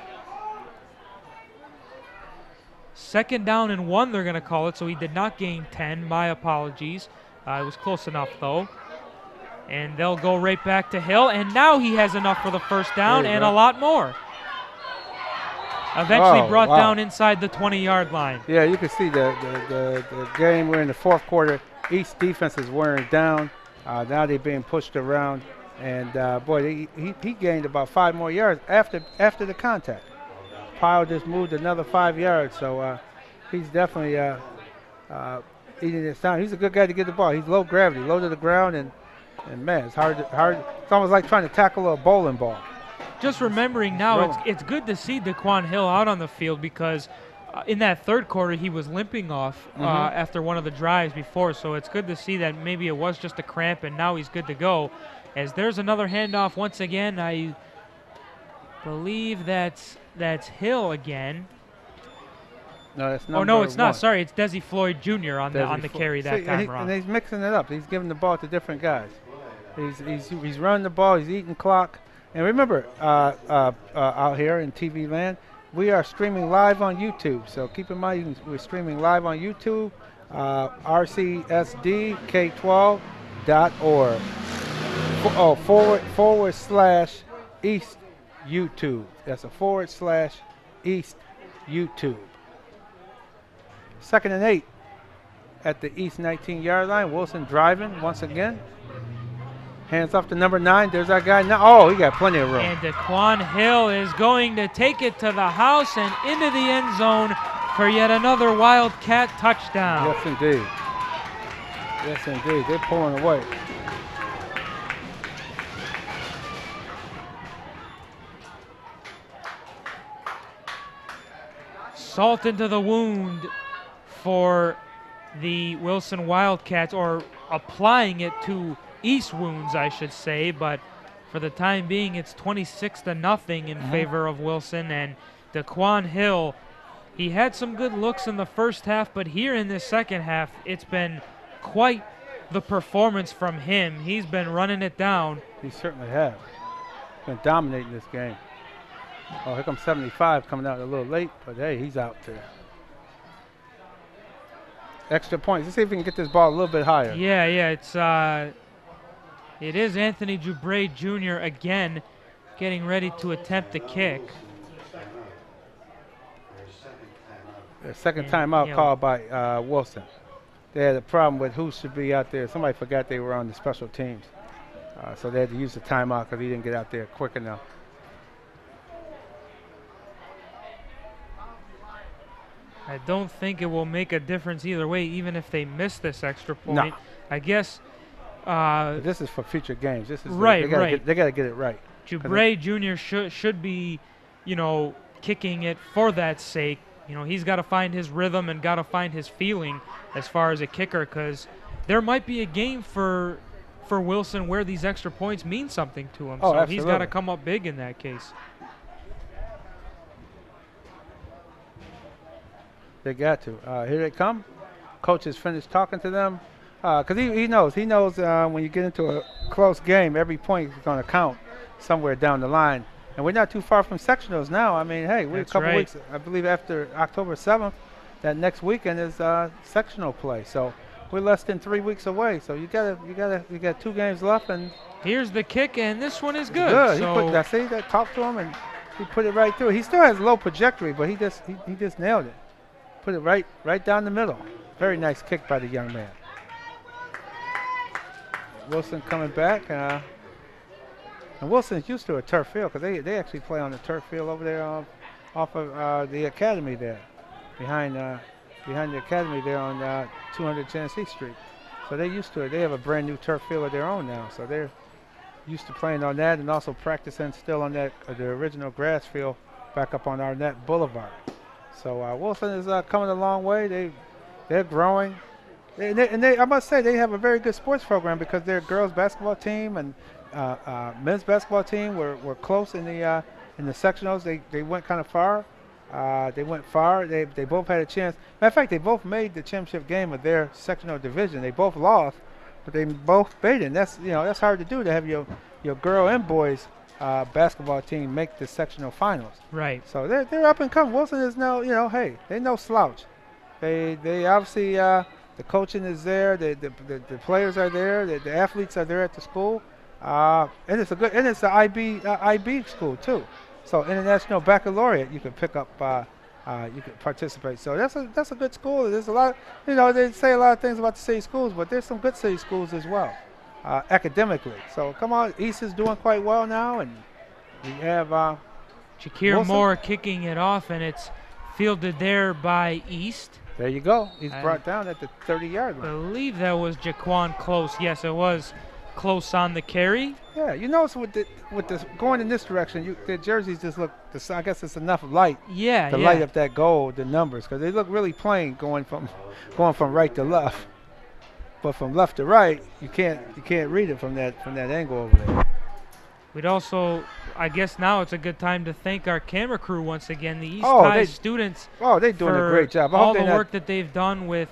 [SPEAKER 1] 2nd down and 1, they're going to call it, so he did not gain 10. My apologies. It was close enough, though. And they'll go right back to Hill, and now he has enough for the first down and a lot more. Eventually brought down inside the 20-yard line.
[SPEAKER 2] Yeah, you can see the game. We're in the 4th quarter. East defense is wearing down. Now they're being pushed around. And, boy, he gained about 5 more yards after the contact. Pyle just moved another 5 yards, so he's definitely eating his time. He's a good guy to get the ball. He's low gravity, low to the ground, and man, it's hard. It's almost like trying to tackle a bowling ball.
[SPEAKER 1] Just remembering now, it's good to see Daquan Hill out on the field because in that 3rd quarter he was limping off after one of the drives before. So it's good to see that maybe it was just a cramp and now he's good to go. As there's another handoff once again, I believe that's Hill again.
[SPEAKER 2] No, that's
[SPEAKER 1] number no, it's not. Sorry, it's Desi Floyd Jr. on the carry that time around.
[SPEAKER 2] And he's mixing it up. He's giving the ball to different guys. He's running the ball. He's eating clock. And remember, out here in TV land, we are streaming live on YouTube. So keep in mind, we're streaming live on YouTube, rcsdk12.org. /East YouTube. That's a /East YouTube. 2nd and 8 at the East 19-yard line. Wilson driving once again. Hands off to number 9. There's our guy now. Oh, he got plenty of room.
[SPEAKER 1] And Daquan Hill is going to take it to the house and into the end zone for yet another Wildcat touchdown.
[SPEAKER 2] Yes, indeed. Yes, indeed. They're pulling away.
[SPEAKER 1] Salt into the wound for the Wilson Wildcats, or applying it to East wounds, I should say, but for the time being, it's 26-0 in favor of Wilson. And Daquan Hill, he had some good looks in the first half, but here in this second half, it's been quite the performance from him. He's been running it down.
[SPEAKER 2] He certainly has. Been dominating this game. Oh, here comes 75 coming out a little late, but hey, he's out there. Extra points. Let's see if we can get this ball a little bit higher.
[SPEAKER 1] Yeah, it is Anthony Dubre Jr. again getting ready to attempt the kick.
[SPEAKER 2] The second timeout called by Wilson. They had a problem with who should be out there. Somebody forgot they were on the special teams. So they had to use the timeout because he didn't get out there quick enough.
[SPEAKER 1] I don't think it will make a difference either way, even if they miss this extra point.
[SPEAKER 2] No.
[SPEAKER 1] I guess.
[SPEAKER 2] This is for future games. This is
[SPEAKER 1] right.
[SPEAKER 2] They got to get it right.
[SPEAKER 1] Dubre Jr. should be, kicking it for that sake. He's got to find his rhythm and got to find his feeling as far as a kicker, because there might be a game for Wilson where these extra points mean something to him.
[SPEAKER 2] Oh,
[SPEAKER 1] so
[SPEAKER 2] absolutely.
[SPEAKER 1] He's got to come up big in that case.
[SPEAKER 2] They got to. Here they come. Coach has finished talking to them. Because he knows when you get into a close game, every point is going to count somewhere down the line. And we're not too far from sectionals now. I mean, hey, we're a couple weeks. I believe after October 7th, that next weekend is sectional play. So we're less than 3 weeks away. So you got 2 games left, and
[SPEAKER 1] here's the kick, and this one is good.
[SPEAKER 2] Good.
[SPEAKER 1] So
[SPEAKER 2] He put that. Talked to him, and he put it right through. He still has low trajectory, but he just nailed it. Put it right down the middle. Very nice kick by the young man. Wilson coming back. And Wilson's used to a turf field because they actually play on the turf field over there off of the academy there. Behind the academy there on 200 Genesee Street. So they're used to it. They have a brand new turf field of their own now. So they're used to playing on that and also practicing still on that the original grass field back up on Arnett Boulevard. So Wilson is coming a long way. They're growing. I must say, they have a very good sports program because their girls basketball team and men's basketball team were close in the sectionals. They went kind of far. They went far. They both had a chance. Matter of fact, they both made the championship game of their sectional division. They both lost, but they both made it. And that's hard to do, to have your girl and boys basketball team make the sectional finals.
[SPEAKER 1] Right.
[SPEAKER 2] So they're up and coming. Wilson is hey, they're no slouch. They obviously the coaching is there. The players are there. The athletes are there at the school. And it's an IB school too. So International Baccalaureate, you can pick up, you can participate. So that's a good school. There's a lot, they say a lot of things about the city schools, but there's some good city schools as well, academically. So come on, East is doing quite well now, and we have
[SPEAKER 1] Jakir
[SPEAKER 2] Wilson.
[SPEAKER 1] Moore kicking it off, and it's fielded there by East.
[SPEAKER 2] There you go. He's brought down at the 30-yard line.
[SPEAKER 1] I believe that was Jaquan Close. Yes, it was Close on the carry.
[SPEAKER 2] Yeah, you notice with the going in this direction, the jerseys just look. I guess it's enough light.
[SPEAKER 1] Yeah,
[SPEAKER 2] to light up that gold, the numbers, because they look really plain going from right to left. But from left to right, you can't read it from that angle over there.
[SPEAKER 1] We'd also, I guess now it's a good time to thank our camera crew once again, the East High students.
[SPEAKER 2] Oh, they're doing a great job.
[SPEAKER 1] All the work that they've done with,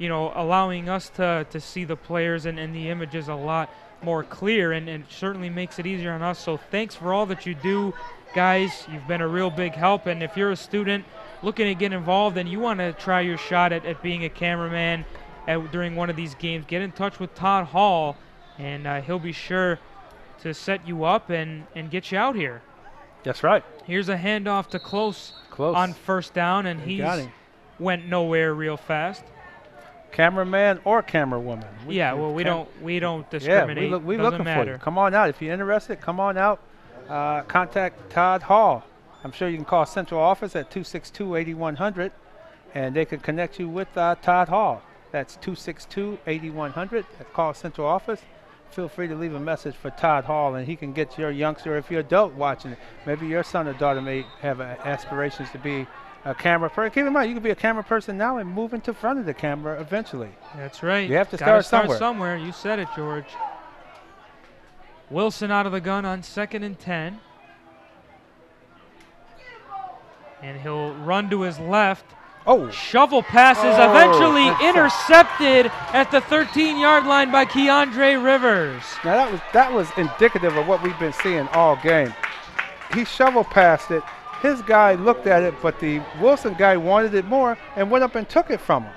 [SPEAKER 1] allowing us to see the players and the images a lot more clear, and it certainly makes it easier on us. So thanks for all that you do, guys. You've been a real big help, and if you're a student looking to get involved and you want to try your shot at being a cameraman during one of these games, get in touch with Todd Hall, and he'll be sure to set you up and get you out here.
[SPEAKER 2] That's right.
[SPEAKER 1] Here's a handoff to Close on first down, and he went nowhere real fast.
[SPEAKER 2] Cameraman or camerawoman.
[SPEAKER 1] We don't discriminate.
[SPEAKER 2] Yeah, we looking for you. Come on out. If you're interested, come on out. Contact Todd Hall. I'm sure you can call central office at 262-8100, and they can connect you with Todd Hall. That's 262-8100. Call central office. Feel free to leave a message for Todd Hall, and he can get your youngster, if you're adult watching it. Maybe your son or daughter may have aspirations to be a camera person. Keep in mind, you can be a camera person now and move into front of the camera eventually.
[SPEAKER 1] That's right.
[SPEAKER 2] You have to
[SPEAKER 1] Gotta
[SPEAKER 2] start somewhere.
[SPEAKER 1] You said it, George. Wilson out of the gun on 2nd and 10. And he'll run to his left.
[SPEAKER 2] Oh.
[SPEAKER 1] Shovel passes, eventually intercepted at the 13-yard line by Keandre Rivers.
[SPEAKER 2] Now that was indicative of what we've been seeing all game. He shovel passed it. His guy looked at it, but the Wilson guy wanted it more and went up and took it from him.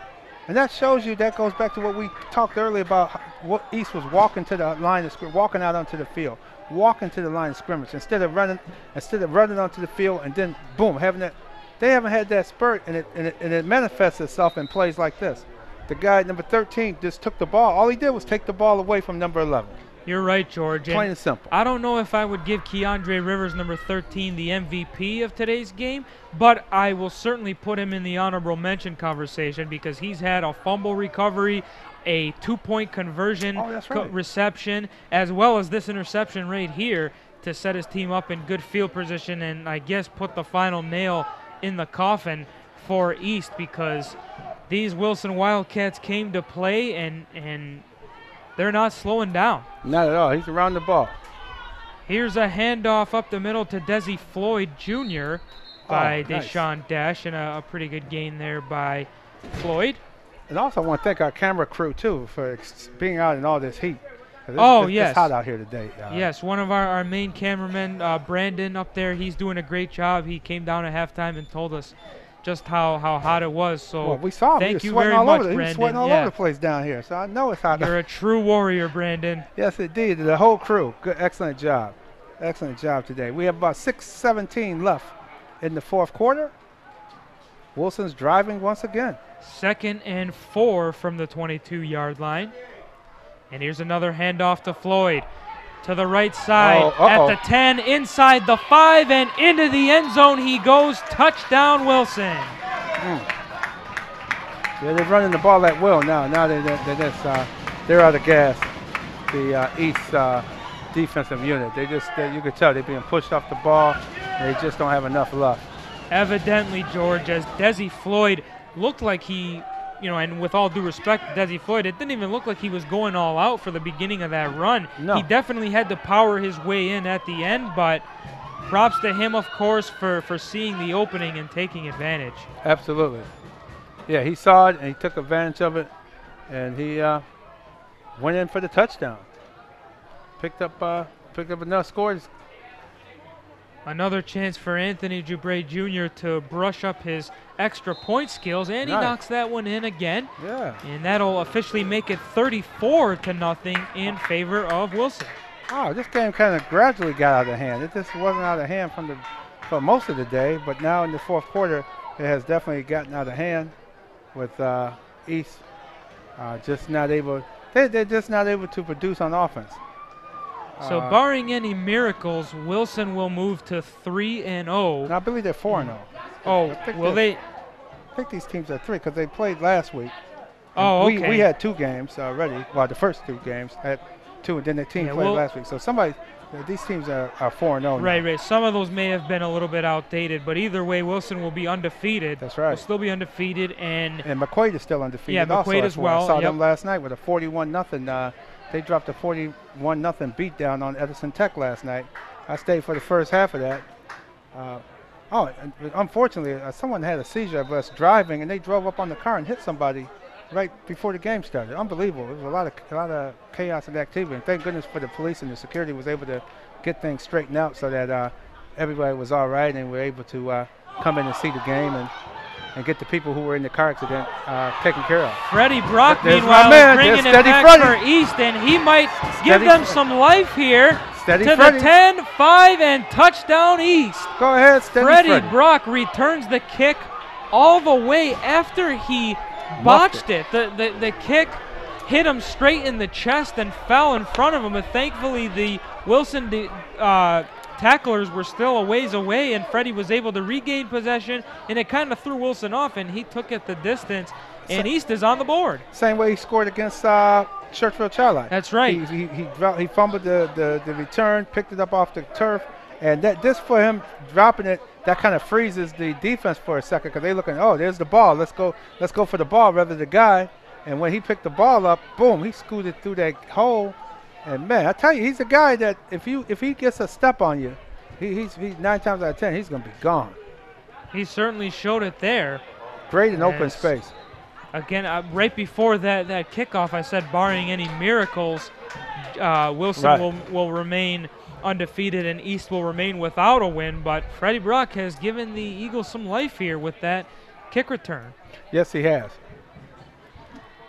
[SPEAKER 2] And that shows you, that goes back to what we talked earlier about what East was walking to the line of scrimmage, walking out onto the field, walking to the line of scrimmage instead of running onto the field and then boom, having that. They haven't had that spurt, and it manifests itself in plays like this. The guy, number 13, just took the ball. All he did was take the ball away from number 11.
[SPEAKER 1] You're right, George.
[SPEAKER 2] Plain and simple.
[SPEAKER 1] I don't know if I would give Keandre Rivers, number 13, the MVP of today's game, but I will certainly put him in the honorable mention conversation because he's had a fumble recovery, a 2-point conversion reception, as well as this interception right here to set his team up in good field position and I guess put the final nail in the coffin for East, because these Wilson Wildcats came to play and they're not slowing down.
[SPEAKER 2] Not at all. He's around the ball.
[SPEAKER 1] Here's a handoff up the middle to Desi Floyd Jr. by Deshaun Dash, and a pretty good gain there by Floyd.
[SPEAKER 2] And also I want to thank our camera crew too for being out in all this heat.
[SPEAKER 1] Yes.
[SPEAKER 2] It's hot out here today.
[SPEAKER 1] Yes, one of our main cameramen, Brandon, up there, he's doing a great job. He came down at halftime and told us just how hot it was. So
[SPEAKER 2] we saw him.
[SPEAKER 1] Thank you very much, Brandon.
[SPEAKER 2] He was sweating all over the place down here, so I know it's hot.
[SPEAKER 1] You're a true warrior, Brandon.
[SPEAKER 2] Yes, indeed. The whole crew. Good, excellent job. Excellent job today. We have about 6:17 left in the fourth quarter. Wilson's driving once again.
[SPEAKER 1] 2nd and 4 from the 22-yard line. And here's another handoff to Floyd. To the right side at the 10, inside the 5, and into the end zone he goes. Touchdown, Wilson.
[SPEAKER 2] Yeah, they're running the ball at will now. Now they're out of gas. The East defensive unit. You could tell they're being pushed off the ball. They just don't have enough left.
[SPEAKER 1] Evidently, George, as Desi Floyd looked like he, and with all due respect to Desi Floyd, it didn't even look like he was going all out for the beginning of that run.
[SPEAKER 2] No.
[SPEAKER 1] He definitely had to power his way in at the end, but props to him, of course, for seeing the opening and taking advantage.
[SPEAKER 2] Absolutely. Yeah, he saw it and he took advantage of it, and he went in for the touchdown. Picked up enough scores.
[SPEAKER 1] Another chance for Anthony Jubray Jr. to brush up his extra point skills, and he knocks that one in again.
[SPEAKER 2] Yeah.
[SPEAKER 1] And that'll officially make it 34-0 in favor of Wilson.
[SPEAKER 2] Oh, this game kind of gradually got out of hand. It just wasn't out of hand for most of the day, but now in the fourth quarter, it has definitely gotten out of hand with East just not able. They're just not able to produce on offense.
[SPEAKER 1] So barring any miracles, Wilson will move to 3-0.
[SPEAKER 2] I believe they're 4-0.
[SPEAKER 1] Oh, will they?
[SPEAKER 2] I think these teams are 3 because they played last week.
[SPEAKER 1] Oh, okay.
[SPEAKER 2] We had 2 games already. Well, the first 2 games had 2, and then the team played last week. So these teams are 4-0.
[SPEAKER 1] Right. Some of those may have been a little bit outdated, but either way, Wilson will be undefeated.
[SPEAKER 2] That's right.
[SPEAKER 1] Will still be undefeated, and
[SPEAKER 2] McQuaid is still undefeated.
[SPEAKER 1] Yeah, McQuaid as well.
[SPEAKER 2] I saw them last night with a 41-0. They dropped a 41-0 beatdown on Edison Tech last night. I stayed for the first half of that. Unfortunately, someone had a seizure of us driving, and they drove up on the car and hit somebody right before the game started. Unbelievable. There was a lot of chaos and activity. And thank goodness for the police and the security was able to get things straightened out so that everybody was all right and were able to come in and see the game and get the people who were in the car accident taken care of.
[SPEAKER 1] Freddie Brock, meanwhile, bringing it back for East, and he might give them some life here to the 10, 5, and touchdown East.
[SPEAKER 2] Go ahead,
[SPEAKER 1] Freddie Brock returns the kick all the way after he botched it. The kick hit him straight in the chest and fell in front of him, but thankfully the Wilson tacklers were still a ways away, and Freddie was able to regain possession, and it kind of threw Wilson off, and he took it the distance, and East is on the board.
[SPEAKER 2] Same way he scored against Churchville Childline.
[SPEAKER 1] That's right.
[SPEAKER 2] He fumbled the return, picked it up off the turf, and just for him dropping it, that kind of freezes the defense for a second because they're looking, oh, there's the ball. Let's go for the ball rather than the guy. And when he picked the ball up, boom, he scooted through that hole. And man, I tell you, he's a guy that if he gets a step on you, he's 9 times out of 10 he's gonna be gone.
[SPEAKER 1] He certainly showed it there.
[SPEAKER 2] Great in open space.
[SPEAKER 1] Again, right before that kickoff, I said barring any miracles, Wilson will remain undefeated and East will remain without a win. But Freddie Brock has given the Eagles some life here with that kick return.
[SPEAKER 2] Yes, he has.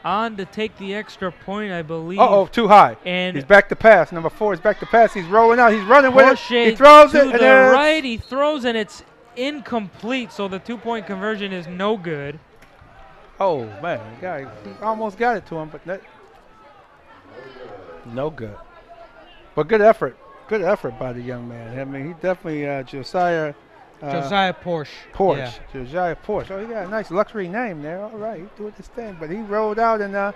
[SPEAKER 1] On to take the extra point, I believe.
[SPEAKER 2] Too high.
[SPEAKER 1] And
[SPEAKER 2] he's back to pass. Number 4 is back to pass. He's rolling out. He's running with it. He throws
[SPEAKER 1] to
[SPEAKER 2] it.
[SPEAKER 1] To the right. He throws, and it's incomplete, so the 2-point conversion is no good.
[SPEAKER 2] Oh, man. The guy almost got it to him, but no good. But good effort. Good effort by the young man. I mean, he definitely, Josiah Porsche.
[SPEAKER 1] Yeah.
[SPEAKER 2] Josiah Porsche. Oh, he got a nice luxury name there. All right, he's doing his thing. But he rolled out and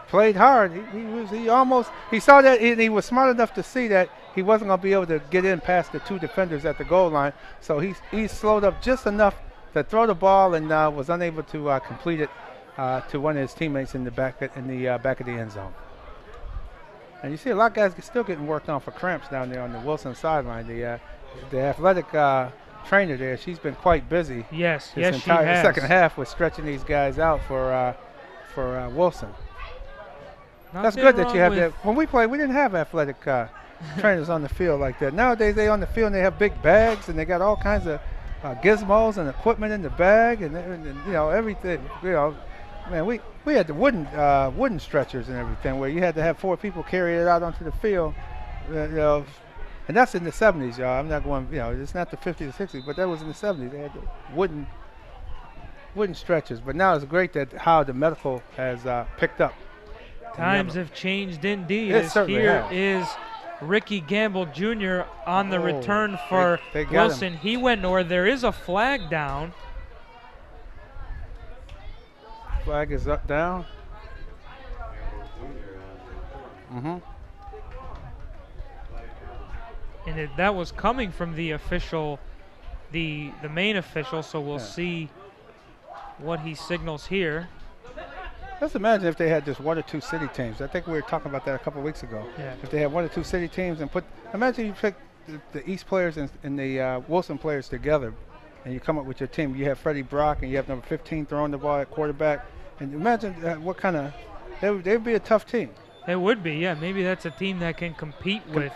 [SPEAKER 2] played hard. He saw that, and he was smart enough to see that he wasn't going to be able to get in past the 2 defenders at the goal line. So he slowed up just enough to throw the ball and was unable to complete it to one of his teammates in the back of the end zone. And you see a lot of guys still getting worked on for cramps down there on the Wilson sideline. The athletic trainer there, she's been quite busy.
[SPEAKER 1] Yes,
[SPEAKER 2] she has. Second half with stretching these guys out for Wilson. That's good that you have that. When we played, we didn't have athletic trainers on the field like that. Nowadays, they on the field and they have big bags and they got all kinds of gizmos and equipment in the bag and everything. Man, we had the wooden stretchers and everything where you had to have 4 people carry it out onto the field. And that's in the 70s, y'all. I'm not going, it's not the 50s or 60s, but that was in the 70s. They had the wooden stretchers. But now it's great that how the medical has picked up.
[SPEAKER 1] Times have changed indeed.
[SPEAKER 2] Here
[SPEAKER 1] is Ricky Gamble Jr. on the return for Wilson. He went nowhere. There is a flag down.
[SPEAKER 2] Flag is up, down. Mm-hmm.
[SPEAKER 1] And that was coming from the official the main official, so we'll see what he signals here.
[SPEAKER 2] Just imagine if they had just 1 or 2 city teams. I think we were talking about that a couple of weeks ago.
[SPEAKER 1] Yeah.
[SPEAKER 2] If they had 1 or 2 city teams and imagine you pick the East players and the Wilson players together, and you come up with your team. You have Freddie Brock and you have number 15 throwing the ball at quarterback. And imagine what kind of they would be a tough team.
[SPEAKER 1] It would be, yeah. Maybe that's a team that can compete with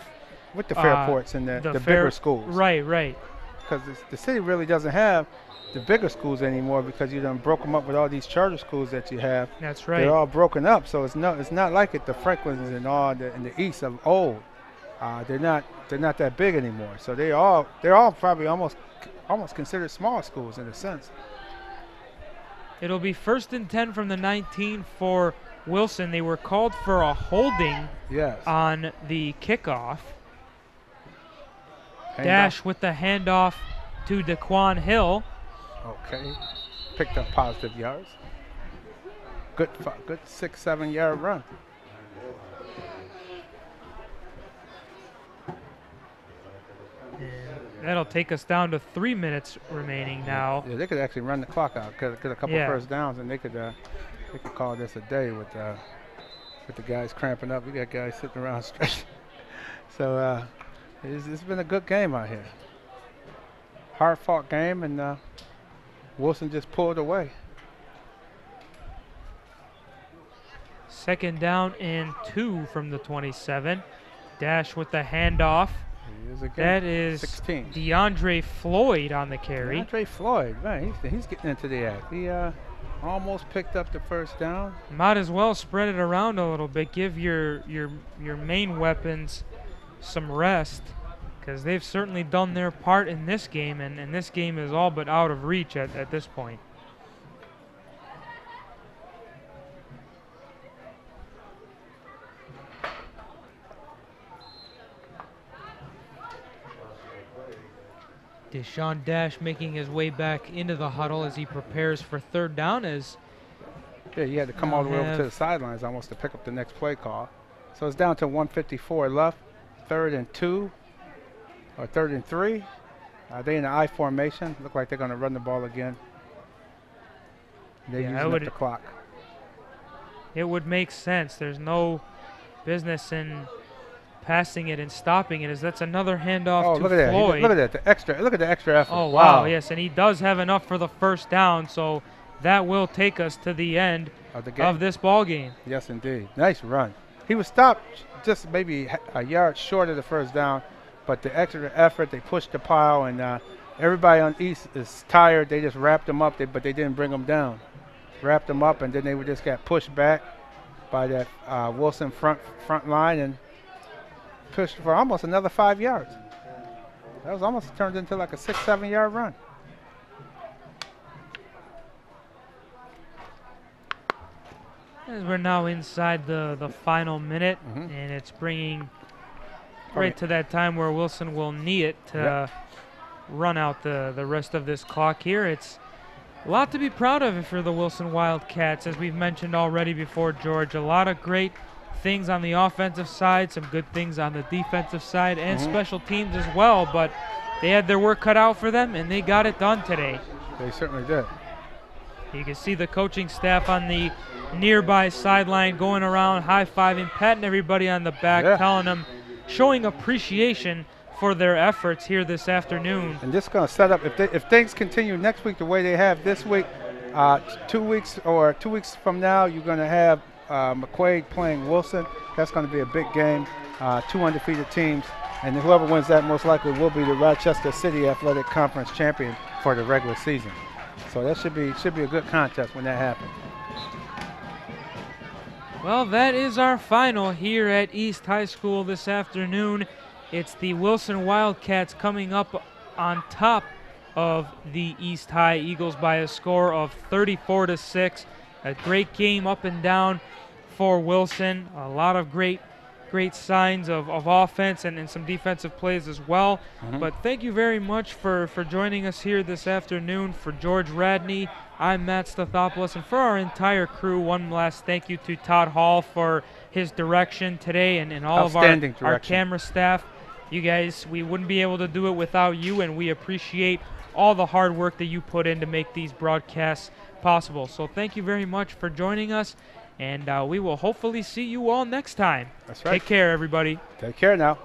[SPEAKER 2] the Fairports and the bigger schools.
[SPEAKER 1] Right.
[SPEAKER 2] Because the city really doesn't have the bigger schools anymore because you done broke them up with all these charter schools that you have.
[SPEAKER 1] That's right.
[SPEAKER 2] They're all broken up, so it's not like the Franklins and all in the East of old. They're not that big anymore. So they're all probably almost considered small schools in a sense.
[SPEAKER 1] It'll be 1st and 10 from the 19 for Wilson. They were called for a holding on the kickoff. Dash with the handoff to Daquan Hill.
[SPEAKER 2] Okay, picked up positive yards. Good 6-7 yard run.
[SPEAKER 1] That'll take us down to 3 minutes remaining now.
[SPEAKER 2] Yeah, they could actually run the clock out, get a couple first downs, and they could call this a day with the guys cramping up. We got guys sitting around stretching. So it's been a good game out here. Hard-fought game, and Wilson just pulled away.
[SPEAKER 1] 2nd down and 2 from the 27. Dash with the handoff. That is
[SPEAKER 2] 16.
[SPEAKER 1] DeAndre Floyd on the carry.
[SPEAKER 2] DeAndre Floyd, man, he's getting into the act. He almost picked up the first down.
[SPEAKER 1] Might as well spread it around a little bit. Give your main weapons some rest, because they've certainly done their part in this game, and this game is all but out of reach at this point. Deshaun Dash making his way back into the huddle as he prepares for 3rd down.
[SPEAKER 2] You had to come all the way over to the sidelines almost to pick up the next play call. So it's down to 1:54 left, 3rd and 2, or 3rd and 3. They in the I formation. Look like they're going to run the ball again. They're using up the clock.
[SPEAKER 1] It would make sense. There's no business in passing it and stopping it, as that's another handoff to Floyd.
[SPEAKER 2] Look at that. Look at the extra effort.
[SPEAKER 1] Oh, wow. Yes, and he does have enough for the 1st down, so that will take us to the end of this ball game.
[SPEAKER 2] Yes, indeed. Nice run. He was stopped just maybe a yard short of the 1st down, but the extra effort, they pushed the pile, and everybody on East is tired. They just wrapped them up, but they didn't bring them down. Wrapped them up, and then they just got pushed back by that Wilson front line and pushed for almost another 5 yards. That was almost turned into like a 6-7 yard run.
[SPEAKER 1] As we're now inside the final minute, and it's bringing right to that time where Wilson will need it to run out the rest of this clock here. It's a lot to be proud of for the Wilson Wildcats, as we've mentioned already before, George. A lot of great things on the offensive side, some good things on the defensive side, and special teams as well, but they had their work cut out for them, and they got it done today.
[SPEAKER 2] They certainly did.
[SPEAKER 1] You can see the coaching staff on the nearby sideline going around, high-fiving, patting everybody on the back, telling them, showing appreciation for their efforts here this afternoon.
[SPEAKER 2] And this is going to set up, if things continue next week the way they have this week, 2 weeks from now, you're going to have McQuaid playing Wilson. That's going to be a big game. 2 undefeated teams, and whoever wins that most likely will be the Rochester City Athletic Conference champion for the regular season. So that should be a good contest when that happens.
[SPEAKER 1] Well, that is our final here at East High School this afternoon. It's the Wilson Wildcats coming up on top of the East High Eagles by a score of 34-6. A great game up and down for Wilson. A lot of great signs of offense and some defensive plays as well. But thank you very much for joining us here this afternoon. For George Radney, I'm Matt Stathopoulos, and for our entire crew, one last thank you to Todd Hall for his direction today, and all of our camera staff. You guys, we wouldn't be able to do it without you, and we appreciate all the hard work that you put in to make these broadcasts possible. So thank you very much for joining us, and we will hopefully see you all next time.
[SPEAKER 2] That's right.
[SPEAKER 1] Take care, everybody.
[SPEAKER 2] Take care now.